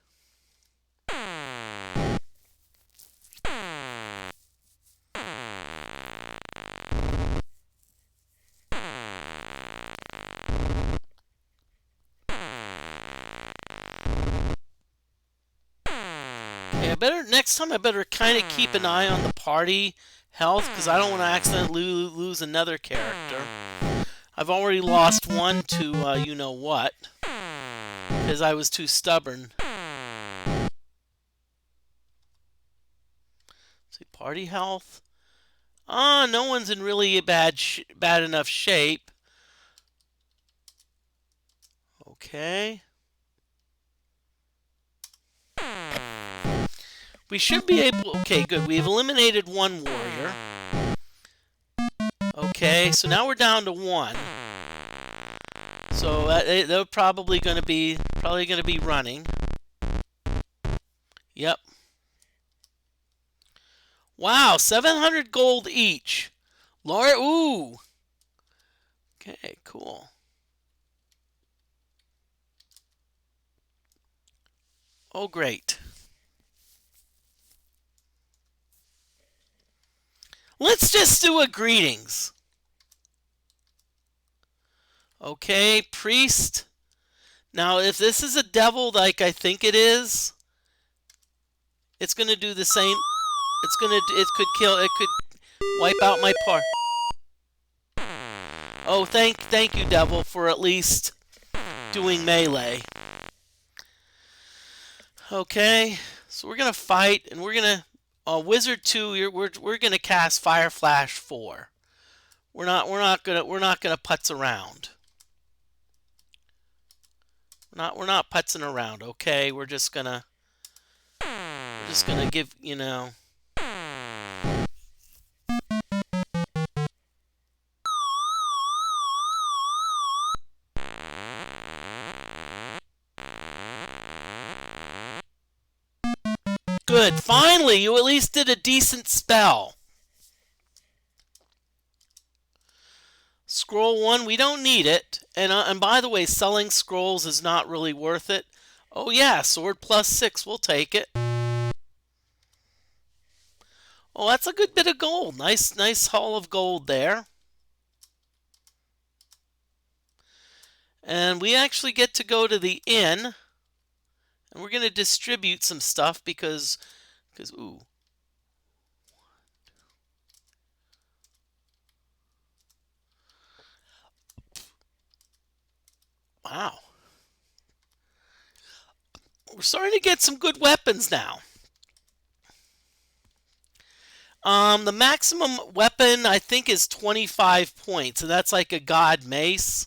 Next time I better kind of keep an eye on the party health, because I don't want to accidentally lose another character. I've already lost 1 to you know what, because I was too stubborn. Let's see, party health. No one's in really bad enough shape. Okay. We should be able... Okay, good. We've eliminated one warrior. Okay, so now we're down to 1. So they're probably going to be running. Yep. Wow, 700 gold each. Laura, ooh. Okay, cool. Oh, great. Let's just do a greetings. Okay, priest. Now, if this is a devil like I think it is, it's going to do the same. It could wipe out my par. Oh, thank you, devil, for at least doing melee. Okay, so we're going to fight, and we're going to Wizard 2, we're going to cast Fire Flash 4. We're not going to putz around. We're not putzing around, okay? We're just going to give, you know, good. Finally, you at least did a decent spell. Scroll 1, we don't need it. And by the way, selling scrolls is not really worth it. Oh yeah, sword +6, we'll take it. Oh, that's a good bit of gold. Nice haul of gold there. And we actually get to go to the inn. And we're going to distribute some stuff because ooh. Wow. We're starting to get some good weapons now. The maximum weapon, I think, is 25 points. And that's like a god mace.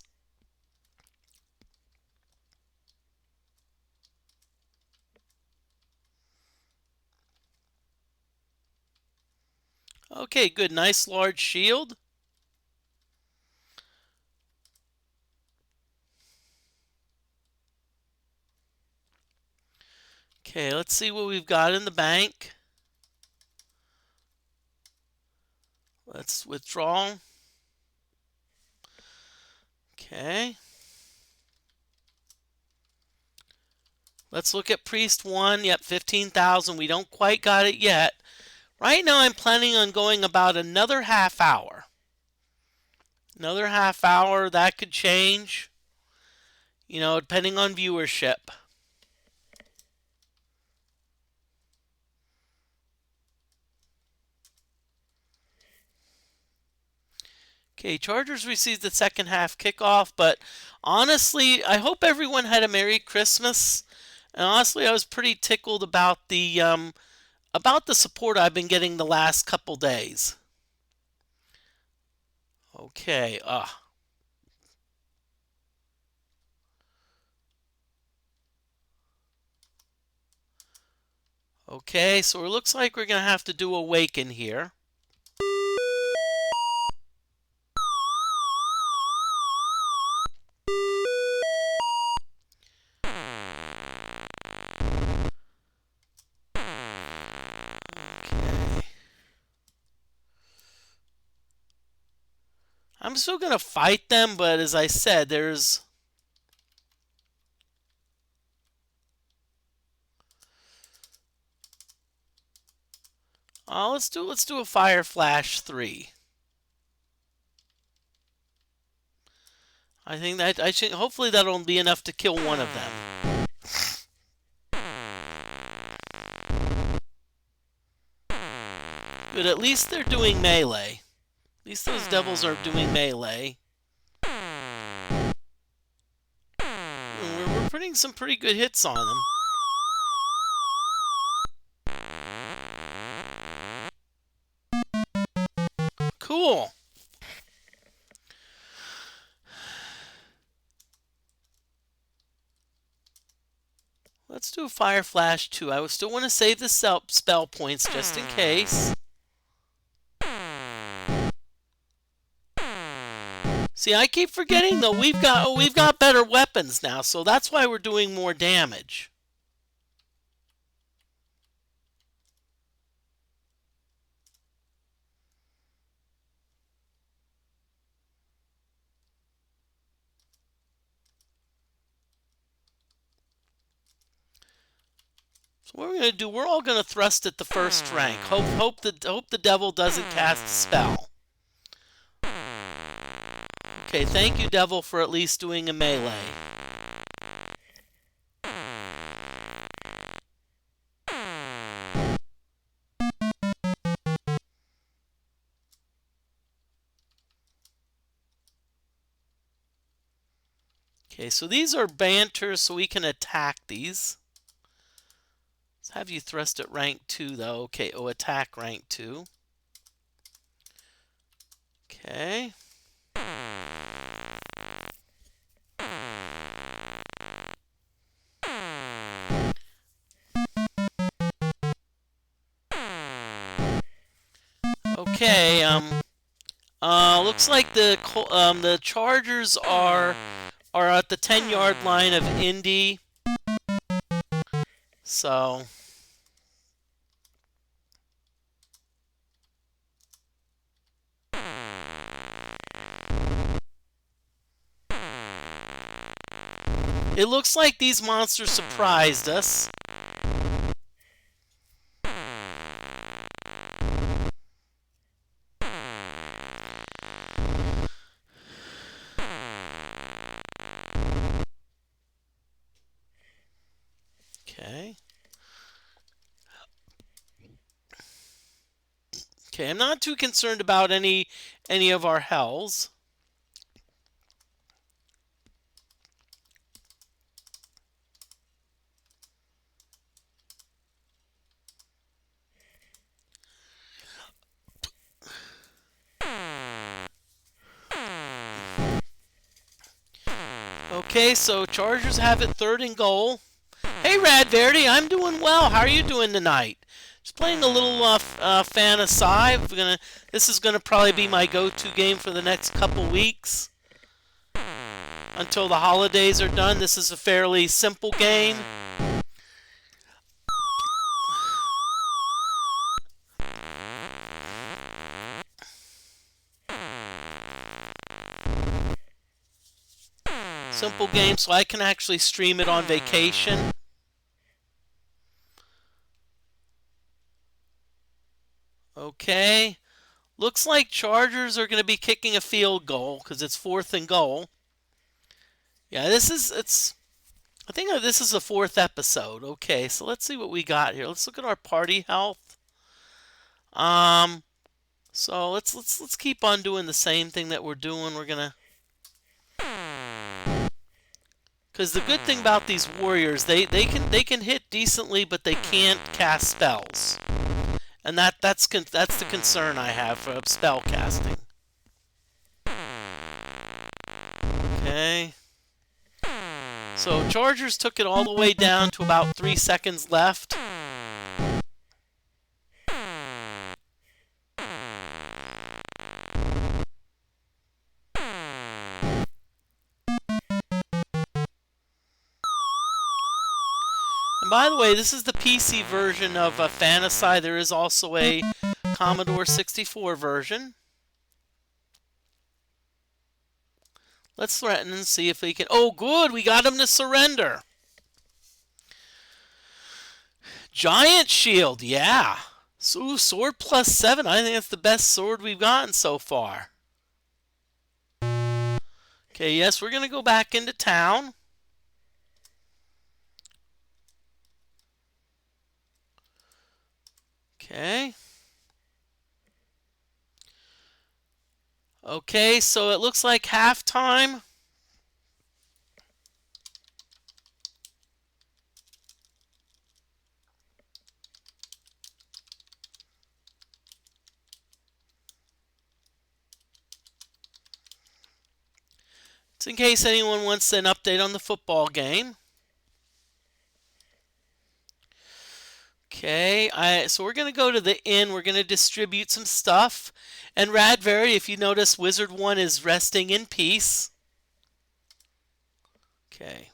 Okay, good. Nice large shield. Okay, let's see what we've got in the bank. Let's withdraw. Okay. Let's look at Priest 1. Yep, 15,000. We don't quite got it yet. Right now I'm planning on going about another half hour. Another half hour, that could change. You know, depending on viewership. Okay, Chargers received the second half kickoff, but honestly, I hope everyone had a Merry Christmas. And honestly, I was pretty tickled about the support I've been getting the last couple days. Okay, Okay, so it looks like we're going to have to do Awaken here. I'm still going to fight them, but as I said, there's... let's do a Fire Flash 3. I think that hopefully that'll be enough to kill one of them. But at least they're doing melee. At least those devils are doing melee. we're putting some pretty good hits on them. Cool. Let's do a Fire Flash 2. I still want to save the spell points just in case. See, I keep forgetting though we've got better weapons now, so that's why we're doing more damage. So what we're going to do, we're all going to thrust at the first rank. Hope the devil doesn't cast a spell. Okay, thank you, devil, for at least doing a melee. Okay, so these are banters, so we can attack these. Let's have you thrust at rank 2, though. Okay, oh, attack rank 2. Okay. Okay, looks like the Chargers are at the 10-yard line of Indy. So it looks like these monsters surprised us. Okay. Okay, I'm not too concerned about any of our hells. Okay, so Chargers have it 3rd and goal. Hey, Radverdi, I'm doing well. How are you doing tonight? Just playing a little Phantasie. This is gonna probably be my go-to game for the next couple weeks until the holidays are done. This is a fairly simple game. Simple game, so I can actually stream it on vacation. Okay. Looks like Chargers are going to be kicking a field goal because it's 4th and goal. Yeah, I think this is the 4th episode. Okay, so let's see what we got here. Let's look at our party health. So let's keep on doing the same thing that we're doing. We're gonna, because the good thing about these warriors, they can hit decently, but they can't cast spells, and that's the concern I have for spell casting. Okay. So Chargers took it all the way down to about 3 seconds left. And by the way, this is the PC version of Phantasie. There is also a Commodore 64 version. Let's threaten and see if we can... Oh, good! We got him to surrender. Giant shield, yeah. So, sword +7. I think that's the best sword we've gotten so far. Okay, yes, we're going to go back into town. Okay. Okay, so it looks like halftime. So in case anyone wants an update on the football game. Okay, so we're going to go to the inn. We're going to distribute some stuff. And Radberry, if you notice, Wizard 1 is resting in peace. Okay.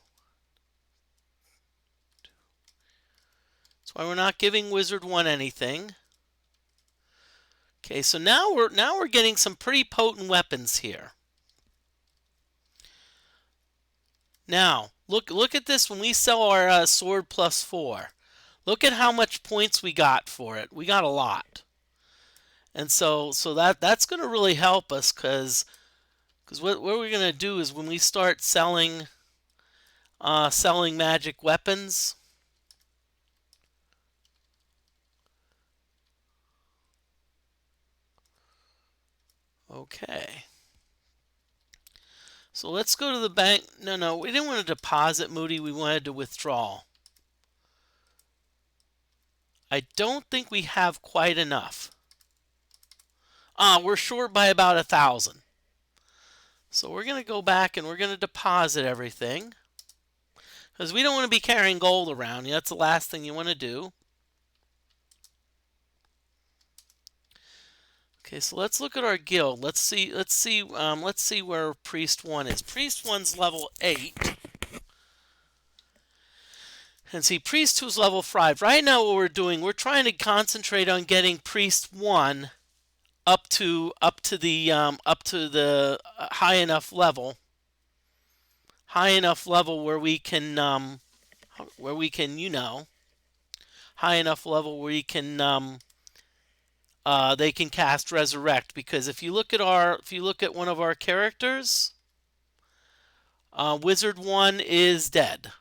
That's why we're not giving Wizard 1 anything. Okay, so now we're getting some pretty potent weapons here. Now, look at this when we sell our sword +4. Look at how much points we got for it. We got a lot. And so that's going to really help us because what we're going to do is when we start selling magic weapons, okay. So let's go to the bank. No, we didn't want to deposit, Moody. We wanted to withdraw. I don't think we have quite enough. We're short by about 1,000. So we're going to go back and we're going to deposit everything. Because we don't want to be carrying gold around. That's the last thing you want to do. Okay, so let's look at our guild. Let's see where Priest 1 is. Priest 1's level 8. And see, Priest 2's level 5. Right now what we're doing, we're trying to concentrate on getting Priest 1 up to the high enough level where we can high enough level where we can they can cast Resurrect. Because if you look at one of our characters, Wizard 1 is dead.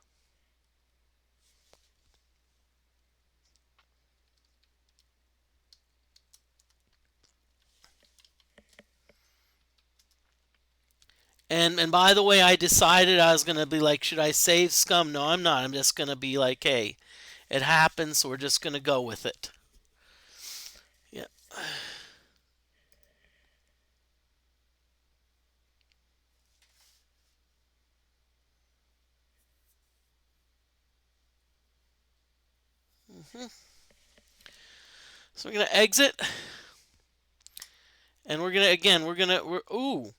And by the way, I decided I was going to be like, should I save Scum? No, I'm not. I'm just going to be like, hey, it happens, so we're just going to go with it. Yeah. So we're going to exit. And we're going to, ooh.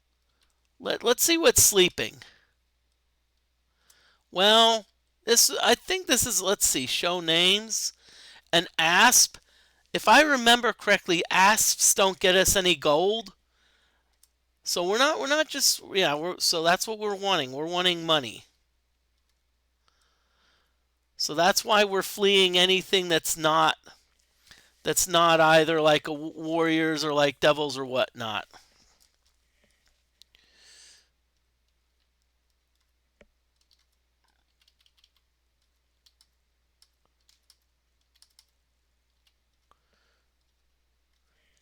Let's see what's sleeping. Well, I think this is, let's see, show names. An asp. If I remember correctly, asps don't get us any gold. So we're not just, yeah, so that's what we're wanting. We're wanting money. So that's why we're fleeing anything that's not either like a warriors or like devils or whatnot.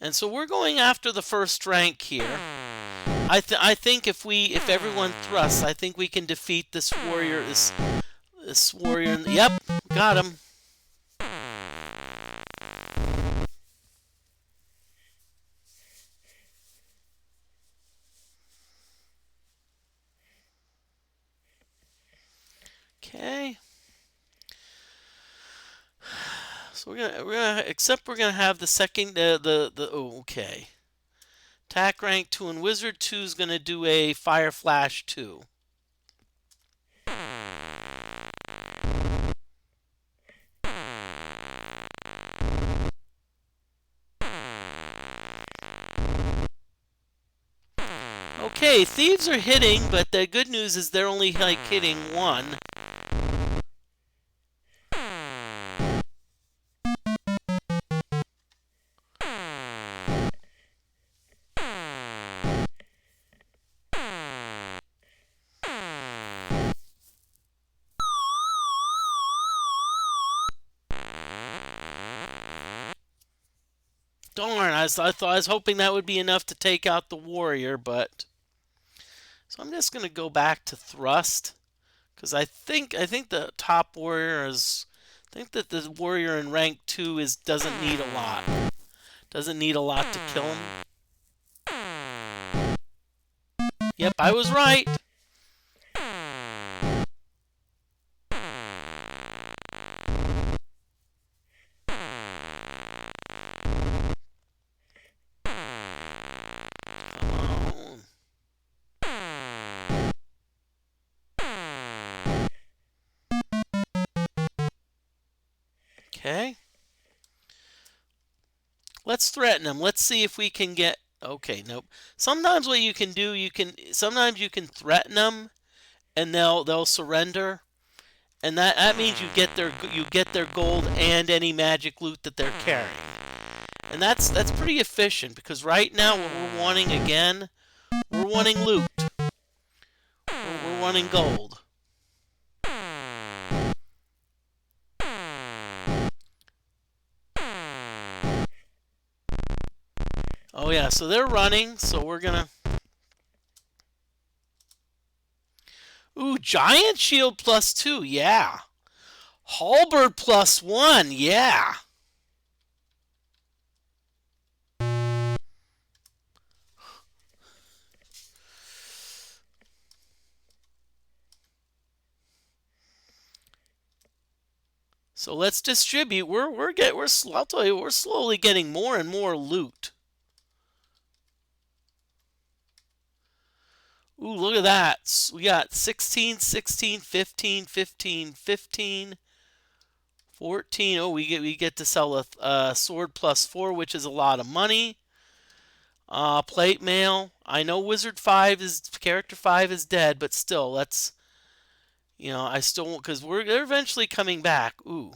And so we're going after the first rank here. I think if everyone thrusts, I think we can defeat this warrior. This warrior. Yep, got him. Okay. So we're gonna have the second oh, okay. Attack rank 2 and Wizard 2 is gonna do a Fire Flash 2. Okay, thieves are hitting, but the good news is they're only like hitting 1. Darn, I was hoping that would be enough to take out the warrior, but so I'm just gonna go back to thrust because I think the top warrior is. I think that the warrior in rank 2 doesn't need a lot. Doesn't need a lot to kill him. Yep, I was right. let's threaten them. Let's see if we can get. Okay, nope. Sometimes what you can do, sometimes you can threaten them, and they'll surrender, and that means you get their gold and any magic loot that they're carrying, and that's pretty efficient because right now what we're wanting again, we're wanting loot, we're wanting gold. Oh yeah, so they're running, so we're gonna. Ooh, giant shield +2, yeah. Halberd +1, yeah. So let's distribute. I'll tell you, we're slowly getting more and more loot. Ooh, look at that. We got 16, 16, 15, 15, 15, 14. Oh, we get to sell a sword +4, which is a lot of money. Plate mail. I know character 5 is dead, but still, let's, I still won't, because they're eventually coming back. Ooh.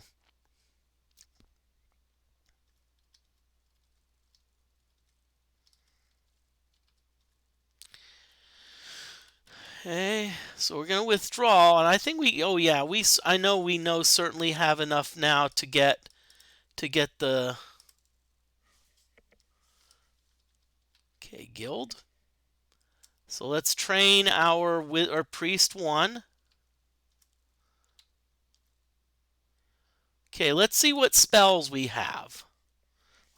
Okay, so we're gonna withdraw, and I think I know we certainly have enough now to get the. Okay, guild. So let's train our priest 1. Okay, let's see what spells we have.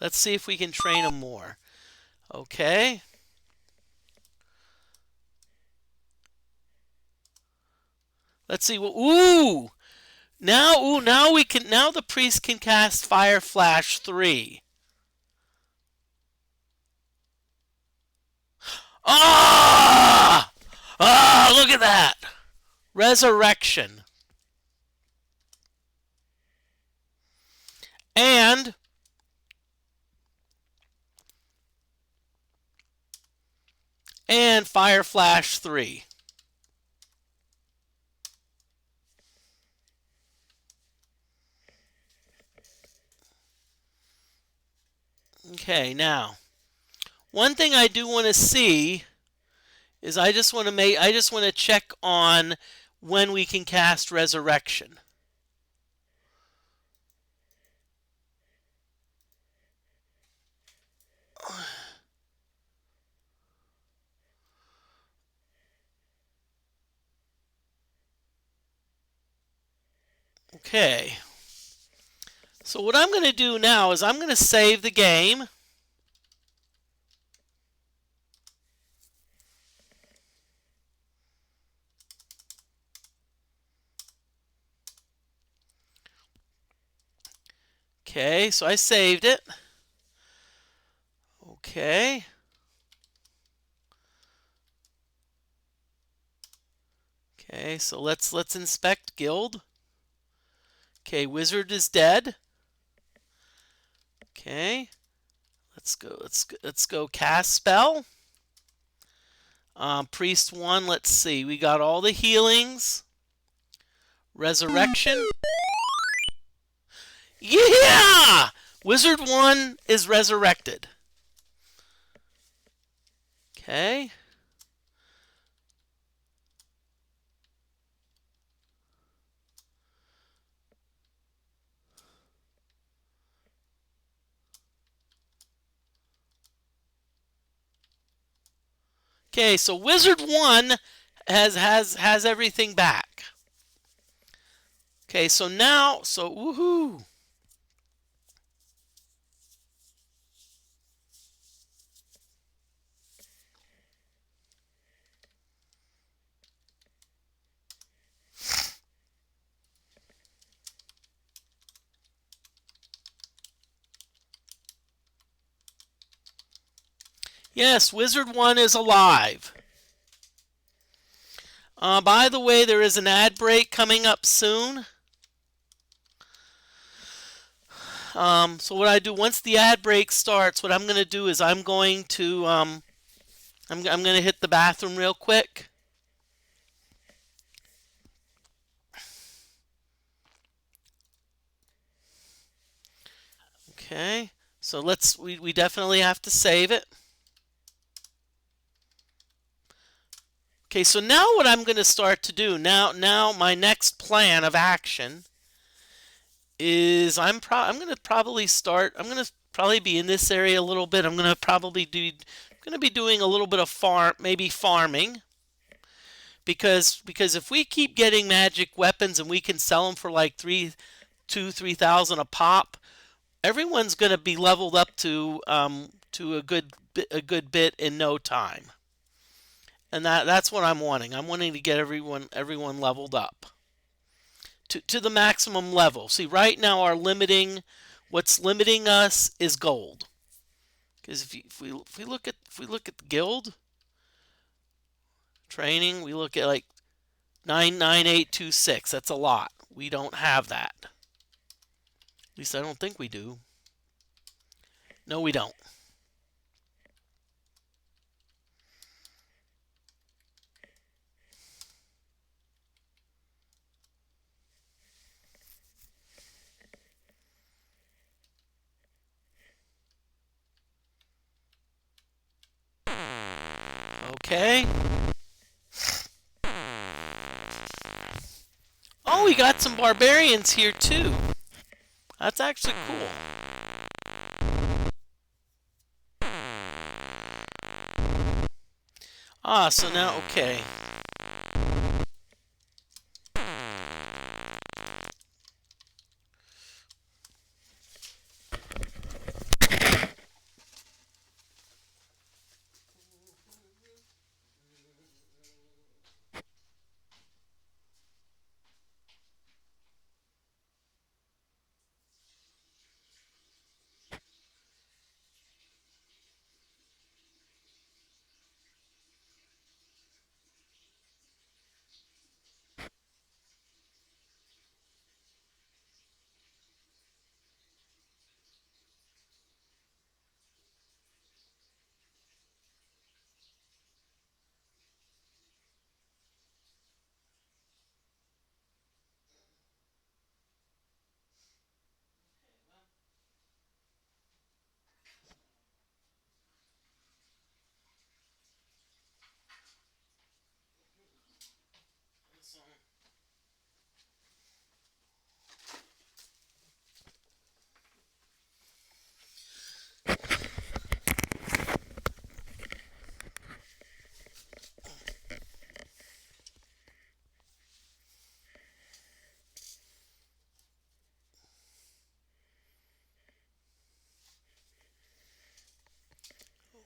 Let's see if we can train them more. Okay. Let's see what. Ooh! Now we can. Now the priest can cast Fire Flash 3. Ah! Ah! Look at that! Resurrection. And Fire Flash 3. Okay, now one thing I do want to see is I just want to check on when we can cast Resurrection. Okay. So what I'm going to do now is I'm going to save the game. Okay, so I saved it. Okay. Okay, so let's inspect guild. Okay, wizard is dead. Okay. Let's go cast spell. Priest 1, let's see. We got all the healings. Resurrection. Yeah! Wizard 1 is resurrected. Okay. Okay, so Wizard 1 has everything back. Okay, so woohoo. Yes, Wizard 1 is alive. By the way, there is an ad break coming up soon. So what I do once the ad break starts, what I'm going to do is I'm going to I'm going to hit the bathroom real quick. Okay. So we definitely have to save it. Okay, so now what I'm going to start to do now my next plan of action is I'm going to probably start I'm going to probably be in this area a little bit. I'm going to be doing a little bit of maybe farming, because if we keep getting magic weapons and we can sell them for like 3,000 a pop, everyone's going to be leveled up to a good bit in no time. And that's what I'm wanting. I'm wanting to get everyone leveled up to the maximum level. See, right now what's limiting us is gold. Because if we look at the guild training, we look at like 99826. That's a lot. We don't have that. At least I don't think we do. No, we don't. Okay. Oh, we got some barbarians here too. That's actually cool. Ah, so now, okay.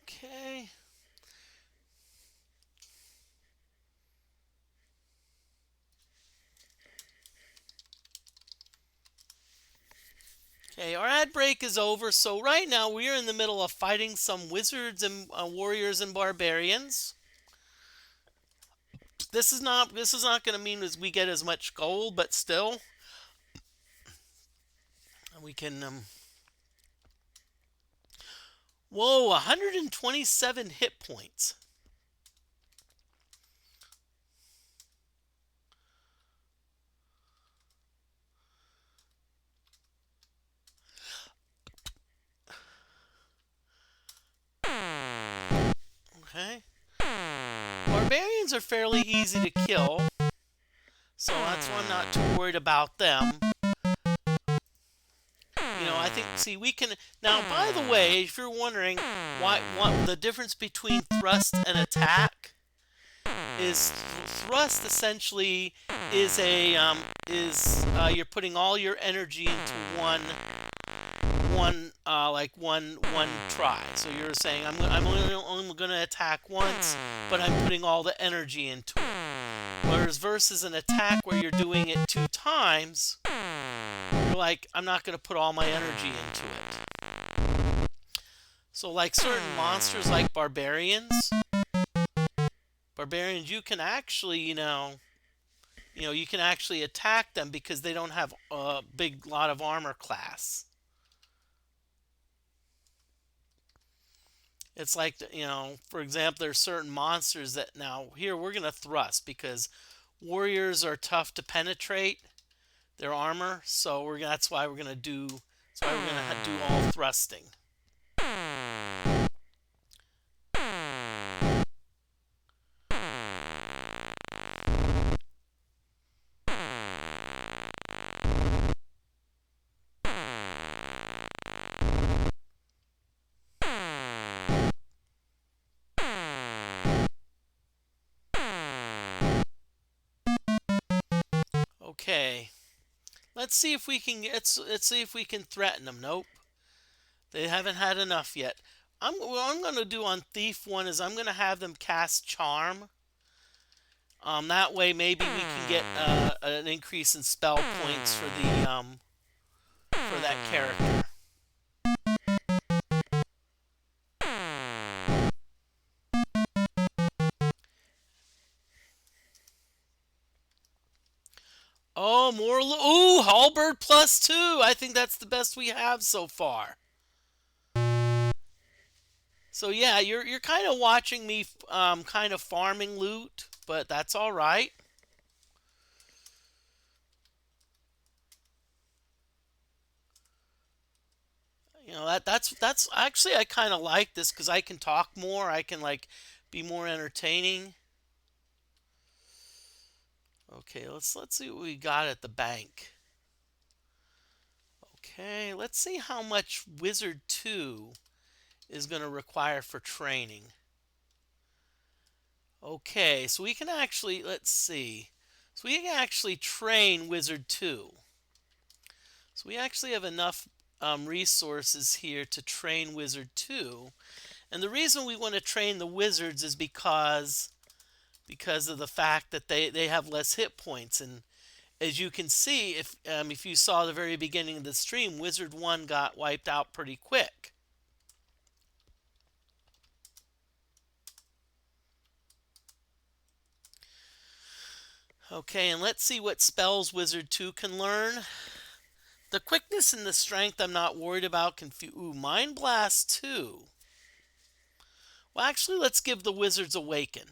Okay. Okay, our ad break is over. So right now we are in the middle of fighting some wizards and warriors and barbarians. This is not going to mean as we get as much gold, but still we can. Whoa, 127 hit points. Okay. Barbarians are fairly easy to kill, so that's why I'm not too worried about them. I think, see, we can, now, by the way, if you're wondering what the difference between thrust and attack is, thrust essentially is you're putting all your energy into one try. So you're saying I'm only going to attack once, but I'm putting all the energy into it. Whereas versus an attack where you're doing it 2 times, you're like, I'm not going to put all my energy into it. So like certain monsters like barbarians, you can actually, you can actually attack them because they don't have a big lot of armor class. It's like, for example, there's certain monsters that now here we're gonna thrust because warriors are tough to penetrate their armor, so that's why we're gonna do do all thrusting. Okay, let's see if we can threaten them. Nope, they haven't had enough yet. What I'm gonna do on Thief 1 is I'm gonna have them cast Charm. That way maybe we can get an increase in spell points for the for that character. Oh, ooh, Halberd +2. I think that's the best we have so far. So yeah, you're kind of watching me kind of farming loot, but that's all right. That's actually I kind of like this because I can talk more. I can like be more entertaining. Okay, let's see what we got at the bank. Okay, let's see how much Wizard 2 is going to require for training. Okay, so we can actually, let's see. So we can actually train Wizard 2. So we actually have enough resources here to train Wizard 2. And the reason we want to train the wizards is because of the fact that they have less hit points. And as you can see, if you saw the very beginning of the stream, Wizard 1 got wiped out pretty quick. Okay, and let's see what spells Wizard 2 can learn. The quickness and the strength I'm not worried about. Ooh, Mind Blast 2. Well, actually, let's give the Wizards Awaken.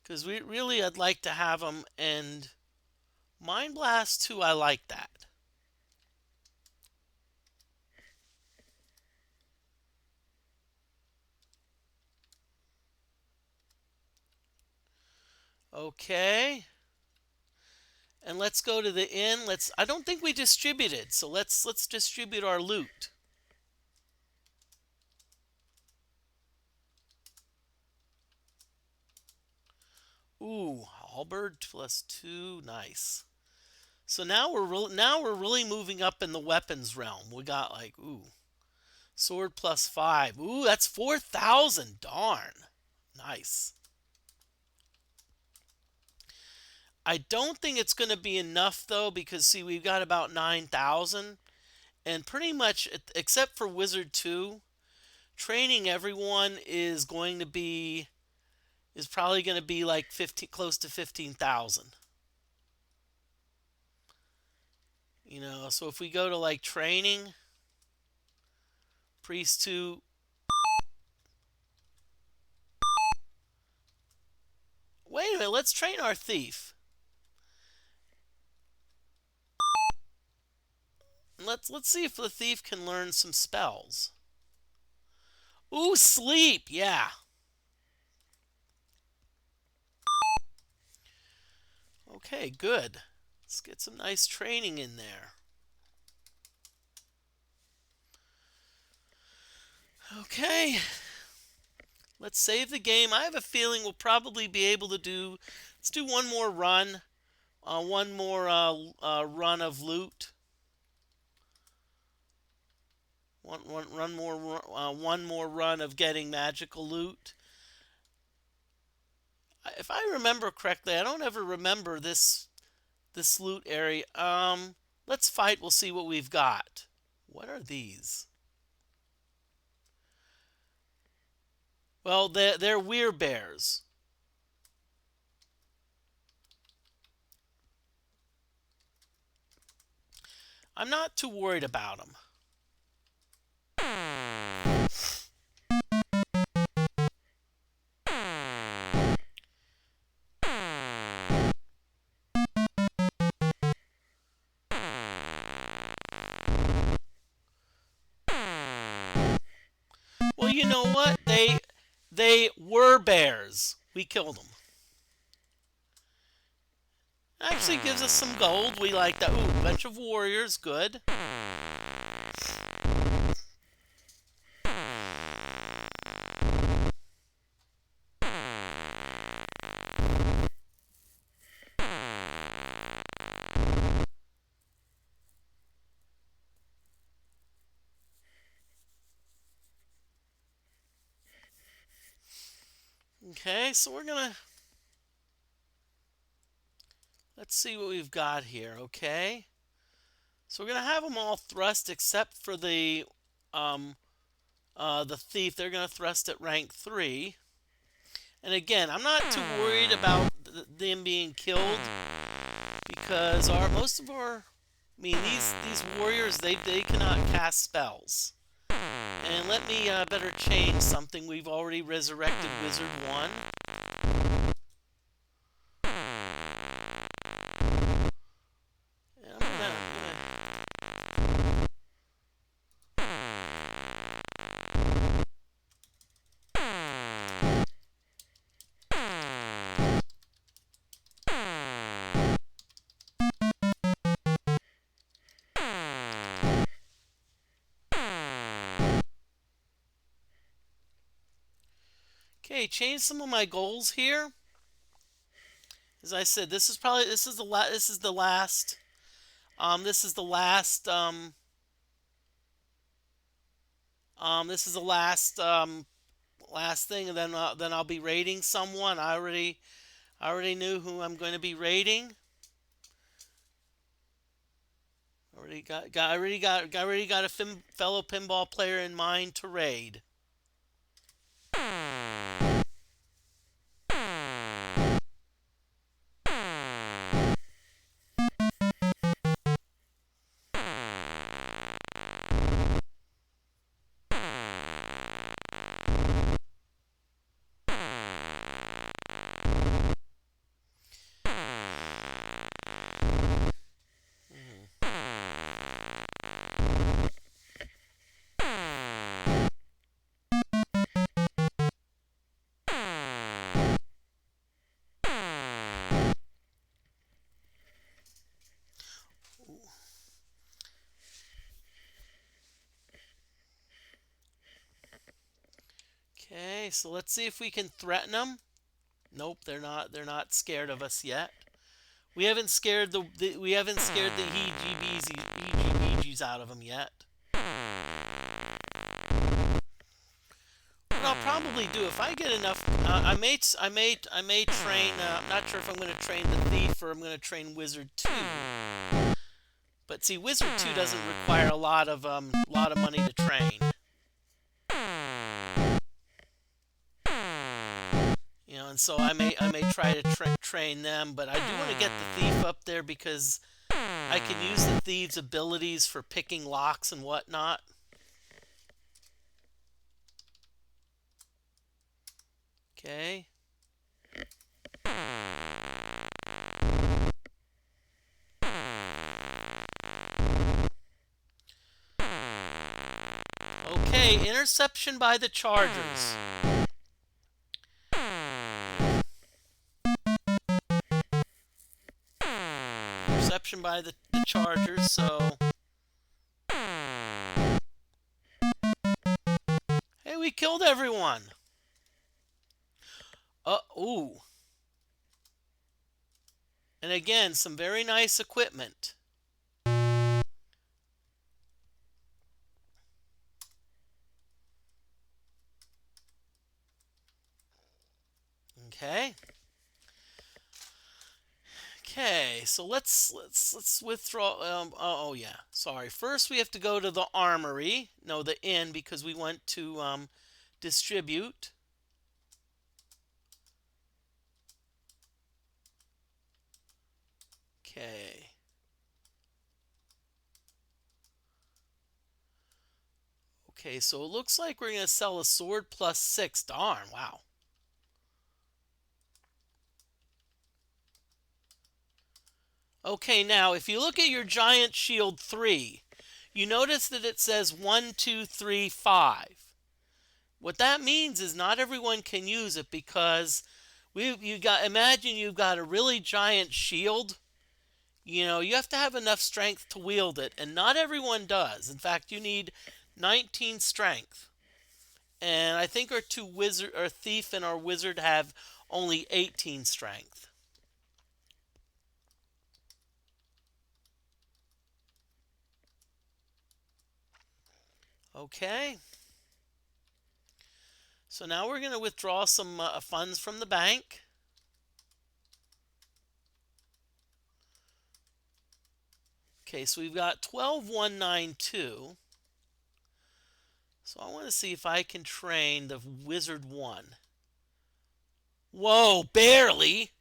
Because I'd like to have them, and Mind Blast 2, I like that. Okay. And let's go to the inn. I don't think we distributed, so let's distribute our loot. Ooh, halberd +2, nice. So now we're really moving up in the weapons realm. We got like sword +5. Ooh, that's 4,000. Darn, nice. I don't think it's going to be enough though because see we've got about 9,000 and pretty much except for Wizard 2, training everyone is probably going to be like 15, close to 15,000. So if we go to like training, Priest 2. Wait a minute, let's train our thief. Let's see if the thief can learn some spells. Ooh, sleep, yeah. Okay, good. Let's get some nice training in there. Okay. Let's save the game. I have a feeling we'll probably be able to let's do one more run. One more run of loot. One more run of getting magical loot. If I remember correctly, I don't ever remember this loot area. Let's fight. We'll see what we've got. What are these? Well, they're werebears. I'm not too worried about them. Well, you know what? They were bears. We killed them. Actually gives us some gold. We like that. Ooh, bunch of warriors. Good. Okay, so we're gonna let's see what we've got here. Okay, so we're gonna have them all thrust except for the thief. They're gonna thrust at rank 3. And again, I'm not too worried about them being killed because most of our, I mean, these warriors they cannot cast spells. And let me better change something. We've already resurrected Wizard 1. And I'm gonna okay, change some of my goals here. As I said, this is the last this is the last this is the last this is the last thing, and then I'll be raiding someone. I already knew who I'm going to be raiding. Already got a fellow pinball player in mind to raid. Okay, so let's see if we can threaten them. Nope, they're not. They're not scared of us yet. We haven't scared we haven't scared the heebie-jeebies out of them yet. What I'll probably do if I get enough, I may train. I'm not sure if I'm going to train the thief or I'm going to train Wizard 2. But see, Wizard 2 doesn't require a lot of money to train. You know, and so I may try to train them, but I do want to get the thief up there because I can use the thief's abilities for picking locks and whatnot. Okay. Okay, interception by the Chargers. Interception by the Chargers, so... Hey, we killed everyone! Ooh. And again, some very nice equipment. Okay. Okay, so let's withdraw. Oh yeah, sorry. First, we have to go to the armory. No, the inn, because we want to distribute. Okay. Okay, so it looks like we're going to sell a sword plus 6. Darn, wow. Okay, now if you look at your giant shield 3, you notice that it says 1, 2, 3, 5. What that means is not everyone can use it because you got imagine you've got a really giant shield. You know, you have to have enough strength to wield it, and not everyone does. In fact, you need 19 strength. And I think our thief and our wizard have only 18 strength. Okay. So now we're going to withdraw some funds from the bank. Okay, so we've got 12,192. So I want to see if I can train the wizard 1. Whoa, barely.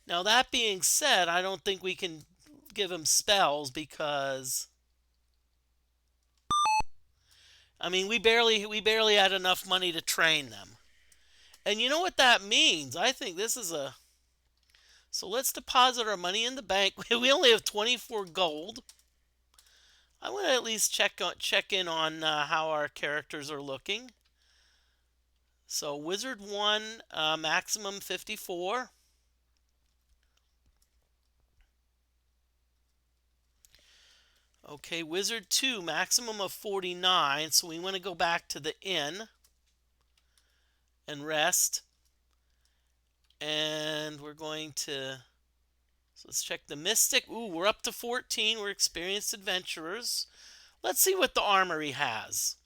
Now that being said, I don't think we can give him spells because I mean we barely had enough money to train them. And you know what that means? I think this is a so let's deposit our money in the bank. We only have 24 gold. I want to at least check in on how our characters are looking. So Wizard 1, maximum 54. Okay, Wizard 2, maximum of 49. So we want to go back to the inn and rest. And we're going to... So let's check the Mystic. Ooh, we're up to 14. We're experienced adventurers. Let's see what the armory has.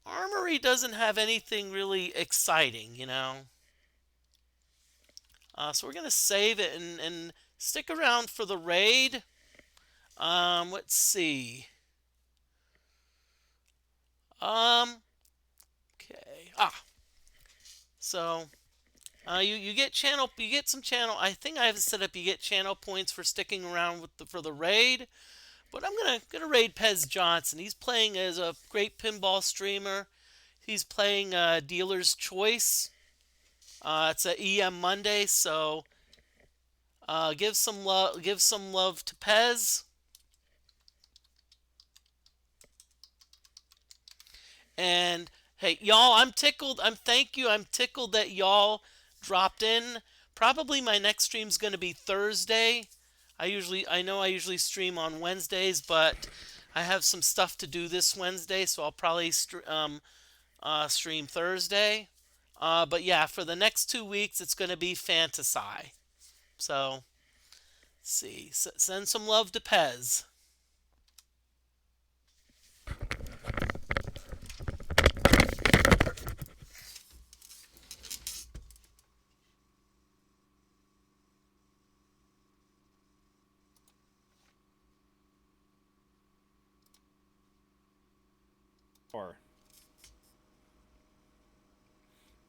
Armory doesn't have anything really exciting, you know. So we're going to save it and stick around for the raid. Let's see. Okay. So you get some channel. I think I have it set up. You get channel points for sticking around for the raid. But I'm gonna raid Pez Johnson. He's playing as a great pinball streamer. He's playing Dealer's Choice. It's a EM Monday, so give some love to Pez. And hey, y'all, I'm tickled. I'm tickled that y'all dropped in. Probably my next stream's going to be Thursday. I know I usually stream on Wednesdays, but I have some stuff to do this Wednesday, so I'll probably stream Thursday. But yeah, for the next 2 weeks, it's going to be Phantasie. So, let's see. Send some love to Pez.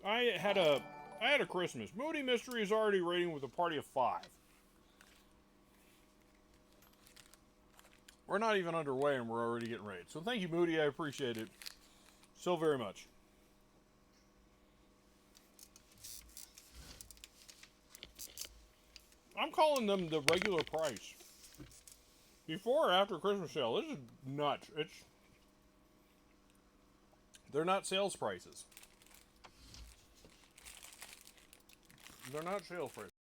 I had a Christmas. Moody Mystery is already raiding with a party of 5. We're not even underway and we're already getting raided. So thank you, Moody. I appreciate it so very much. I'm calling them the regular price. Before or after Christmas sale. This is nuts. They're not sales prices. They're not sales prices.